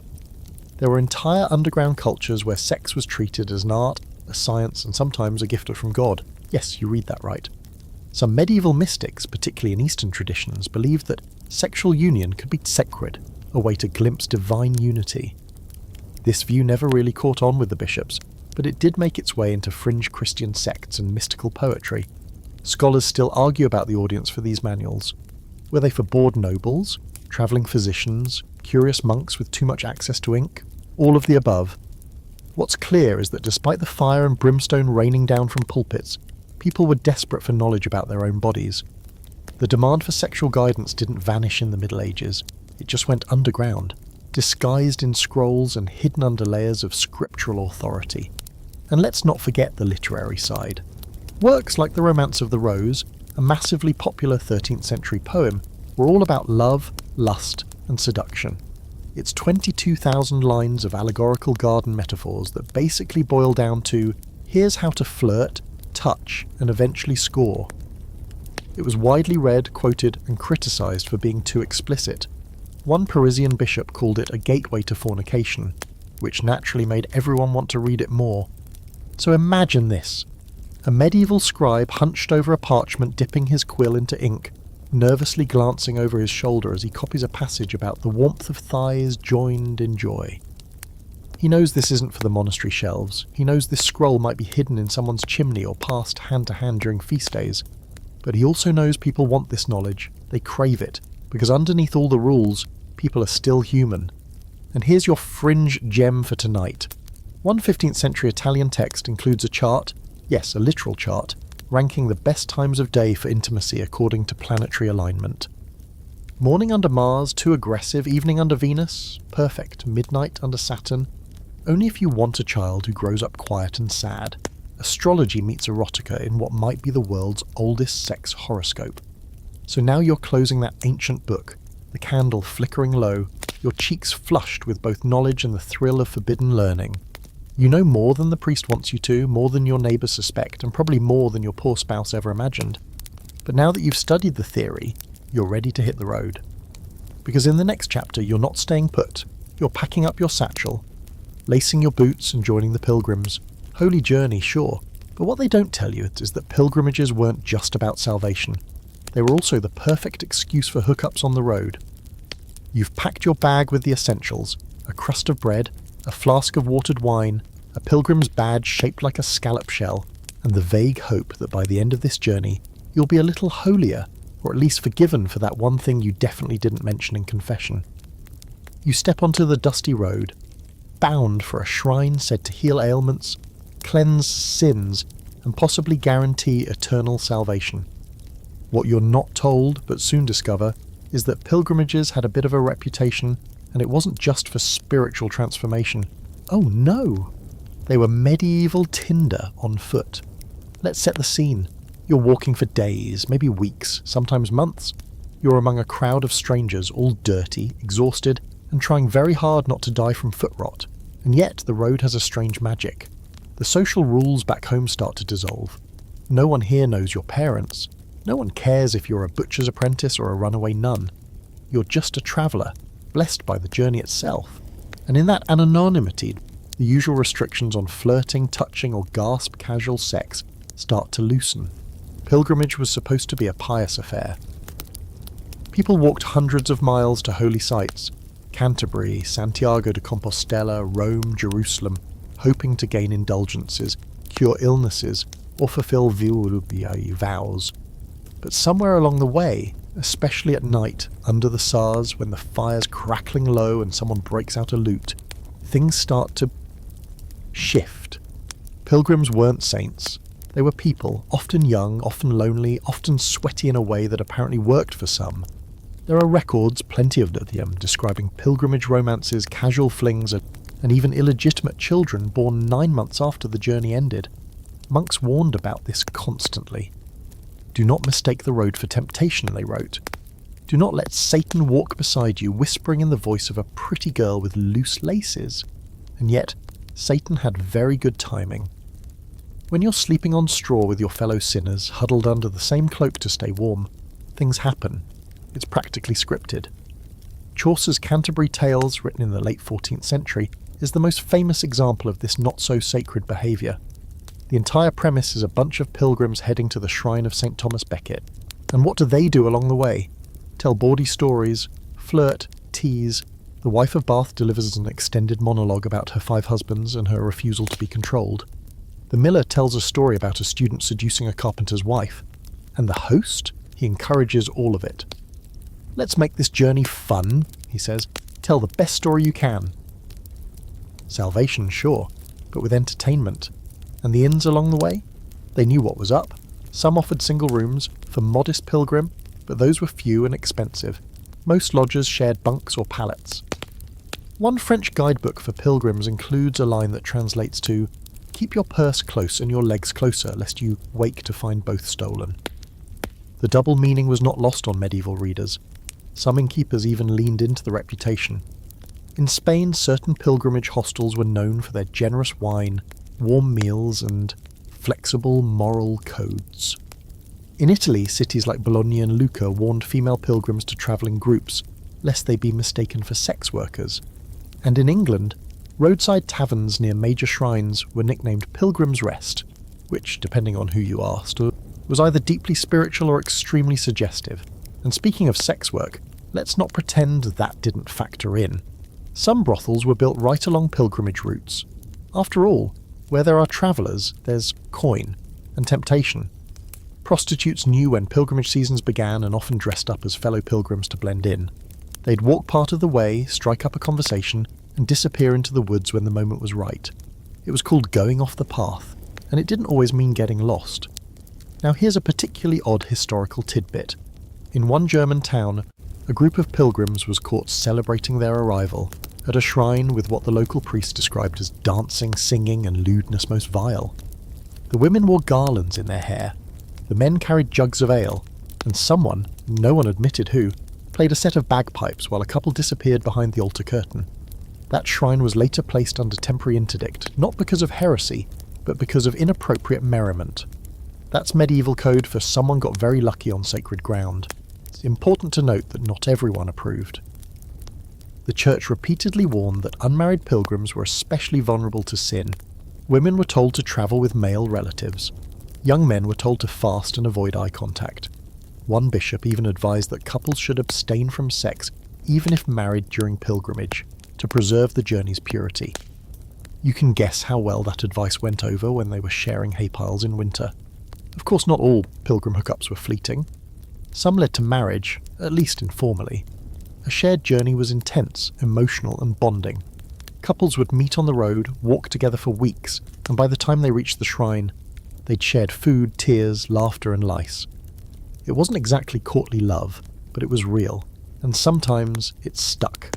there were entire underground cultures where sex was treated as an art, a science, and sometimes a gift from God. Yes, you read that right. Some medieval mystics, particularly in Eastern traditions, believed that sexual union could be sacred, a way to glimpse divine unity. This view never really caught on with the bishops, but it did make its way into fringe Christian sects and mystical poetry. Scholars still argue about the audience for these manuals. Were they for bored nobles, travelling physicians, curious monks with too much access to ink? All of the above. What's clear is that despite the fire and brimstone raining down from pulpits, people were desperate for knowledge about their own bodies. The demand for sexual guidance didn't vanish in the Middle Ages, it just went underground, disguised in scrolls and hidden under layers of scriptural authority. And let's not forget the literary side. Works like The Romance of the Rose, a massively popular 13th century poem, were all about love, lust, and seduction. It's 22,000 lines of allegorical garden metaphors that basically boil down to, here's how to flirt, touch, and eventually score. It was widely read, quoted, and criticised for being too explicit. One Parisian bishop called it a gateway to fornication, which naturally made everyone want to read it more. So imagine this. A medieval scribe hunched over a parchment dipping his quill into ink, nervously glancing over his shoulder as he copies a passage about the warmth of thighs joined in joy. He knows this isn't for the monastery shelves. He knows this scroll might be hidden in someone's chimney or passed hand to hand during feast days. But he also knows people want this knowledge. They crave it, because underneath all the rules, people are still human. And here's your fringe gem for tonight. One 15th century Italian text includes a chart, yes, a literal chart, ranking the best times of day for intimacy according to planetary alignment. Morning under Mars, too aggressive. Evening under Venus, perfect. Midnight under Saturn. Only if you want a child who grows up quiet and sad. Astrology meets erotica in what might be the world's oldest sex horoscope. So now you're closing that ancient book, the candle flickering low, your cheeks flushed with both knowledge and the thrill of forbidden learning. You know more than the priest wants you to, more than your neighbours suspect, and probably more than your poor spouse ever imagined. But now that you've studied the theory, you're ready to hit the road. Because in the next chapter, you're not staying put. You're packing up your satchel, lacing your boots and joining the pilgrims. Holy journey, sure, but what they don't tell you is that pilgrimages weren't just about salvation. They were also the perfect excuse for hookups on the road. You've packed your bag with the essentials, a crust of bread, a flask of watered wine, a pilgrim's badge shaped like a scallop shell, and the vague hope that by the end of this journey, you'll be a little holier, or at least forgiven for that one thing you definitely didn't mention in confession. You step onto the dusty road, bound for a shrine said to heal ailments, cleanse sins, and possibly guarantee eternal salvation. What you're not told, but soon discover, is that pilgrimages had a bit of a reputation, and it wasn't just for spiritual transformation. Oh no! They were medieval Tinder on foot. Let's set the scene. You're walking for days, maybe weeks, sometimes months. You're among a crowd of strangers, all dirty, exhausted, and trying very hard not to die from foot rot. And yet the road has a strange magic. The social rules back home start to dissolve. No one here knows your parents. No one cares if you're a butcher's apprentice or a runaway nun. You're just a traveller, blessed by the journey itself. And in that anonymity, the usual restrictions on flirting, touching, or gasp casual sex start to loosen. Pilgrimage was supposed to be a pious affair. People walked hundreds of miles to holy sites, Canterbury, Santiago de Compostela, Rome, Jerusalem, hoping to gain indulgences, cure illnesses, or fulfill vows. But somewhere along the way, especially at night, under the stars, when the fire's crackling low and someone breaks out a lute, things start to shift. Pilgrims weren't saints. They were people, often young, often lonely, often sweaty in a way that apparently worked for some. There are records, plenty of them, describing pilgrimage romances, casual flings, and even illegitimate children born 9 months after the journey ended. Monks warned about this constantly. Do not mistake the road for temptation, they wrote. Do not let Satan walk beside you, whispering in the voice of a pretty girl with loose laces. And yet, Satan had very good timing. When you're sleeping on straw with your fellow sinners, huddled under the same cloak to stay warm, things happen. It's practically scripted. Chaucer's Canterbury Tales, written in the late 14th century, is the most famous example of this not-so-sacred behaviour. The entire premise is a bunch of pilgrims heading to the shrine of St. Thomas Becket. And what do they do along the way? Tell bawdy stories, flirt, tease. The wife of Bath delivers an extended monologue about her 5 husbands and her refusal to be controlled. The miller tells a story about a student seducing a carpenter's wife. And the host? He encourages all of it. Let's make this journey fun, he says. Tell the best story you can. Salvation, sure, but with entertainment. And the inns along the way? They knew what was up. Some offered single rooms for modest pilgrim, but those were few and expensive. Most lodgers shared bunks or pallets. One French guidebook for pilgrims includes a line that translates to, "Keep your purse close and your legs closer, lest you wake to find both stolen." The double meaning was not lost on medieval readers. Some innkeepers even leaned into the reputation. In Spain, certain pilgrimage hostels were known for their generous wine, warm meals, and flexible moral codes. In Italy, cities like Bologna and Lucca warned female pilgrims to travel in groups, lest they be mistaken for sex workers. And in England, roadside taverns near major shrines were nicknamed Pilgrim's Rest, which, depending on who you asked, was either deeply spiritual or extremely suggestive. And speaking of sex work, let's not pretend that didn't factor in. Some brothels were built right along pilgrimage routes. After all, where there are travellers, there's coin and temptation. Prostitutes knew when pilgrimage seasons began and often dressed up as fellow pilgrims to blend in. They'd walk part of the way, strike up a conversation, and disappear into the woods when the moment was right. It was called going off the path, and it didn't always mean getting lost. Now here's a particularly odd historical tidbit. In one German town, a group of pilgrims was caught celebrating their arrival. at a shrine with what the local priest described as dancing, singing, and lewdness most vile. The women wore garlands in their hair, the men carried jugs of ale, and someone, no one admitted who, played a set of bagpipes while a couple disappeared behind the altar curtain. That shrine was later placed under temporary interdict, not because of heresy, but because of inappropriate merriment. That's medieval code for someone got very lucky on sacred ground. It's important to note that not everyone approved. The church repeatedly warned that unmarried pilgrims were especially vulnerable to sin. Women were told to travel with male relatives. Young men were told to fast and avoid eye contact. One bishop even advised that couples should abstain from sex, even if married during pilgrimage, to preserve the journey's purity. You can guess how well that advice went over when they were sharing hay piles in winter. Of course, not all pilgrim hookups were fleeting. Some led to marriage, at least informally. A shared journey was intense, emotional, and bonding. Couples would meet on the road, walk together for weeks, and by the time they reached the shrine, they'd shared food, tears, laughter, and lice. It wasn't exactly courtly love, but it was real, and sometimes it stuck.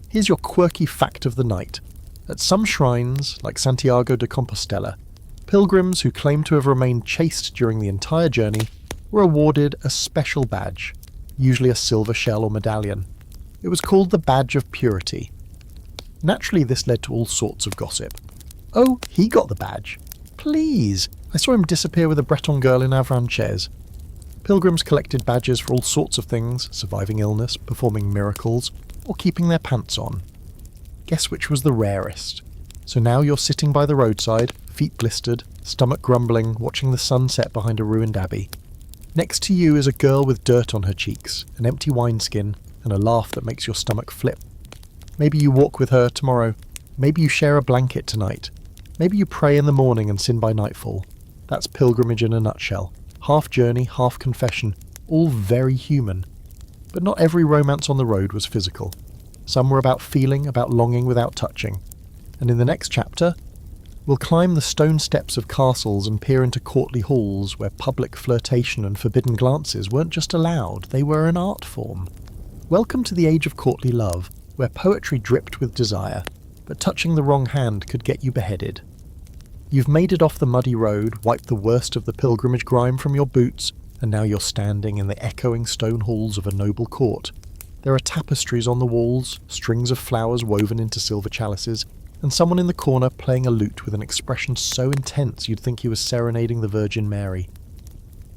Here's your quirky fact of the night. At some shrines, like Santiago de Compostela, pilgrims who claimed to have remained chaste during the entire journey were awarded a special badge, usually a silver shell or medallion. It was called the Badge of Purity. Naturally, this led to all sorts of gossip. Oh, he got the badge. Please, I saw him disappear with a Breton girl in Avranches. Pilgrims collected badges for all sorts of things, surviving illness, performing miracles, or keeping their pants on. Guess which was the rarest? So now you're sitting by the roadside, feet blistered, stomach grumbling, watching the sun set behind a ruined abbey. Next to you is a girl with dirt on her cheeks, an empty wineskin, and a laugh that makes your stomach flip. Maybe you walk with her tomorrow. Maybe you share a blanket tonight. Maybe you pray in the morning and sin by nightfall. That's pilgrimage in a nutshell. Half journey, half confession, all very human. But not every romance on the road was physical. Some were about feeling, about longing without touching. And in the next chapter, we'll climb the stone steps of castles and peer into courtly halls where public flirtation and forbidden glances weren't just allowed, they were an art form. Welcome to the age of courtly love, where poetry dripped with desire, but touching the wrong hand could get you beheaded. You've made it off the muddy road, wiped the worst of the pilgrimage grime from your boots, and now you're standing in the echoing stone halls of a noble court. There are tapestries on the walls, strings of flowers woven into silver chalices, and someone in the corner playing a lute with an expression so intense you'd think he was serenading the Virgin Mary.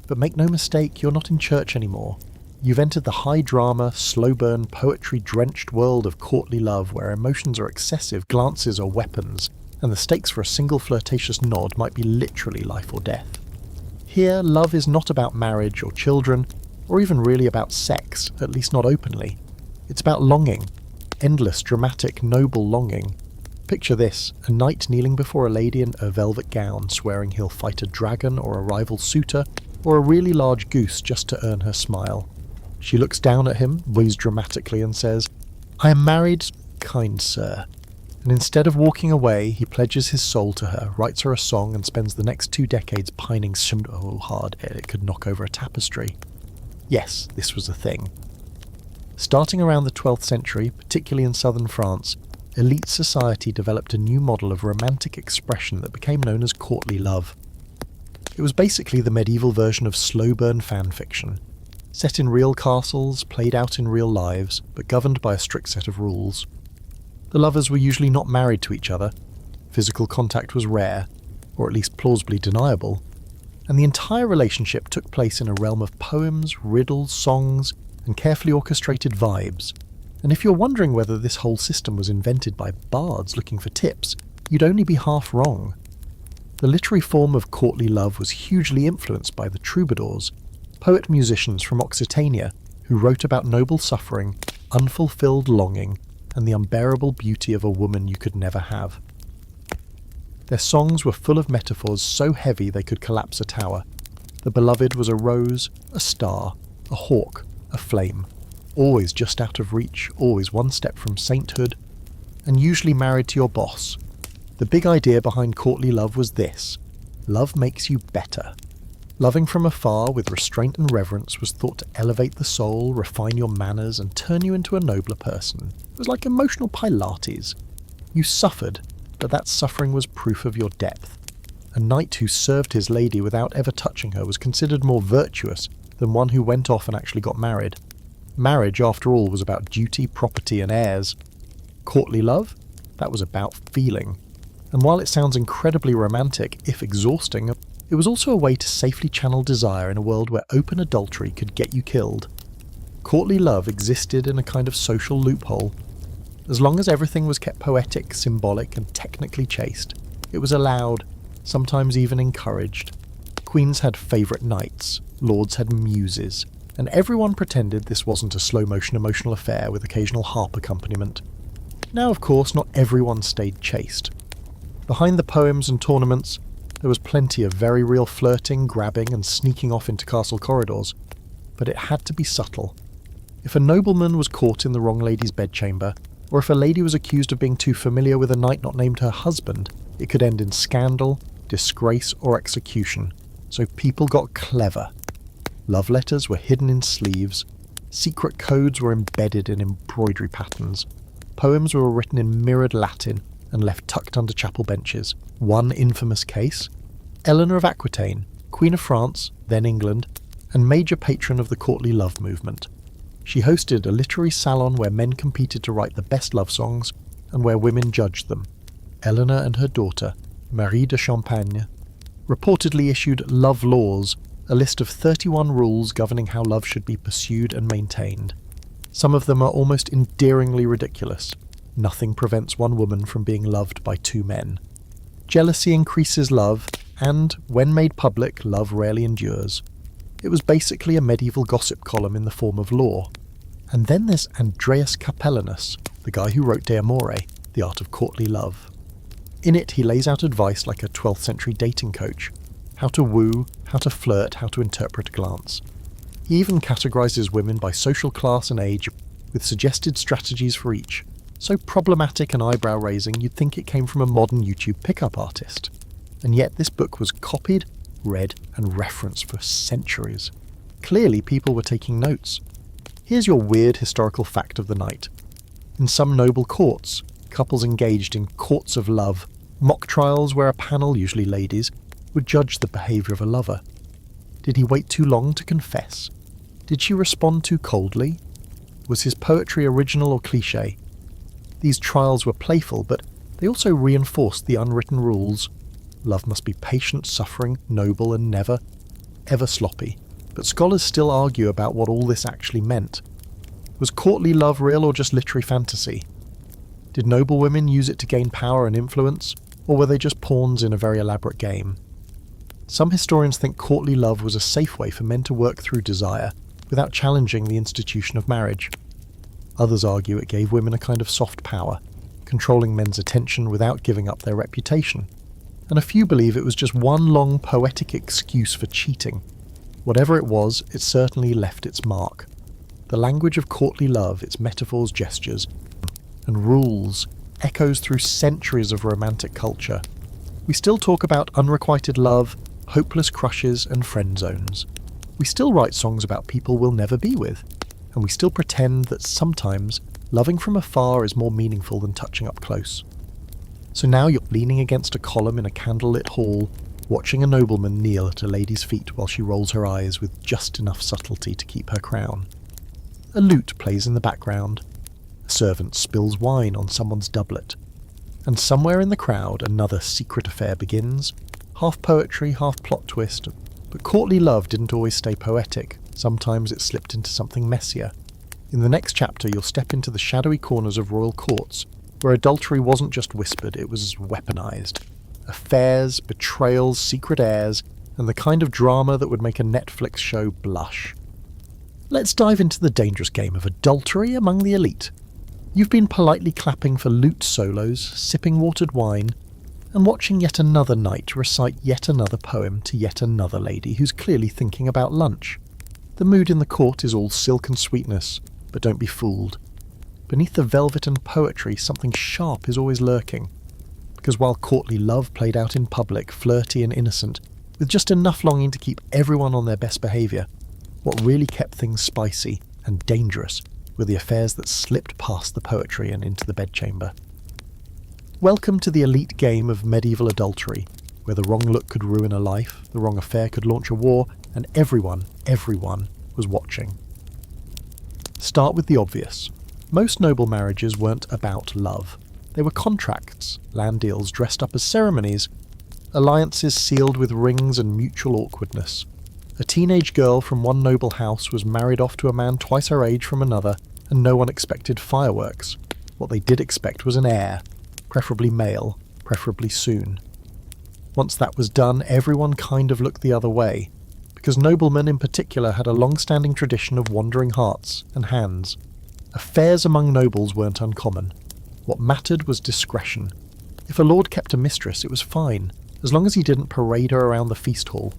But make no mistake, you're not in church anymore. You've entered the high-drama, slow-burn, poetry-drenched world of courtly love where emotions are excessive, glances are weapons, and the stakes for a single flirtatious nod might be literally life or death. Here, love is not about marriage or children, or even really about sex, at least not openly. It's about longing. Endless, dramatic, noble longing. Picture this, a knight kneeling before a lady in a velvet gown, swearing he'll fight a dragon or a rival suitor, or a really large goose just to earn her smile. She looks down at him, wheezes dramatically, and says, "I am married, kind sir." And instead of walking away, he pledges his soul to her, writes her a song, and spends the next 2 decades pining so hard it could knock over a tapestry. Yes, this was a thing. Starting around the 12th century, particularly in southern France, elite society developed a new model of romantic expression that became known as courtly love. It was basically the medieval version of slow-burn fan fiction. Set in real castles, played out in real lives, but governed by a strict set of rules. The lovers were usually not married to each other, physical contact was rare, or at least plausibly deniable, and the entire relationship took place in a realm of poems, riddles, songs, and carefully orchestrated vibes. And if you're wondering whether this whole system was invented by bards looking for tips, you'd only be half wrong. The literary form of courtly love was hugely influenced by the troubadours, poet-musicians from Occitania who wrote about noble suffering, unfulfilled longing, and the unbearable beauty of a woman you could never have. Their songs were full of metaphors so heavy they could collapse a tower. The beloved was a rose, a star, a hawk, a flame, always just out of reach, always one step from sainthood, and usually married to your boss. The big idea behind courtly love was this: love makes you better. Loving from afar with restraint and reverence was thought to elevate the soul, refine your manners, and turn you into a nobler person. It was like emotional Pilates. You suffered, but that suffering was proof of your depth. A knight who served his lady without ever touching her was considered more virtuous than one who went off and actually got married. Marriage, after all, was about duty, property, and heirs. Courtly love? That was about feeling. And while it sounds incredibly romantic, if exhausting, it was also a way to safely channel desire in a world where open adultery could get you killed. Courtly love existed in a kind of social loophole. As long as everything was kept poetic, symbolic, and technically chaste, it was allowed, sometimes even encouraged. Queens had favourite knights, lords had muses, and everyone pretended this wasn't a slow-motion emotional affair with occasional harp accompaniment. Now, of course, not everyone stayed chaste. Behind the poems and tournaments, there was plenty of very real flirting, grabbing, and sneaking off into castle corridors, but it had to be subtle. If a nobleman was caught in the wrong lady's bedchamber, or if a lady was accused of being too familiar with a knight not named her husband, it could end in scandal, disgrace, or execution. So people got clever. Love letters were hidden in sleeves, secret codes were embedded in embroidery patterns, poems were written in mirrored Latin and left tucked under chapel benches. One infamous case: Eleanor of Aquitaine, Queen of France, then England, and major patron of the courtly love movement. She hosted a literary salon where men competed to write the best love songs and where women judged them. Eleanor and her daughter, Marie de Champagne, reportedly issued love laws, a list of 31 rules governing how love should be pursued and maintained. Some of them are almost endearingly ridiculous. Nothing prevents one woman from being loved by two men. Jealousy increases love, and, when made public, love rarely endures. It was basically a medieval gossip column in the form of law. And then there's Andreas Capellanus, the guy who wrote De Amore, The Art of Courtly Love. In it, he lays out advice like a 12th century dating coach: how to woo, how to flirt, how to interpret a glance. He even categorises women by social class and age, with suggested strategies for each. So problematic and eyebrow-raising you'd think it came from a modern YouTube pickup artist. And yet this book was copied, read, and referenced for centuries. Clearly people were taking notes. Here's your weird historical fact of the night. In some noble courts, couples engaged in courts of love, mock trials where a panel, usually ladies, would judge the behaviour of a lover. Did he wait too long to confess? Did she respond too coldly? Was his poetry original or cliché? These trials were playful, but they also reinforced the unwritten rules. Love must be patient, suffering, noble, and never, ever sloppy. But scholars still argue about what all this actually meant. Was courtly love real or just literary fantasy? Did noble women use it to gain power and influence, or were they just pawns in a very elaborate game? Some historians think courtly love was a safe way for men to work through desire without challenging the institution of marriage. Others argue it gave women a kind of soft power, controlling men's attention without giving up their reputation. And a few believe it was just one long poetic excuse for cheating. Whatever it was, it certainly left its mark. The language of courtly love, its metaphors, gestures, and rules, echoes through centuries of romantic culture. We still talk about unrequited love, hopeless crushes, and friend zones. We still write songs about people we'll never be with. And we still pretend that sometimes loving from afar is more meaningful than touching up close. So now you're leaning against a column in a candlelit hall, watching a nobleman kneel at a lady's feet while she rolls her eyes with just enough subtlety to keep her crown. A lute plays in the background. A servant spills wine on someone's doublet. And somewhere in the crowd another secret affair begins, half poetry, half plot twist. But courtly love didn't always stay poetic. Sometimes it slipped into something messier. In the next chapter, you'll step into the shadowy corners of royal courts, where adultery wasn't just whispered, it was weaponized. Affairs, betrayals, secret heirs, and the kind of drama that would make a Netflix show blush. Let's dive into the dangerous game of adultery among the elite. You've been politely clapping for lute solos, sipping watered wine, and watching yet another knight recite yet another poem to yet another lady who's clearly thinking about lunch. The mood in the court is all silk and sweetness, but don't be fooled. Beneath the velvet and poetry, something sharp is always lurking. Because while courtly love played out in public, flirty and innocent, with just enough longing to keep everyone on their best behaviour. What really kept things spicy and dangerous were the affairs that slipped past the poetry and into the bedchamber. Welcome to the elite game of medieval adultery, where the wrong look could ruin a life, the wrong affair could launch a war, and everyone was watching. Start with the obvious. Most noble marriages weren't about love. They were contracts, land deals dressed up as ceremonies, alliances sealed with rings and mutual awkwardness. A teenage girl from one noble house was married off to a man twice her age from another, and no one expected fireworks. What they did expect was an heir, preferably male, preferably soon. Once that was done, everyone kind of looked the other way, because noblemen in particular had a long-standing tradition of wandering hearts and hands. Affairs among nobles weren't uncommon. What mattered was discretion. If a lord kept a mistress, it was fine, as long as he didn't parade her around the feast hall.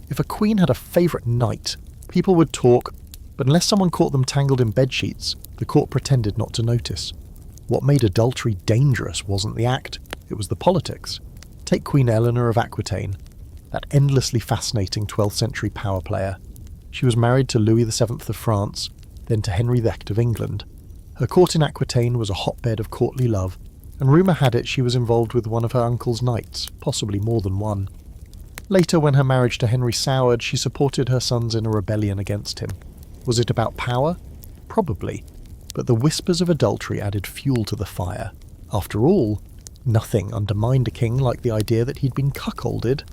If a queen had a favourite knight, people would talk, but unless someone caught them tangled in bedsheets, the court pretended not to notice. What made adultery dangerous wasn't the act, it was the politics. Take Queen Eleanor of Aquitaine, that endlessly fascinating 12th century power player. She was married to Louis VII of France, then to Henry VIII of England. Her court in Aquitaine was a hotbed of courtly love, and rumour had it she was involved with one of her uncle's knights, possibly more than one. Later, when her marriage to Henry soured, she supported her sons in a rebellion against him. Was it about power? Probably. But the whispers of adultery added fuel to the fire. After all, nothing undermined a king like the idea that he'd been cuckolded.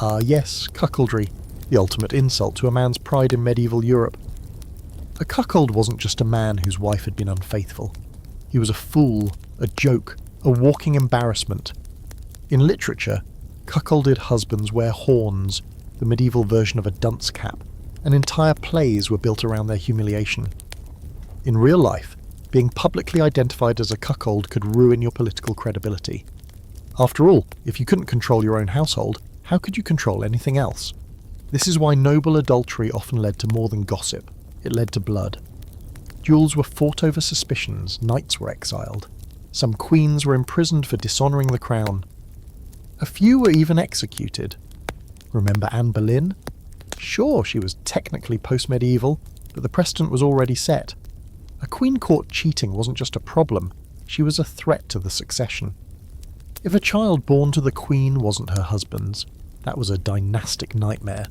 Ah yes, cuckoldry, the ultimate insult to a man's pride in medieval Europe. A cuckold wasn't just a man whose wife had been unfaithful. He was a fool, a joke, a walking embarrassment. In literature, cuckolded husbands wear horns, the medieval version of a dunce cap, and entire plays were built around their humiliation. In real life, being publicly identified as a cuckold could ruin your political credibility. After all, if you couldn't control your own household, how could you control anything else? This is why noble adultery often led to more than gossip. It led to blood. Duels were fought over suspicions, knights were exiled. Some queens were imprisoned for dishonouring the crown. A few were even executed. Remember Anne Boleyn? Sure, she was technically post-medieval, but the precedent was already set. A queen caught cheating wasn't just a problem, she was a threat to the succession. If a child born to the queen wasn't her husband's, that was a dynastic nightmare.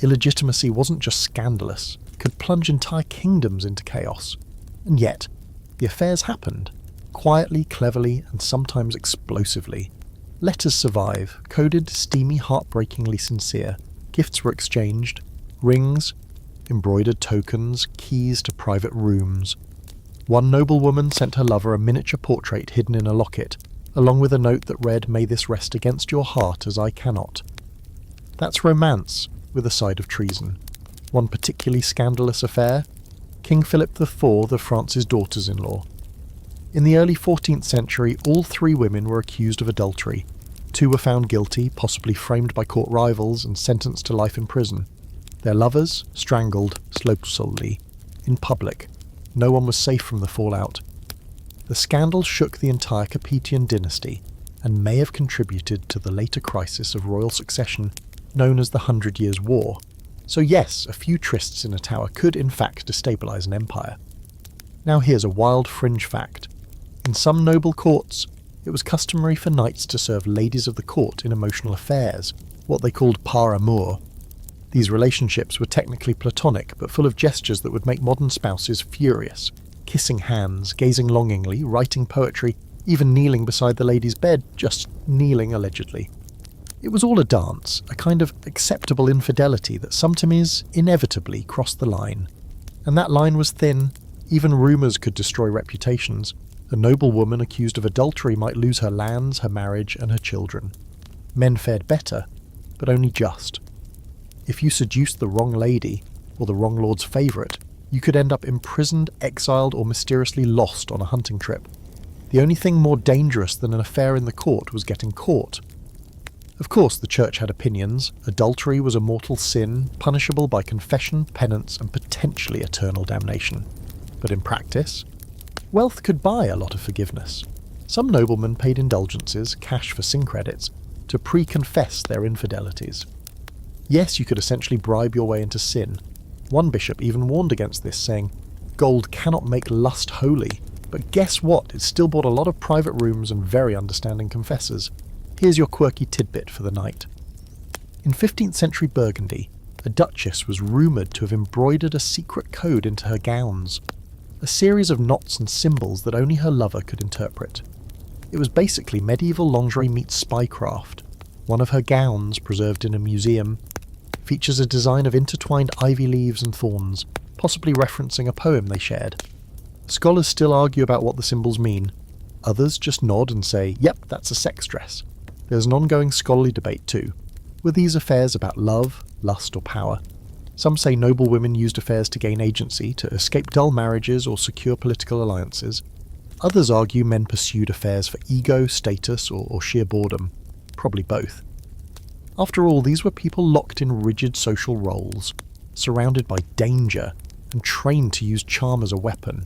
Illegitimacy wasn't just scandalous, it could plunge entire kingdoms into chaos. And yet, the affairs happened, quietly, cleverly, and sometimes explosively. Letters survive, coded, steamy, heartbreakingly sincere. Gifts were exchanged, rings, embroidered tokens, keys to private rooms. One noblewoman sent her lover a miniature portrait hidden in a locket, along with a note that read, "May this rest against your heart as I cannot." That's romance, with a side of treason. One particularly scandalous affair? King Philip IV of France's daughters-in-law. In the early 14th century, all three women were accused of adultery. Two were found guilty, possibly framed by court rivals, and sentenced to life in prison. Their lovers, strangled, slowly, in public. No one was safe from the fallout. The scandal shook the entire Capetian dynasty, and may have contributed to the later crisis of royal succession known as the 100 Years' War. So yes, a few trysts in a tower could in fact destabilise an empire. Now here's a wild fringe fact. In some noble courts, it was customary for knights to serve ladies of the court in emotional affairs, what they called par amour. These relationships were technically platonic, but full of gestures that would make modern spouses furious. Kissing hands, gazing longingly, writing poetry, even kneeling beside the lady's bed, just kneeling allegedly. It was all a dance, a kind of acceptable infidelity that sometimes inevitably crossed the line. And that line was thin. Even rumours could destroy reputations. A noble woman accused of adultery might lose her lands, her marriage, and her children. Men fared better, but only just. If you seduced the wrong lady, or the wrong lord's favourite, you could end up imprisoned, exiled, or mysteriously lost on a hunting trip. The only thing more dangerous than an affair in the court was getting caught. Of course, the church had opinions. Adultery was a mortal sin, punishable by confession, penance, and potentially eternal damnation. But in practice, wealth could buy a lot of forgiveness. Some noblemen paid indulgences, cash for sin credits, to pre-confess their infidelities. Yes, you could essentially bribe your way into sin. One bishop even warned against this, saying, "Gold cannot make lust holy." But guess what? It still bought a lot of private rooms and very understanding confessors. Here's your quirky tidbit for the night. In 15th century Burgundy, a duchess was rumoured to have embroidered a secret code into her gowns, a series of knots and symbols that only her lover could interpret. It was basically medieval lingerie meets spycraft. One of her gowns, preserved in a museum, features a design of intertwined ivy leaves and thorns, possibly referencing a poem they shared. Scholars still argue about what the symbols mean. Others just nod and say, yep, that's a sex dress. There's an ongoing scholarly debate too. Were these affairs about love, lust, or power? Some say noble women used affairs to gain agency, to escape dull marriages or secure political alliances. Others argue men pursued affairs for ego, status, or sheer boredom. Probably both. After all, these were people locked in rigid social roles, surrounded by danger, and trained to use charm as a weapon.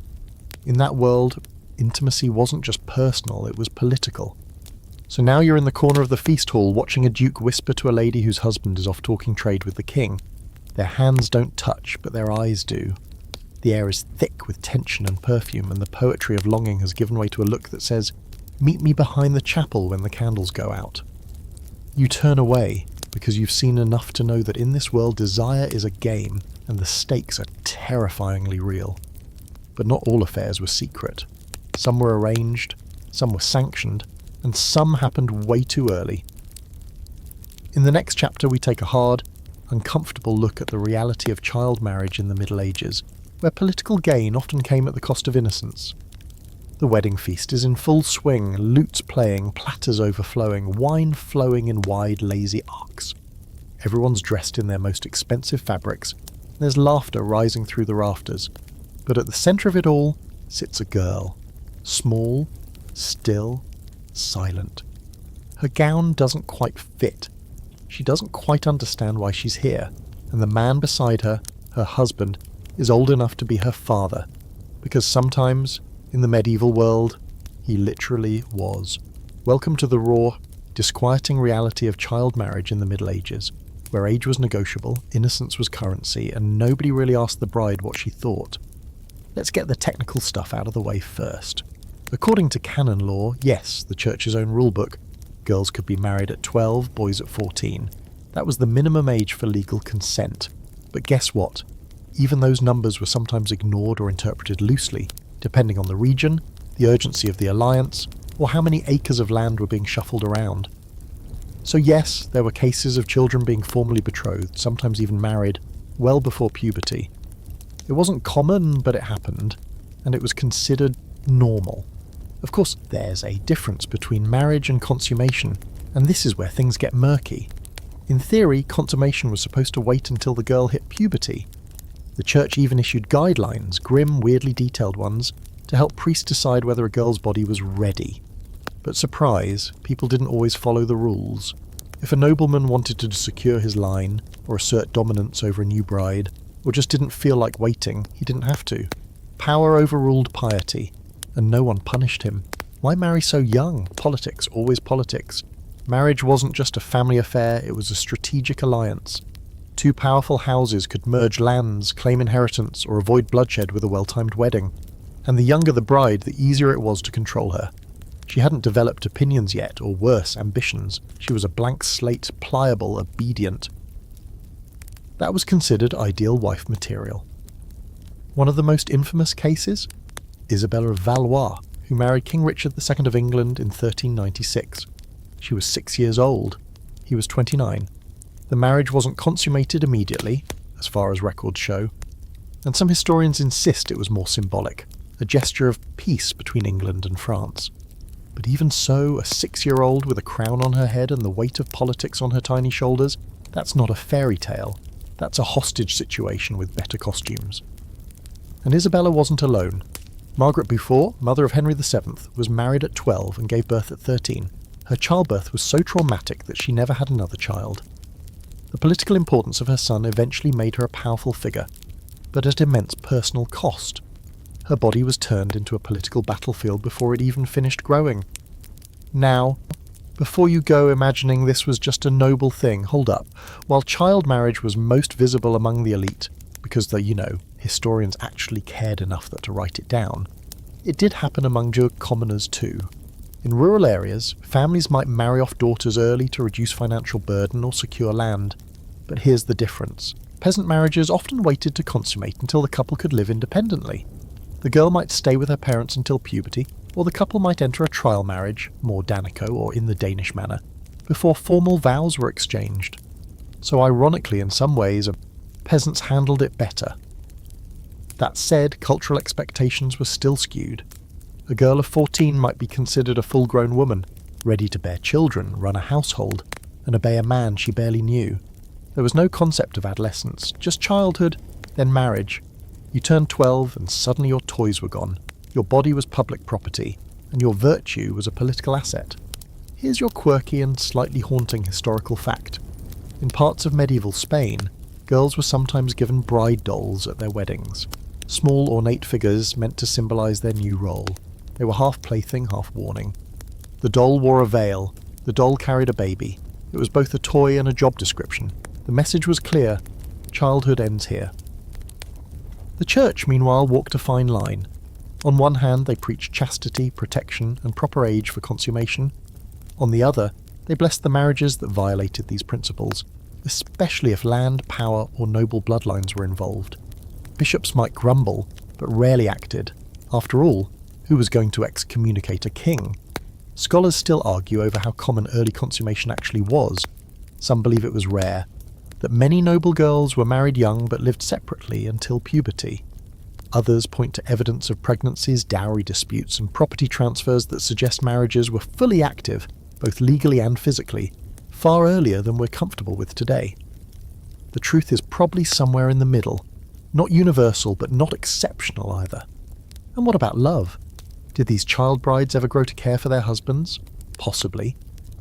In that world, intimacy wasn't just personal, it was political. So now you're in the corner of the feast hall watching a duke whisper to a lady whose husband is off talking trade with the king. Their hands don't touch, but their eyes do. The air is thick with tension and perfume, and the poetry of longing has given way to a look that says, "Meet me behind the chapel when the candles go out." You turn away, because you've seen enough to know that in this world desire is a game, and the stakes are terrifyingly real. But not all affairs were secret. Some were arranged, some were sanctioned, and some happened way too early. In the next chapter we take a hard, uncomfortable look at the reality of child marriage in the Middle Ages, where political gain often came at the cost of innocence. The wedding feast is in full swing, lutes playing, platters overflowing, wine flowing in wide, lazy arcs. Everyone's dressed in their most expensive fabrics, and there's laughter rising through the rafters. But at the centre of it all sits a girl, small, still, silent. Her gown doesn't quite fit. She doesn't quite understand why she's here, and the man beside her, her husband, is old enough to be her father, because sometimes, in the medieval world, he literally was. Welcome to the raw, disquieting reality of child marriage in the Middle Ages, where age was negotiable, innocence was currency, and nobody really asked the bride what she thought. Let's get the technical stuff out of the way first. According to canon law, yes, the church's own rulebook, girls could be married at 12, boys at 14. That was the minimum age for legal consent. But guess what? Even those numbers were sometimes ignored or interpreted loosely, depending on the region, the urgency of the alliance, or how many acres of land were being shuffled around. So yes, there were cases of children being formally betrothed, sometimes even married, well before puberty. It wasn't common, but it happened, and it was considered normal. Of course, there's a difference between marriage and consummation, and this is where things get murky. In theory, consummation was supposed to wait until the girl hit puberty. The church even issued guidelines, grim, weirdly detailed ones, to help priests decide whether a girl's body was ready. But surprise, people didn't always follow the rules. If a nobleman wanted to secure his line, or assert dominance over a new bride, or just didn't feel like waiting, he didn't have to. Power overruled piety, and no one punished him. Why marry so young? Politics, always politics. Marriage wasn't just a family affair, it was a strategic alliance. Two powerful houses could merge lands, claim inheritance, or avoid bloodshed with a well-timed wedding. And the younger the bride, the easier it was to control her. She hadn't developed opinions yet, or worse, ambitions. She was a blank slate, pliable, obedient. That was considered ideal wife material. One of the most infamous cases? Isabella of Valois, who married King Richard II of England in 1396. She was 6 years old. He was 29. The marriage wasn't consummated immediately, as far as records show, and some historians insist it was more symbolic, a gesture of peace between England and France. But even so, a 6-year-old with a crown on her head and the weight of politics on her tiny shoulders, that's not a fairy tale. That's a hostage situation with better costumes. And Isabella wasn't alone. Margaret Beaufort, mother of Henry VII, was married at 12 and gave birth at 13. Her childbirth was so traumatic that she never had another child. The political importance of her son eventually made her a powerful figure, but at immense personal cost. Her body was turned into a political battlefield before it even finished growing. Now, Before you go imagining this was just a noble thing, hold up. While child marriage was most visible among the elite, because historians actually cared enough to write it down, it did happen among commoners too. In rural areas, families might marry off daughters early to reduce financial burden or secure land. But here's the difference. Peasant marriages often waited to consummate until the couple could live independently. The girl might stay with her parents until puberty, or the couple might enter a trial marriage, more Danico or in the Danish manner, before formal vows were exchanged. So ironically, in some ways, peasants handled it better. That said, cultural expectations were still skewed. A girl of 14 might be considered a full-grown woman, ready to bear children, run a household, and obey a man she barely knew. There was no concept of adolescence, just childhood, then marriage. You turned 12 and suddenly your toys were gone. Your body was public property, and your virtue was a political asset. Here's your quirky and slightly haunting historical fact. In parts of medieval Spain, girls were sometimes given bride dolls at their weddings. Small ornate figures meant to symbolise their new role. They were half plaything, half warning. The doll wore a veil. The doll carried a baby. It was both a toy and a job description. The message was clear. Childhood ends here. The church, meanwhile, walked a fine line. On one hand, they preached chastity, protection, and proper age for consummation. On the other, they blessed the marriages that violated these principles, especially if land, power, or noble bloodlines were involved. Bishops might grumble, but rarely acted. After all, who was going to excommunicate a king? Scholars still argue over how common early consummation actually was. Some believe it was rare, that many noble girls were married young but lived separately until puberty. Others point to evidence of pregnancies, dowry disputes, and property transfers that suggest marriages were fully active, both legally and physically, far earlier than we're comfortable with today. The truth is probably somewhere in the middle, not universal but not exceptional either. And what about love? Did these child brides ever grow to care for their husbands? Possibly.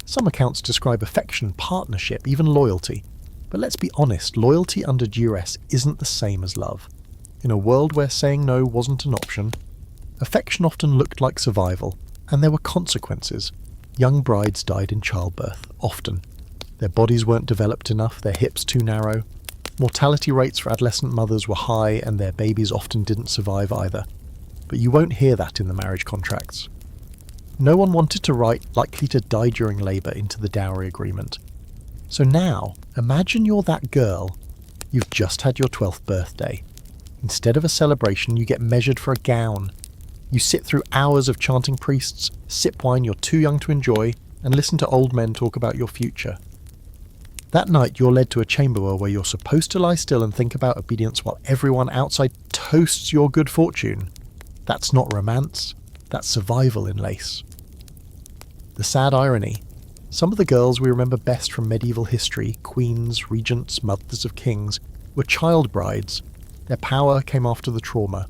Some accounts describe affection, partnership, even loyalty. But let's be honest, loyalty under duress isn't the same as love. In a world where saying no wasn't an option, affection often looked like survival, and there were consequences. Young brides died in childbirth, often. Their bodies weren't developed enough, their hips too narrow. Mortality rates for adolescent mothers were high, and their babies often didn't survive either. But you won't hear that in the marriage contracts. No one wanted to write "likely to die during labour" into the dowry agreement. So now, imagine you're that girl. You've just had your 12th birthday. Instead of a celebration, you get measured for a gown. You sit through hours of chanting priests, sip wine you're too young to enjoy, and listen to old men talk about your future. That night, you're led to a chamber where you're supposed to lie still and think about obedience while everyone outside toasts your good fortune. That's not romance, that's survival in lace. The sad irony. Some of the girls we remember best from medieval history, queens, regents, mothers of kings, were child brides. Their power came after the trauma.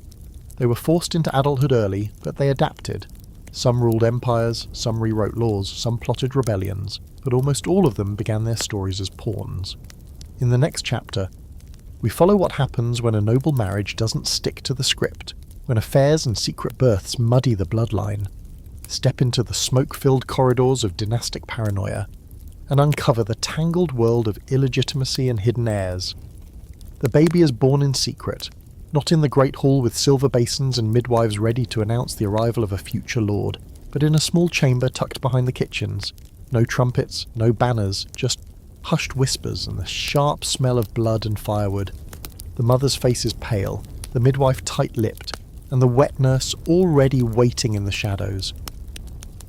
They were forced into adulthood early, but they adapted. Some ruled empires, some rewrote laws, some plotted rebellions, but almost all of them began their stories as pawns. In the next chapter, we follow what happens when a noble marriage doesn't stick to the script, when affairs and secret births muddy the bloodline. Step into the smoke-filled corridors of dynastic paranoia, and uncover the tangled world of illegitimacy and hidden heirs. The baby is born in secret, not in the great hall with silver basins and midwives ready to announce the arrival of a future lord, but in a small chamber tucked behind the kitchens. No trumpets, no banners, just hushed whispers and the sharp smell of blood and firewood. The mother's face is pale, the midwife tight-lipped, and the wet nurse already waiting in the shadows.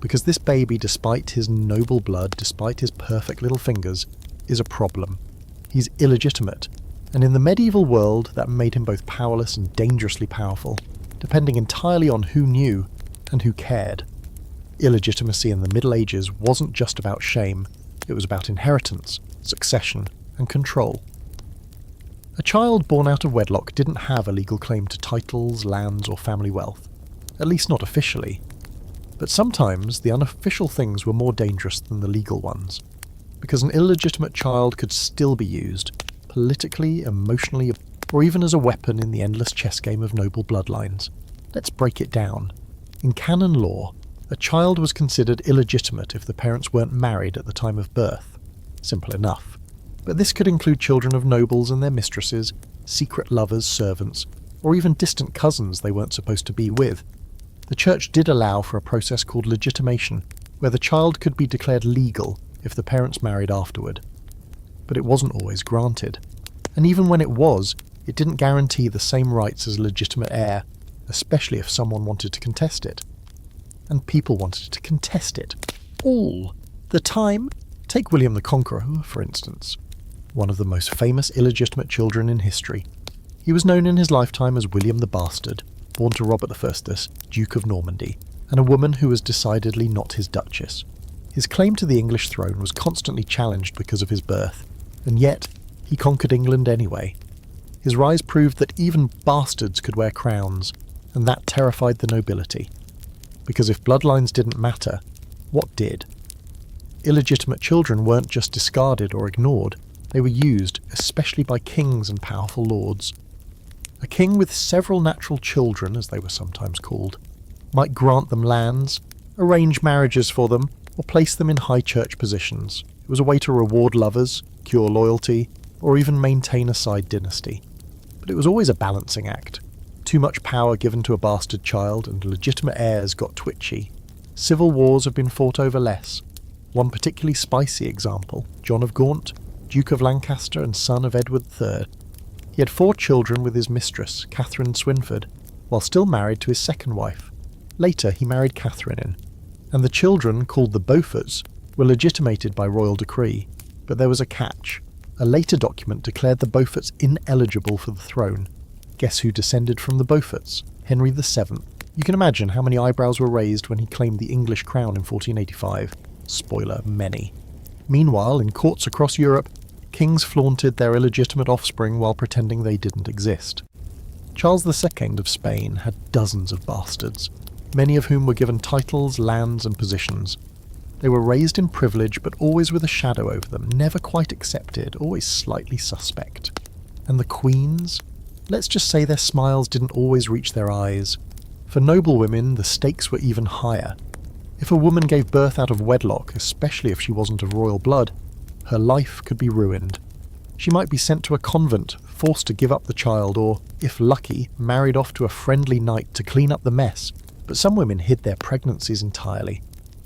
Because this baby, despite his noble blood, despite his perfect little fingers, is a problem. He's illegitimate, and in the medieval world that made him both powerless and dangerously powerful, depending entirely on who knew and who cared. Illegitimacy in the Middle Ages wasn't just about shame, it was about inheritance, succession, and control. A child born out of wedlock didn't have a legal claim to titles, lands, or family wealth, at least not officially. But sometimes the unofficial things were more dangerous than the legal ones, because an illegitimate child could still be used, politically, emotionally, or even as a weapon in the endless chess game of noble bloodlines. Let's break it down. In canon law, A child was considered illegitimate if the parents weren't married at the time of birth. Simple enough. But this could include children of nobles and their mistresses, secret lovers, servants, or even distant cousins they weren't supposed to be with. The church did allow for a process called legitimation, where the child could be declared legal if the parents married afterward. But it wasn't always granted. And even when it was, it didn't guarantee the same rights as a legitimate heir, especially if someone wanted to contest it. And people wanted to contest it. All the time. Take William the Conqueror, for instance. One of the most famous illegitimate children in history. He was known in his lifetime as William the Bastard, born to Robert I, Duke of Normandy, and a woman who was decidedly not his duchess. His claim to the English throne was constantly challenged because of his birth, and yet he conquered England anyway. His rise proved that even bastards could wear crowns, and that terrified the nobility. Because if bloodlines didn't matter, what did? Illegitimate children weren't just discarded or ignored, they were used, especially by kings and powerful lords. A king with several natural children, as they were sometimes called, might grant them lands, arrange marriages for them, or place them in high church positions. It was a way to reward lovers, cure loyalty, or even maintain a side dynasty. But it was always a balancing act. Too much power given to a bastard child, and legitimate heirs got twitchy. Civil wars have been fought over less. One particularly spicy example, John of Gaunt, Duke of Lancaster and son of Edward III. He had 4 children with his mistress, Catherine Swynford, while still married to his second wife. Later he married Catherine, and the children, called the Beauforts, were legitimated by royal decree. But there was a catch. A later document declared the Beauforts ineligible for the throne. Guess who descended from the Beauforts? Henry VII. You can imagine how many eyebrows were raised when he claimed the English crown in 1485. Spoiler, many. Meanwhile, in courts across Europe, kings flaunted their illegitimate offspring while pretending they didn't exist. Charles II of Spain had dozens of bastards, many of whom were given titles, lands, and positions. They were raised in privilege, but always with a shadow over them, never quite accepted, always slightly suspect. And the queens? Let's just say their smiles didn't always reach their eyes. For noble women, the stakes were even higher. If a woman gave birth out of wedlock, especially if she wasn't of royal blood, her life could be ruined. She might be sent to a convent, forced to give up the child, or, if lucky, married off to a friendly knight to clean up the mess. But some women hid their pregnancies entirely.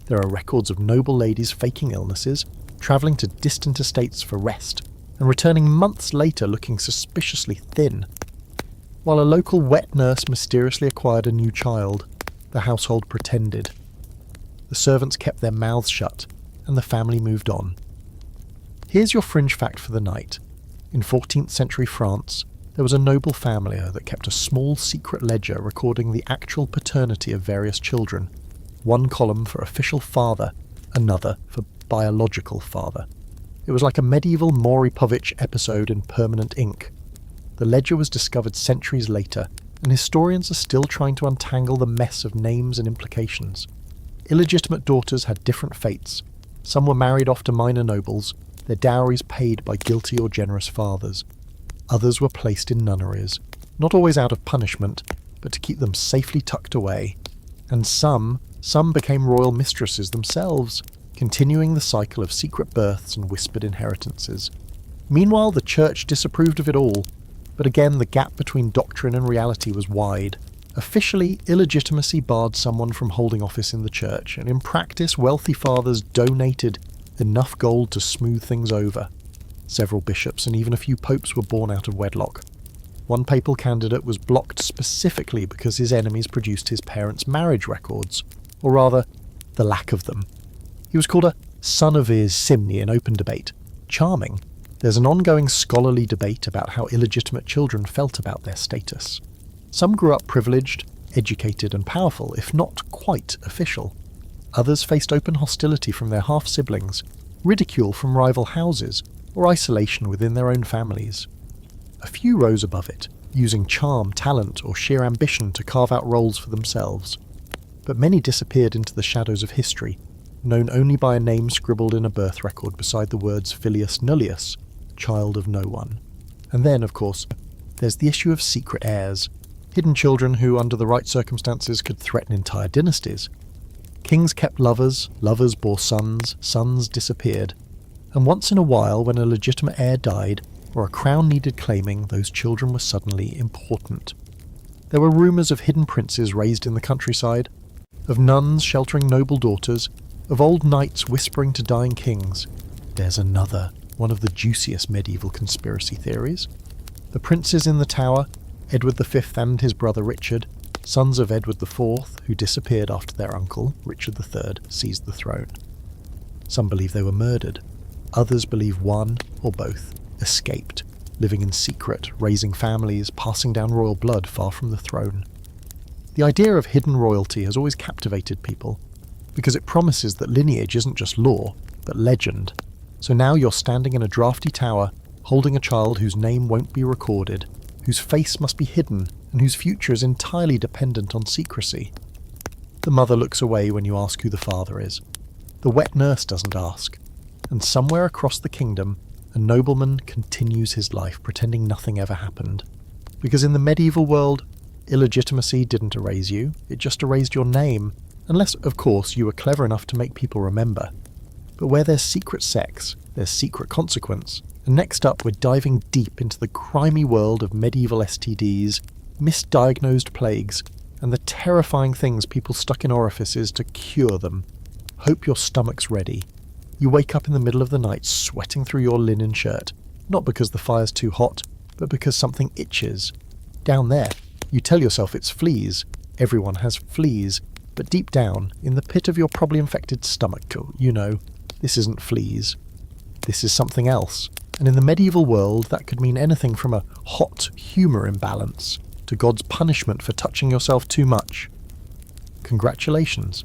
There are records of noble ladies faking illnesses, travelling to distant estates for rest, and returning months later looking suspiciously thin. While a local wet nurse mysteriously acquired a new child, the household pretended. The servants kept their mouths shut, and the family moved on. Here's your fringe fact for the night. In 14th century France, there was a noble family that kept a small secret ledger recording the actual paternity of various children. One column for official father, another for biological father. It was like a medieval Maury Povich episode in permanent ink. The ledger was discovered centuries later, and historians are still trying to untangle the mess of names and implications. Illegitimate daughters had different fates. Some were married off to minor nobles, their dowries paid by guilty or generous fathers. Others were placed in nunneries, not always out of punishment, but to keep them safely tucked away. And some became royal mistresses themselves, continuing the cycle of secret births and whispered inheritances. Meanwhile, the church disapproved of it all, but again the gap between doctrine and reality was wide. Officially, illegitimacy barred someone from holding office in the church, and in practice, wealthy fathers donated enough gold to smooth things over. Several bishops and even a few popes were born out of wedlock. One papal candidate was blocked specifically because his enemies produced his parents' marriage records, or rather, the lack of them. He was called a son of his simni in open debate. Charming. There's an ongoing scholarly debate about how illegitimate children felt about their status. Some grew up privileged, educated and powerful, if not quite official. Others faced open hostility from their half-siblings, ridicule from rival houses, or isolation within their own families. A few rose above it, using charm, talent, or sheer ambition to carve out roles for themselves. But many disappeared into the shadows of history, known only by a name scribbled in a birth record beside the words filius nullius, child of no one. And then, of course, there's the issue of secret heirs, hidden children who, under the right circumstances, could threaten entire dynasties. Kings kept lovers, lovers bore sons, sons disappeared, and once in a while when a legitimate heir died or a crown needed claiming, those children were suddenly important. There were rumours of hidden princes raised in the countryside, of nuns sheltering noble daughters, of old knights whispering to dying kings. There's another, one of the juiciest medieval conspiracy theories. The princes in the tower, Edward V and his brother Richard, sons of Edward IV, who disappeared after their uncle, Richard III, seized the throne. Some believe they were murdered. Others believe one, or both, escaped, living in secret, raising families, passing down royal blood far from the throne. The idea of hidden royalty has always captivated people, because it promises that lineage isn't just law, but legend. So now you're standing in a drafty tower, holding a child whose name won't be recorded, whose face must be hidden, and whose future is entirely dependent on secrecy. The mother looks away when you ask who the father is. The wet nurse doesn't ask. And somewhere across the kingdom, a nobleman continues his life pretending nothing ever happened. Because in the medieval world, illegitimacy didn't erase you, it just erased your name, unless, of course, you were clever enough to make people remember. But where there's secret sex, there's secret consequence. And next up, we're diving deep into the grimy world of medieval STDs, misdiagnosed plagues, and the terrifying things people stuck in orifices to cure them. Hope your stomach's ready. You wake up in the middle of the night sweating through your linen shirt, not because the fire's too hot, but because something itches. Down there, you tell yourself it's fleas. Everyone has fleas. But deep down, in the pit of your probably infected stomach, you know, this isn't fleas. This is something else. And in the medieval world, that could mean anything from a hot humour imbalance to God's punishment for touching yourself too much. Congratulations.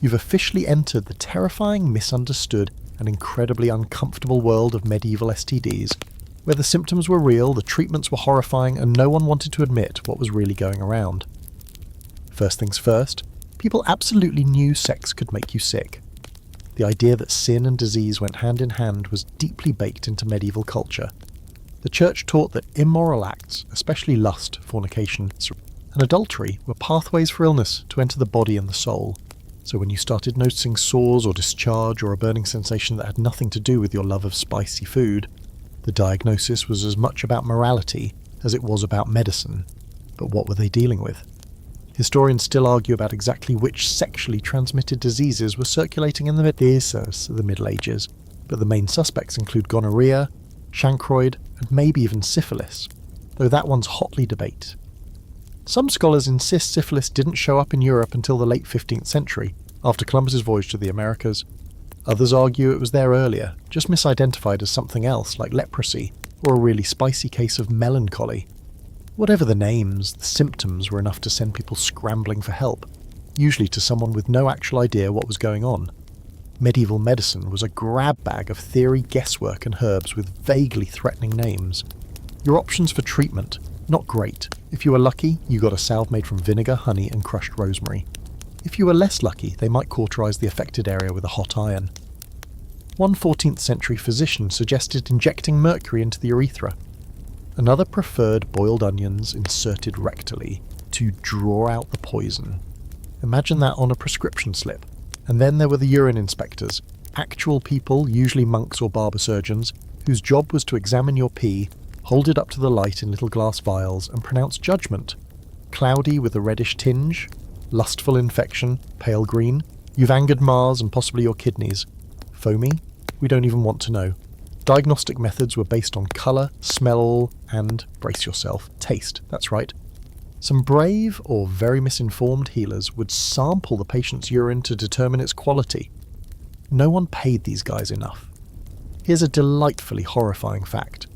You've officially entered the terrifying, misunderstood, and incredibly uncomfortable world of medieval STDs, where the symptoms were real, the treatments were horrifying, and no one wanted to admit what was really going around. First things first, people absolutely knew sex could make you sick. The idea that sin and disease went hand in hand was deeply baked into medieval culture. The church taught that immoral acts, especially lust, fornication, and adultery, were pathways for illness to enter the body and the soul. So when you started noticing sores or discharge or a burning sensation that had nothing to do with your love of spicy food, the diagnosis was as much about morality as it was about medicine. But what were they dealing with? Historians still argue about exactly which sexually transmitted diseases were circulating in the Middle Ages, but the main suspects include gonorrhea, chancroid, and maybe even syphilis, though that one's hotly debated. Some scholars insist syphilis didn't show up in Europe until the late 15th century, after Columbus's voyage to the Americas. Others argue it was there earlier, just misidentified as something else like leprosy, or a really spicy case of melancholy. Whatever the names, the symptoms were enough to send people scrambling for help, usually to someone with no actual idea what was going on. Medieval medicine was a grab bag of theory, guesswork, and herbs with vaguely threatening names. Your options for treatment, not great. If you were lucky, you got a salve made from vinegar, honey, and crushed rosemary. If you were less lucky, they might cauterize the affected area with a hot iron. One 14th century physician suggested injecting mercury into the urethra. Another preferred boiled onions inserted rectally to draw out the poison. Imagine that on a prescription slip. And then there were the urine inspectors, actual people, usually monks or barber surgeons, whose job was to examine your pee, hold it up to the light in little glass vials, and pronounce judgment. Cloudy with a reddish tinge, lustful infection, pale green, you've angered Mars and possibly your kidneys. Foamy? We don't even want to know. Diagnostic methods were based on colour, smell, and, brace yourself, taste, that's right. Some brave or very misinformed healers would sample the patient's urine to determine its quality. No one paid these guys enough. Here's a delightfully horrifying fact.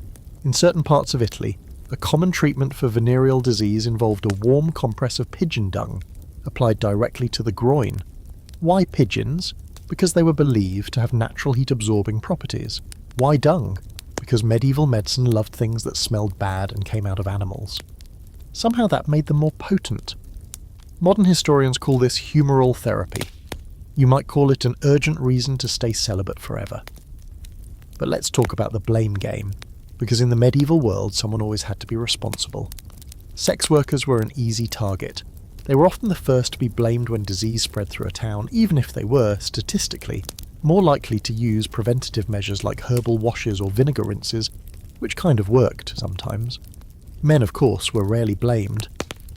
In certain parts of Italy, a common treatment for venereal disease involved a warm compress of pigeon dung, applied directly to the groin. Why pigeons? Because they were believed to have natural heat-absorbing properties. Why dung? Because medieval medicine loved things that smelled bad and came out of animals. Somehow that made them more potent. Modern historians call this humoral therapy. You might call it an urgent reason to stay celibate forever. But let's talk about the blame game, because in the medieval world someone always had to be responsible. Sex workers were an easy target. They were often the first to be blamed when disease spread through a town, even if they were, statistically, more likely to use preventative measures like herbal washes or vinegar rinses, which kind of worked sometimes. Men, of course, were rarely blamed.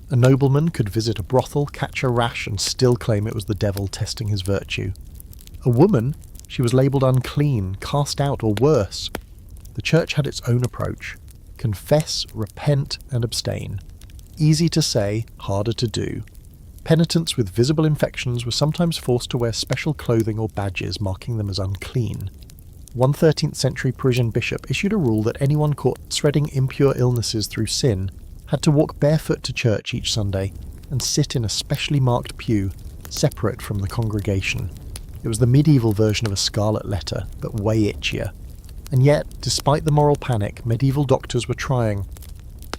A nobleman could visit a brothel, catch a rash, and still claim it was the devil testing his virtue. A woman, she was labelled unclean, cast out, or worse. The church had its own approach. Confess, repent, and abstain. Easy to say, harder to do. Penitents with visible infections were sometimes forced to wear special clothing or badges marking them as unclean. One 13th century Parisian bishop issued a rule that anyone caught spreading impure illnesses through sin had to walk barefoot to church each Sunday and sit in a specially marked pew, separate from the congregation. It was the medieval version of a scarlet letter, but way itchier. And yet, despite the moral panic, medieval doctors were trying.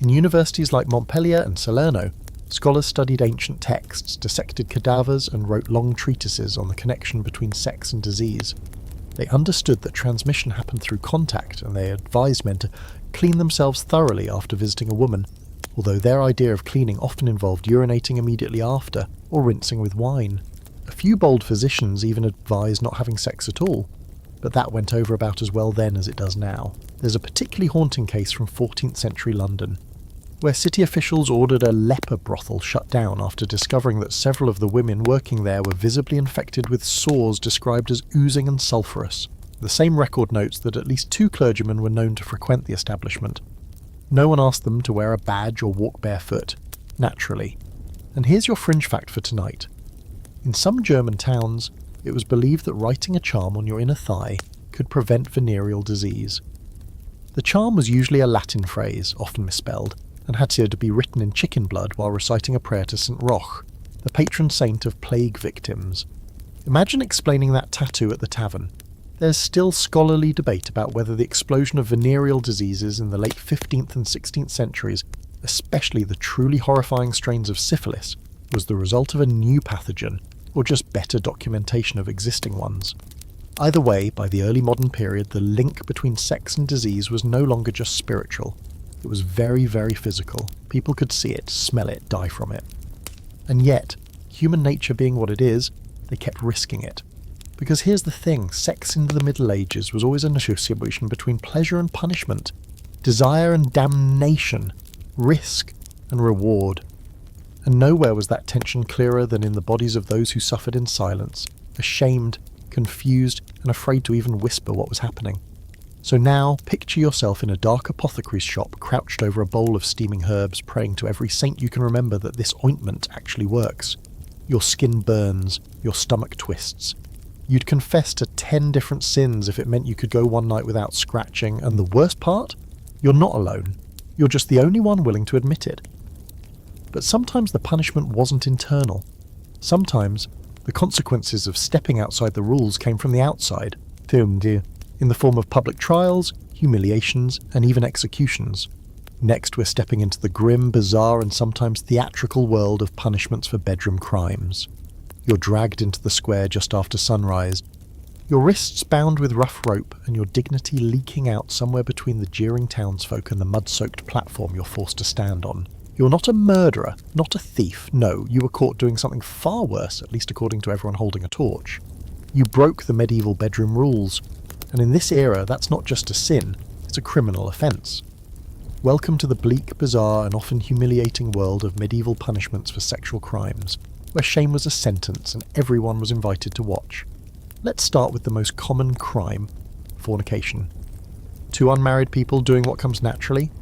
In universities like Montpellier and Salerno, scholars studied ancient texts, dissected cadavers, and wrote long treatises on the connection between sex and disease. They understood that transmission happened through contact, and they advised men to clean themselves thoroughly after visiting a woman, although their idea of cleaning often involved urinating immediately after, or rinsing with wine. A few bold physicians even advised not having sex at all, but that went over about as well then as it does now. There's a particularly haunting case from 14th century London, where city officials ordered a leper brothel shut down after discovering that several of the women working there were visibly infected with sores described as oozing and sulphurous. The same record notes that at least 2 clergymen were known to frequent the establishment. No one asked them to wear a badge or walk barefoot, naturally. And here's your fringe fact for tonight. In some German towns, it was believed that writing a charm on your inner thigh could prevent venereal disease. The charm was usually a Latin phrase, often misspelled, and had to be written in chicken blood while reciting a prayer to St. Roch, the patron saint of plague victims. Imagine explaining that tattoo at the tavern. There's still scholarly debate about whether the explosion of venereal diseases in the late 15th and 16th centuries, especially the truly horrifying strains of syphilis, was the result of a new pathogen, or just better documentation of existing ones. Either way, by the early modern period, the link between sex and disease was no longer just spiritual. It was very, very physical. People could see it, smell it, die from it. And yet, human nature being what it is, they kept risking it. Because here's the thing, sex in the Middle Ages was always an association between pleasure and punishment, desire and damnation, risk and reward. And nowhere was that tension clearer than in the bodies of those who suffered in silence, ashamed, confused, and afraid to even whisper what was happening. So now, picture yourself in a dark apothecary's shop, crouched over a bowl of steaming herbs, praying to every saint you can remember that this ointment actually works. Your skin burns, your stomach twists. You'd confess to 10 different sins if it meant you could go one night without scratching, and the worst part? You're not alone. You're just the only one willing to admit it. But sometimes the punishment wasn't internal. Sometimes the consequences of stepping outside the rules came from the outside, in the form of public trials, humiliations, and even executions. Next, we're stepping into the grim, bizarre, and sometimes theatrical world of punishments for bedroom crimes. You're dragged into the square just after sunrise, your wrists bound with rough rope and your dignity leaking out somewhere between the jeering townsfolk and the mud-soaked platform you're forced to stand on. You're not a murderer, not a thief, no, you were caught doing something far worse, at least according to everyone holding a torch. You broke the medieval bedroom rules, and in this era that's not just a sin, it's a criminal offence. Welcome to the bleak, bizarre, and often humiliating world of medieval punishments for sexual crimes, where shame was a sentence and everyone was invited to watch. Let's start with the most common crime, fornication. 2 unmarried people doing what comes naturally?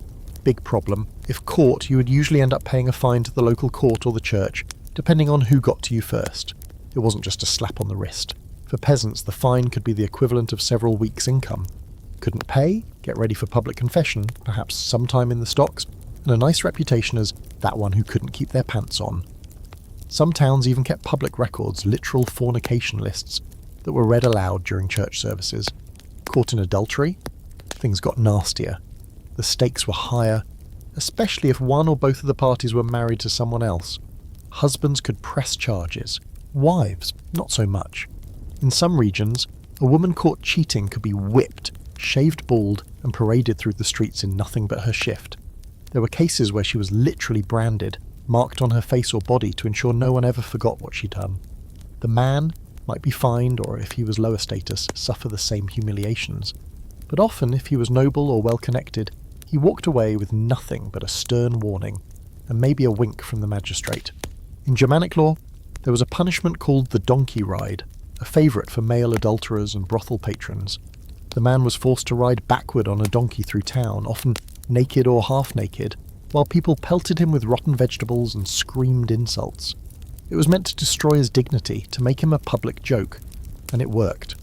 Big problem. If caught, you would usually end up paying a fine to the local court or the church, depending on who got to you first. It wasn't just a slap on the wrist. For peasants, the fine could be the equivalent of several weeks' income. Couldn't pay? Get ready for public confession, perhaps sometime in the stocks, and a nice reputation as that one who couldn't keep their pants on. Some towns even kept public records, literal fornication lists, that were read aloud during church services. Caught in adultery? Things got nastier. The stakes were higher, especially if one or both of the parties were married to someone else. Husbands could press charges. Wives, not so much. In some regions, a woman caught cheating could be whipped, shaved bald, and paraded through the streets in nothing but her shift. There were cases where she was literally branded, marked on her face or body to ensure no one ever forgot what she'd done. The man might be fined, or if he was lower status, suffer the same humiliations. But often, if he was noble or well-connected, he walked away with nothing but a stern warning, and maybe a wink from the magistrate. In Germanic law, there was a punishment called the donkey ride, a favourite for male adulterers and brothel patrons. The man was forced to ride backward on a donkey through town, often naked or half-naked, while people pelted him with rotten vegetables and screamed insults. It was meant to destroy his dignity, to make him a public joke, and it worked.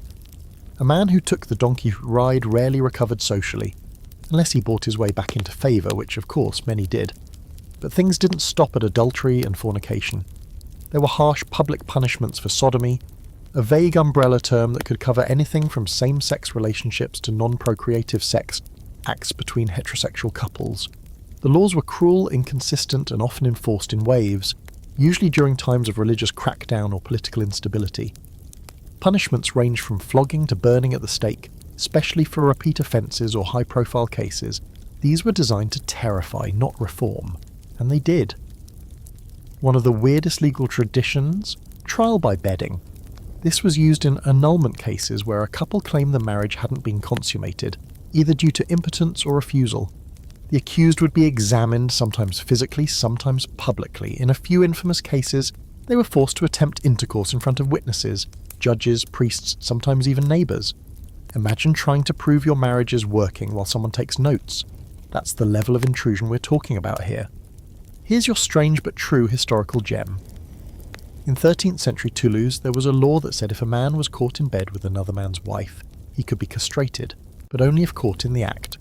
A man who took the donkey ride rarely recovered socially, unless he bought his way back into favour, which of course many did. But things didn't stop at adultery and fornication. There were harsh public punishments for sodomy, a vague umbrella term that could cover anything from same-sex relationships to non-procreative sex acts between heterosexual couples. The laws were cruel, inconsistent, and often enforced in waves, usually during times of religious crackdown or political instability. Punishments ranged from flogging to burning at the stake, especially for repeat offences or high-profile cases. These were designed to terrify, not reform, and they did. One of the weirdest legal traditions? Trial by bedding. This was used in annulment cases where a couple claimed the marriage hadn't been consummated, either due to impotence or refusal. The accused would be examined, sometimes physically, sometimes publicly. In a few infamous cases, they were forced to attempt intercourse in front of witnesses, judges, priests, sometimes even neighbours. Imagine trying to prove your marriage is working while someone takes notes. That's the level of intrusion we're talking about here. Here's your strange but true historical gem. In 13th century Toulouse, there was a law that said if a man was caught in bed with another man's wife, he could be castrated, but only if caught in the act.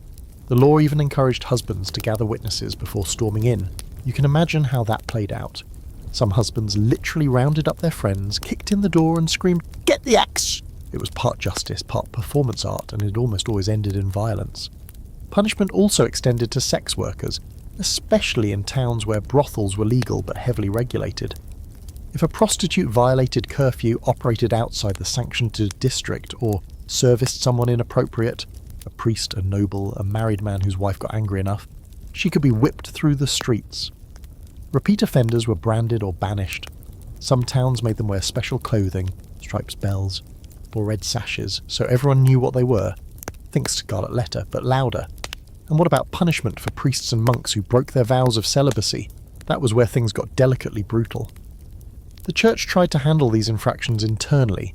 The law even encouraged husbands to gather witnesses before storming in. You can imagine how that played out. Some husbands literally rounded up their friends, kicked in the door and screamed, "Get the axe!" It was part justice, part performance art, and it almost always ended in violence. Punishment also extended to sex workers, especially in towns where brothels were legal but heavily regulated. If a prostitute violated curfew, operated outside the sanctioned district, or serviced someone inappropriate, a priest, a noble, a married man whose wife got angry enough, she could be whipped through the streets. Repeat offenders were branded or banished. Some towns made them wear special clothing, stripes, bells, or red sashes, so everyone knew what they were. Think Scarlet Letter, but louder. And what about punishment for priests and monks who broke their vows of celibacy? That was where things got delicately brutal. The church tried to handle these infractions internally.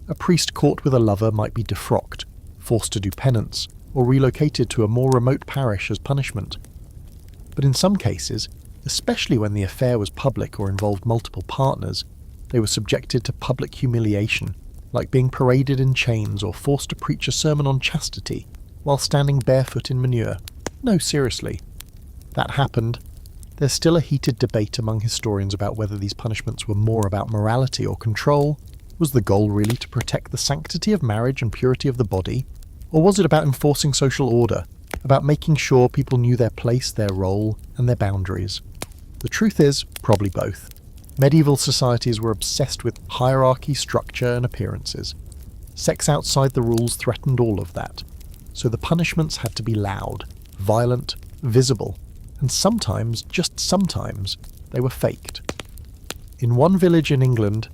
A priest caught with a lover might be defrocked, forced to do penance, or relocated to a more remote parish as punishment. But in some cases, especially when the affair was public or involved multiple partners, they were subjected to public humiliation, like being paraded in chains or forced to preach a sermon on chastity while standing barefoot in manure. No, seriously. That happened. There's still a heated debate among historians about whether these punishments were more about morality or control. Was the goal really to protect the sanctity of marriage and purity of the body? Or was it about enforcing social order, about making sure people knew their place, their role, and their boundaries? The truth is, probably both. Medieval societies were obsessed with hierarchy, structure, and appearances. Sex outside the rules threatened all of that. So the punishments had to be loud, violent, visible, and sometimes, just sometimes, they were faked. In one village in England,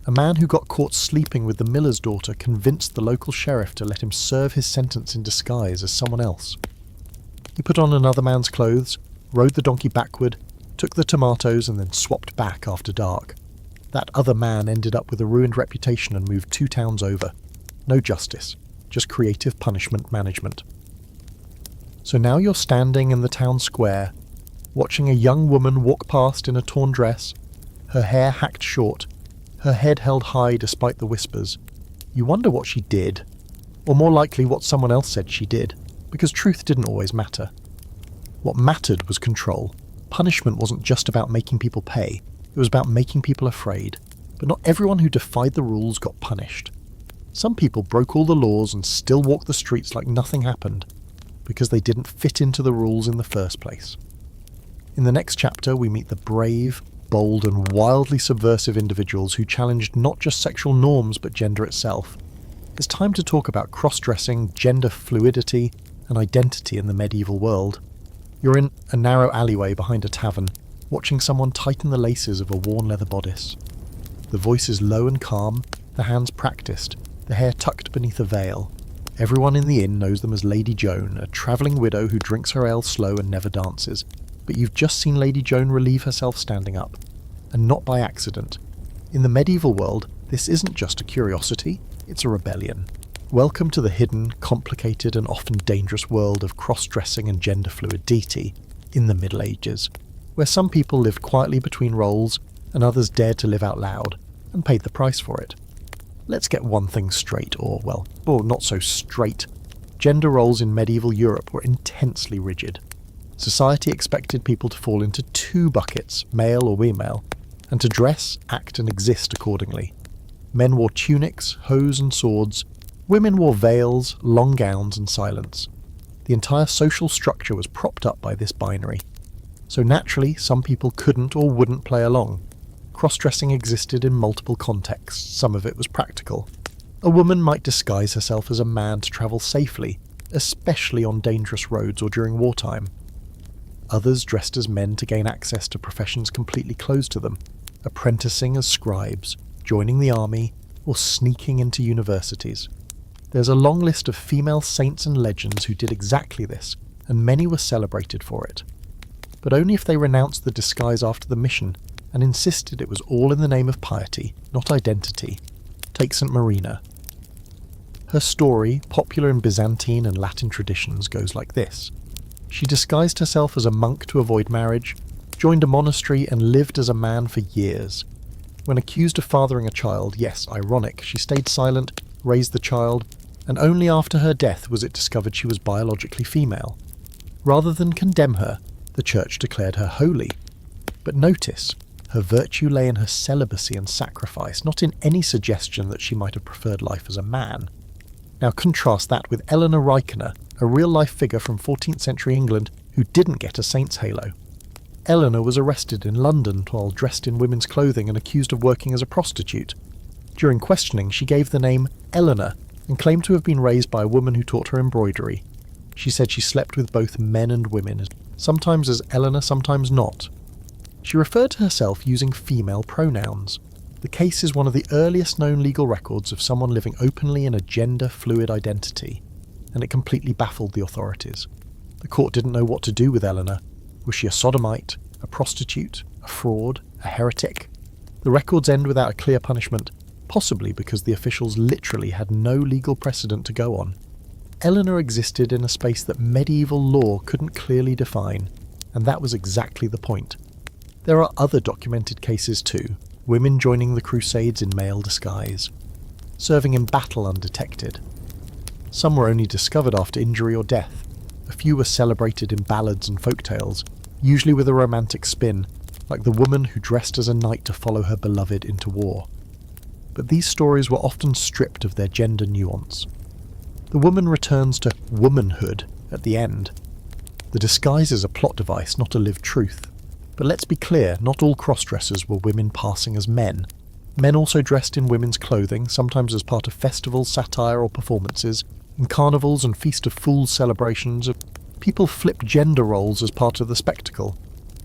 a man who got caught sleeping with the miller's daughter convinced the local sheriff to let him serve his sentence in disguise as someone else. He put on another man's clothes, rode the donkey backward, took the tomatoes and then swapped back after dark. That other man ended up with a ruined reputation and moved 2 towns over. No justice, just creative punishment management. So now you're standing in the town square, watching a young woman walk past in a torn dress, her hair hacked short, her head held high despite the whispers. You wonder what she did, or more likely what someone else said she did, because truth didn't always matter. What mattered was control. Punishment wasn't just about making people pay, it was about making people afraid. But not everyone who defied the rules got punished. Some people broke all the laws and still walked the streets like nothing happened, because they didn't fit into the rules in the first place. In the next chapter, we meet the brave, bold, and wildly subversive individuals who challenged not just sexual norms but gender itself. It's time to talk about cross-dressing, gender fluidity, and identity in the medieval world. You're in a narrow alleyway behind a tavern, watching someone tighten the laces of a worn leather bodice. The voice is low and calm, the hands practiced, the hair tucked beneath a veil. Everyone in the inn knows them as Lady Joan, a travelling widow who drinks her ale slow and never dances. But you've just seen Lady Joan relieve herself standing up. And not by accident. In the medieval world, this isn't just a curiosity, it's a rebellion. Welcome to the hidden, complicated and often dangerous world of cross-dressing and gender-fluid deity in the Middle Ages, where some people lived quietly between roles and others dared to live out loud and paid the price for it. Let's get one thing straight, or not so straight. Gender roles in medieval Europe were intensely rigid. Society expected people to fall into two buckets, male or female, and to dress, act and exist accordingly. Men wore tunics, hose and swords. Women wore veils, long gowns and silence. The entire social structure was propped up by this binary. So naturally, some people couldn't or wouldn't play along. Cross-dressing existed in multiple contexts, some of it was practical. A woman might disguise herself as a man to travel safely, especially on dangerous roads or during wartime. Others dressed as men to gain access to professions completely closed to them, apprenticing as scribes, joining the army, or sneaking into universities. There's a long list of female saints and legends who did exactly this, and many were celebrated for it. But only if they renounced the disguise after the mission, and insisted it was all in the name of piety, not identity. Take St. Marina. Her story, popular in Byzantine and Latin traditions, goes like this. She disguised herself as a monk to avoid marriage, joined a monastery and lived as a man for years. When accused of fathering a child, yes, ironic, she stayed silent, raised the child, and only after her death was it discovered she was biologically female. Rather than condemn her, the church declared her holy. But notice, her virtue lay in her celibacy and sacrifice, not in any suggestion that she might have preferred life as a man. Now contrast that with Eleanor Rykener, a real-life figure from 14th century England who didn't get a saint's halo. Eleanor was arrested in London while dressed in women's clothing and accused of working as a prostitute. During questioning, she gave the name Eleanor and claimed to have been raised by a woman who taught her embroidery. She said she slept with both men and women, sometimes as Eleanor, sometimes not. She referred to herself using female pronouns. The case is one of the earliest known legal records of someone living openly in a gender-fluid identity, and it completely baffled the authorities. The court didn't know what to do with Eleanor. Was she a sodomite, a prostitute, a fraud, a heretic? The records end without a clear punishment, possibly because the officials literally had no legal precedent to go on. Eleanor existed in a space that medieval law couldn't clearly define, and that was exactly the point. There are other documented cases too, women joining the Crusades in male disguise, serving in battle undetected. Some were only discovered after injury or death. A few were celebrated in ballads and folktales, usually with a romantic spin, like the woman who dressed as a knight to follow her beloved into war. But these stories were often stripped of their gender nuance. The woman returns to womanhood at the end. The disguise is a plot device, not a lived truth. But let's be clear, not all cross-dressers were women passing as men. Men also dressed in women's clothing, sometimes as part of festivals, satire or performances. In carnivals and Feast of Fools celebrations, people flipped gender roles as part of the spectacle.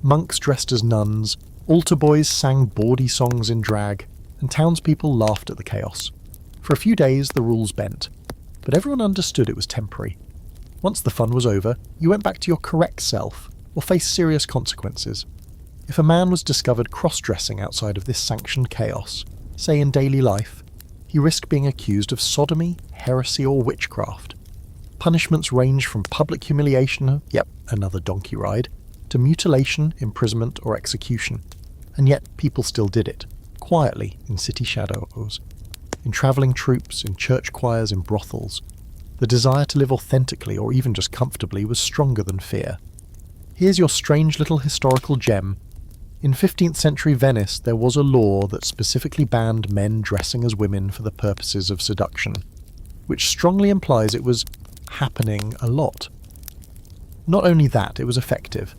Monks dressed as nuns, altar boys sang bawdy songs in drag, and townspeople laughed at the chaos. For a few days the rules bent, but everyone understood it was temporary. Once the fun was over, you went back to your correct self, or faced serious consequences. If a man was discovered cross-dressing outside of this sanctioned chaos, say in daily life, he risked being accused of sodomy, heresy or witchcraft. Punishments ranged from public humiliation, another donkey ride, to mutilation, imprisonment or execution. And yet people still did it, quietly in city shadows, in travelling troops, in church choirs, in brothels. The desire to live authentically or even just comfortably was stronger than fear. Here's your strange little historical gem. In 15th century Venice, there was a law that specifically banned men dressing as women for the purposes of seduction, which strongly implies it was happening a lot. Not only that, it was effective.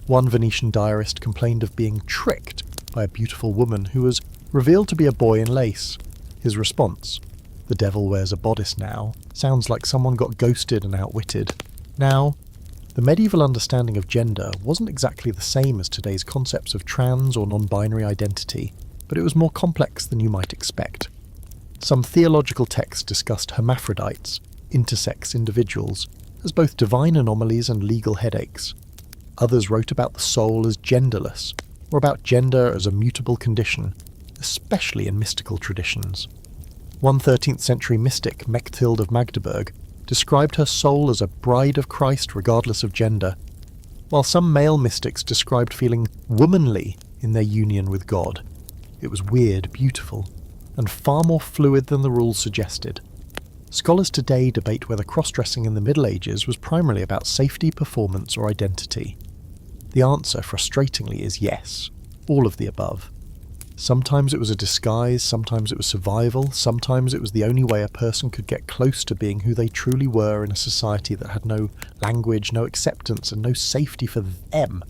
One Venetian diarist complained of being tricked by a beautiful woman who was revealed to be a boy in lace. His response, "The devil wears a bodice now," sounds like someone got ghosted and outwitted. Now, The medieval understanding of gender wasn't exactly the same as today's concepts of trans or non-binary identity, but it was more complex than you might expect. Some theological texts discussed hermaphrodites, intersex individuals, as both divine anomalies and legal headaches. Others wrote about the soul as genderless, or about gender as a mutable condition, especially in mystical traditions. One 13th century mystic, Mechthild of Magdeburg, described her soul as a bride of Christ regardless of gender, while some male mystics described feeling womanly in their union with God. It was weird, beautiful, and far more fluid than the rules suggested. Scholars today debate whether cross-dressing in the Middle Ages was primarily about safety, performance, or identity. The answer, frustratingly, is yes, all of the above. Sometimes it was a disguise, sometimes it was survival, sometimes it was the only way a person could get close to being who they truly were in a society that had no language, no acceptance, and no safety for them.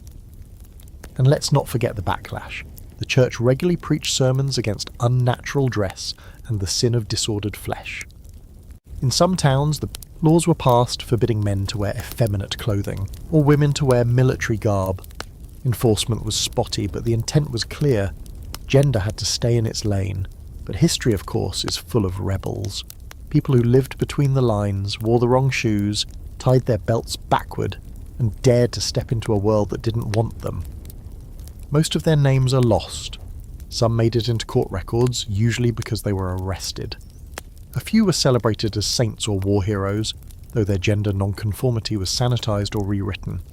And let's not forget the backlash. The church regularly preached sermons against unnatural dress and the sin of disordered flesh. In some towns, the laws were passed forbidding men to wear effeminate clothing, or women to wear military garb. Enforcement was spotty, but the intent was clear. Gender had to stay in its lane, but history, of course, is full of rebels. People who lived between the lines, wore the wrong shoes, tied their belts backward, and dared to step into a world that didn't want them. Most of their names are lost. Some made it into court records, usually because they were arrested. A few were celebrated as saints or war heroes, though their gender nonconformity was sanitized or rewritten.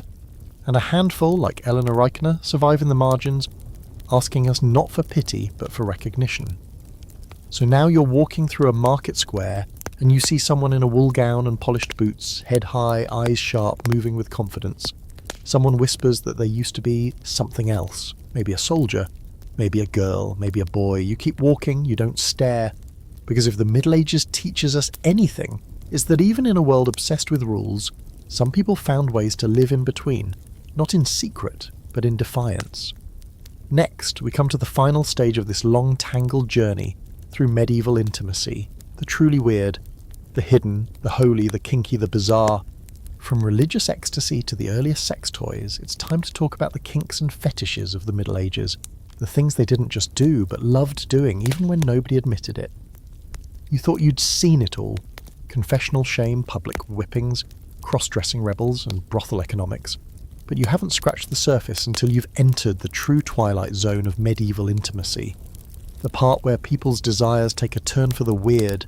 And a handful, like Eleanor Reichner, survive in the margins, asking us not for pity, but for recognition. So now you're walking through a market square, and you see someone in a wool gown and polished boots, head high, eyes sharp, moving with confidence. Someone whispers that they used to be something else, maybe a soldier, maybe a girl, maybe a boy. You keep walking, you don't stare, because if the Middle Ages teaches us anything, it's that even in a world obsessed with rules, some people found ways to live in between, not in secret, but in defiance. Next, we come to the final stage of this long, tangled journey through medieval intimacy, the truly weird, the hidden, the holy, the kinky, the bizarre. From religious ecstasy to the earliest sex toys, it's time to talk about the kinks and fetishes of the Middle Ages, the things they didn't just do, but loved doing, even when nobody admitted it. You thought you'd seen it all: confessional shame, public whippings, cross-dressing rebels, and brothel economics. But you haven't scratched the surface until you've entered the true twilight zone of medieval intimacy. The part where people's desires take a turn for the weird,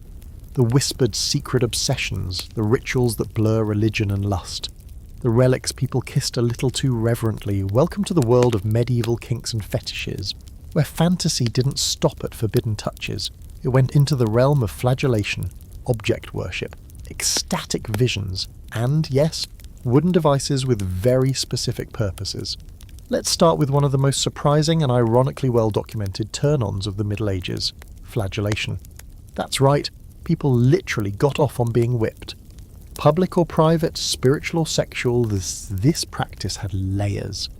the whispered secret obsessions, the rituals that blur religion and lust, the relics people kissed a little too reverently. Welcome to the world of medieval kinks and fetishes, where fantasy didn't stop at forbidden touches. It went into the realm of flagellation, object worship, ecstatic visions, and, yes, wooden devices with very specific purposes. Let's start with one of the most surprising and ironically well-documented turn-ons of the Middle Ages: flagellation. That's right, people literally got off on being whipped. Public or private, spiritual or sexual, this practice had layers.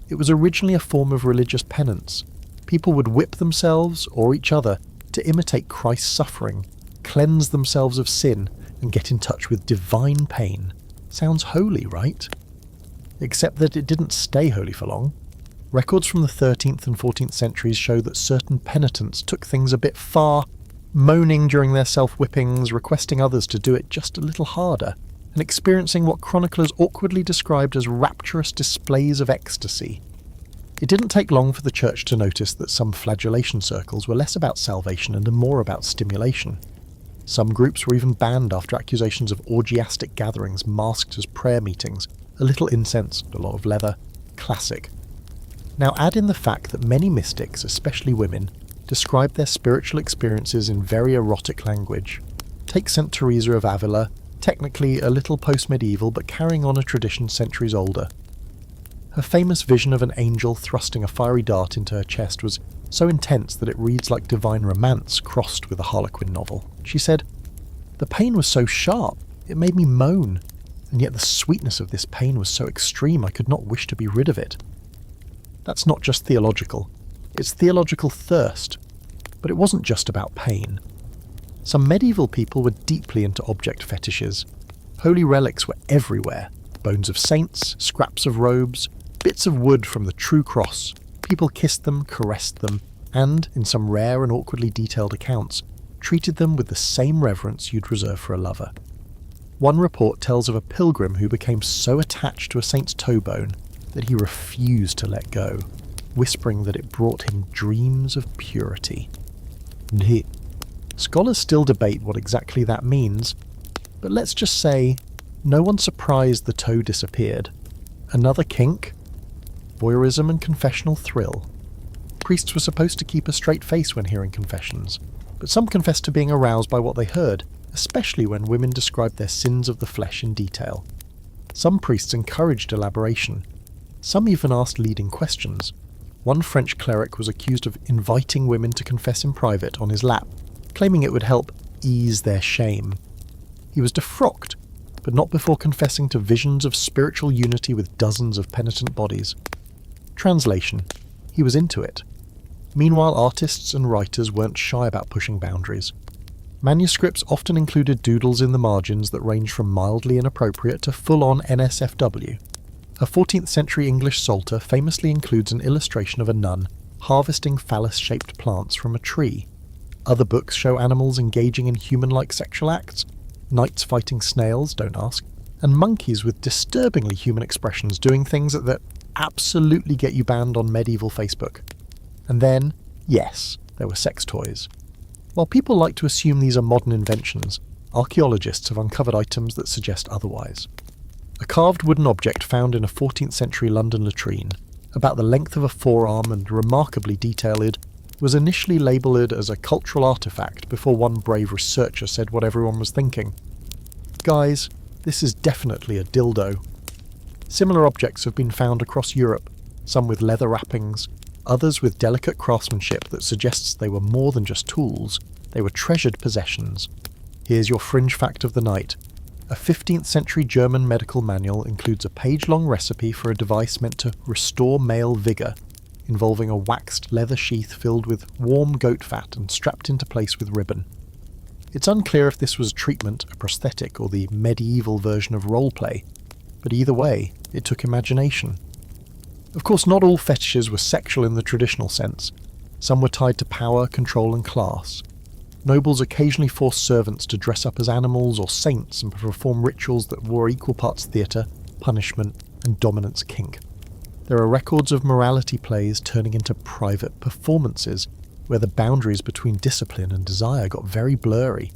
It was originally a form of religious penance. People would whip themselves, or each other, to imitate Christ's suffering, cleanse themselves of sin, and get in touch with divine pain. Sounds holy, right? Except that it didn't stay holy for long. Records from the 13th and 14th centuries show that certain penitents took things a bit far, moaning during their self-whippings, requesting others to do it just a little harder, and experiencing what chroniclers awkwardly described as rapturous displays of ecstasy. It didn't take long for the church to notice that some flagellation circles were less about salvation and more about stimulation. Some groups were even banned after accusations of orgiastic gatherings masked as prayer meetings, a little incense, a lot of leather. Classic. Now add in the fact that many mystics, especially women, described their spiritual experiences in very erotic language. Take St. Teresa of Avila, technically a little post-medieval but carrying on a tradition centuries older. Her famous vision of an angel thrusting a fiery dart into her chest was so intense that it reads like divine romance crossed with a Harlequin novel. She said, "The pain was so sharp, it made me moan, and yet the sweetness of this pain was so extreme I could not wish to be rid of it." That's not just theological, it's theological thirst. But it wasn't just about pain. Some medieval people were deeply into object fetishes. Holy relics were everywhere: Bones of saints, scraps of robes, bits of wood from the true cross. People kissed them, caressed them, and, in some rare and awkwardly detailed accounts, treated them with the same reverence you'd reserve for a lover. One report tells of a pilgrim who became so attached to a saint's toe bone that he refused to let go, whispering that it brought him dreams of purity. Scholars still debate what exactly that means, but let's just say no one's surprised the toe disappeared. Another kink? Voyeurism and confessional thrill. Priests were supposed to keep a straight face when hearing confessions, but some confessed to being aroused by what they heard, especially when women described their sins of the flesh in detail. Some priests encouraged elaboration. Some even asked leading questions. One French cleric was accused of inviting women to confess in private on his lap, claiming it would help ease their shame. He was defrocked, but not before confessing to visions of spiritual unity with dozens of penitent bodies. Translation: he was into it. Meanwhile, artists and writers weren't shy about pushing boundaries. Manuscripts often included doodles in the margins that ranged from mildly inappropriate to full-on NSFW. A 14th century English psalter famously includes an illustration of a nun harvesting phallus-shaped plants from a tree. Other books show animals engaging in human-like sexual acts, knights fighting snails, don't ask, and monkeys with disturbingly human expressions doing things that absolutely get you banned on medieval Facebook. And then, yes, there were sex toys. While people like to assume these are modern inventions, archaeologists have uncovered items that suggest otherwise. A carved wooden object found in a 14th century London latrine, about the length of a forearm and remarkably detailed, was initially labelled as a cultural artefact before one brave researcher said what everyone was thinking. Guys, this is definitely a dildo. Similar objects have been found across Europe, some with leather wrappings, others with delicate craftsmanship that suggests they were more than just tools, they were treasured possessions. Here's your fringe fact of the night. A 15th century German medical manual includes a page-long recipe for a device meant to restore male vigour, involving a waxed leather sheath filled with warm goat fat and strapped into place with ribbon. It's unclear if this was a treatment, a prosthetic, or the medieval version of roleplay, but either way, it took imagination. Of course, not all fetishes were sexual in the traditional sense. Some were tied to power, control, and class. Nobles occasionally forced servants to dress up as animals or saints and perform rituals that wore equal parts theatre, punishment, and dominance kink. There are records of morality plays turning into private performances, where the boundaries between discipline and desire got very blurry.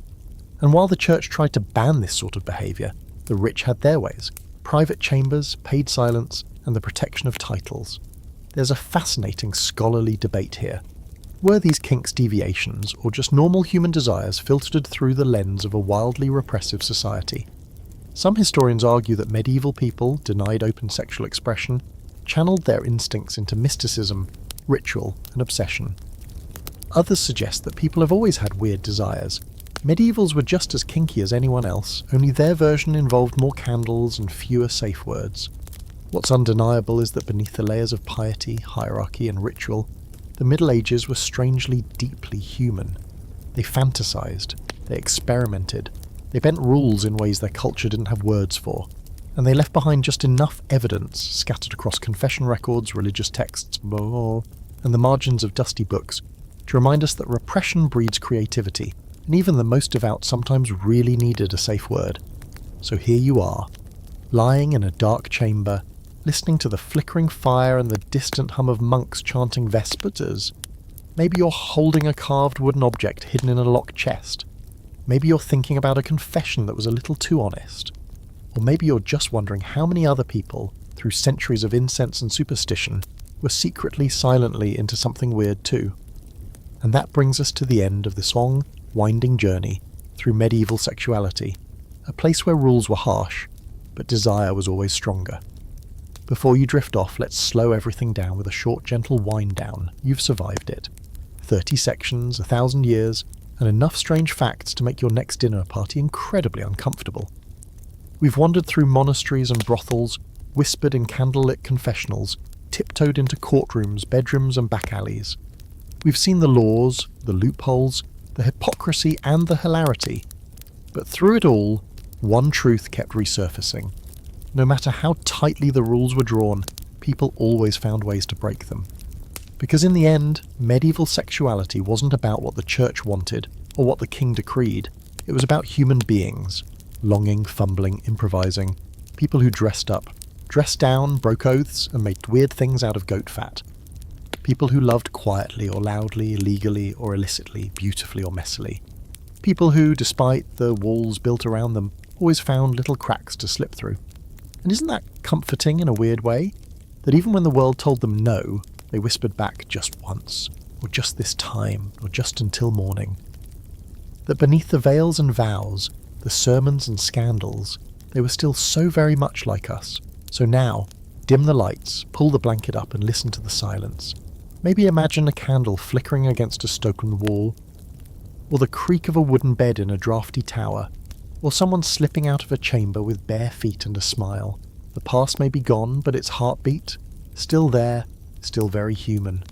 And while the church tried to ban this sort of behaviour, the rich had their ways: private chambers, paid silence, and the protection of titles. There's a fascinating scholarly debate here. Were these kinks deviations, or just normal human desires filtered through the lens of a wildly repressive society? Some historians argue that medieval people, denied open sexual expression, channeled their instincts into mysticism, ritual, and obsession. Others suggest that people have always had weird desires. Medievals were just as kinky as anyone else, only their version involved more candles and fewer safe words. What's undeniable is that beneath the layers of piety, hierarchy, and ritual, the Middle Ages were strangely deeply human. They fantasized, they experimented, they bent rules in ways their culture didn't have words for, and they left behind just enough evidence, scattered across confession records, religious texts, and the margins of dusty books, to remind us that repression breeds creativity, and even the most devout sometimes really needed a safe word. So here you are, lying in a dark chamber, listening to the flickering fire and the distant hum of monks chanting Vespers. Maybe you're holding a carved wooden object hidden in a locked chest. Maybe you're thinking about a confession that was a little too honest. Or maybe you're just wondering how many other people, through centuries of incense and superstition, were secretly, silently into something weird too. And that brings us to the end of this long, winding journey through medieval sexuality, a place where rules were harsh, but desire was always stronger. Before you drift off, let's slow everything down with a short, gentle wind down. You've survived it. 30 sections, 1,000 years, and enough strange facts to make your next dinner party incredibly uncomfortable. We've wandered through monasteries and brothels, whispered in candlelit confessionals, tiptoed into courtrooms, bedrooms, and back alleys. We've seen the laws, the loopholes, the hypocrisy, and the hilarity. But through it all, one truth kept resurfacing. No matter how tightly the rules were drawn, people always found ways to break them. Because in the end, medieval sexuality wasn't about what the church wanted or what the king decreed. It was about human beings, longing, fumbling, improvising, people who dressed up, dressed down, broke oaths, and made weird things out of goat fat. People who loved quietly or loudly, illegally or illicitly, beautifully or messily. People who, despite the walls built around them, always found little cracks to slip through. And isn't that comforting in a weird way? That even when the world told them no, they whispered back just once, or just this time, or just until morning. That beneath the veils and vows, the sermons and scandals, they were still so very much like us. So now, dim the lights, pull the blanket up and listen to the silence. Maybe imagine a candle flickering against a stone wall, or the creak of a wooden bed in a draughty tower, or someone slipping out of a chamber with bare feet and a smile. The past may be gone, but its heartbeat, still there, still very human.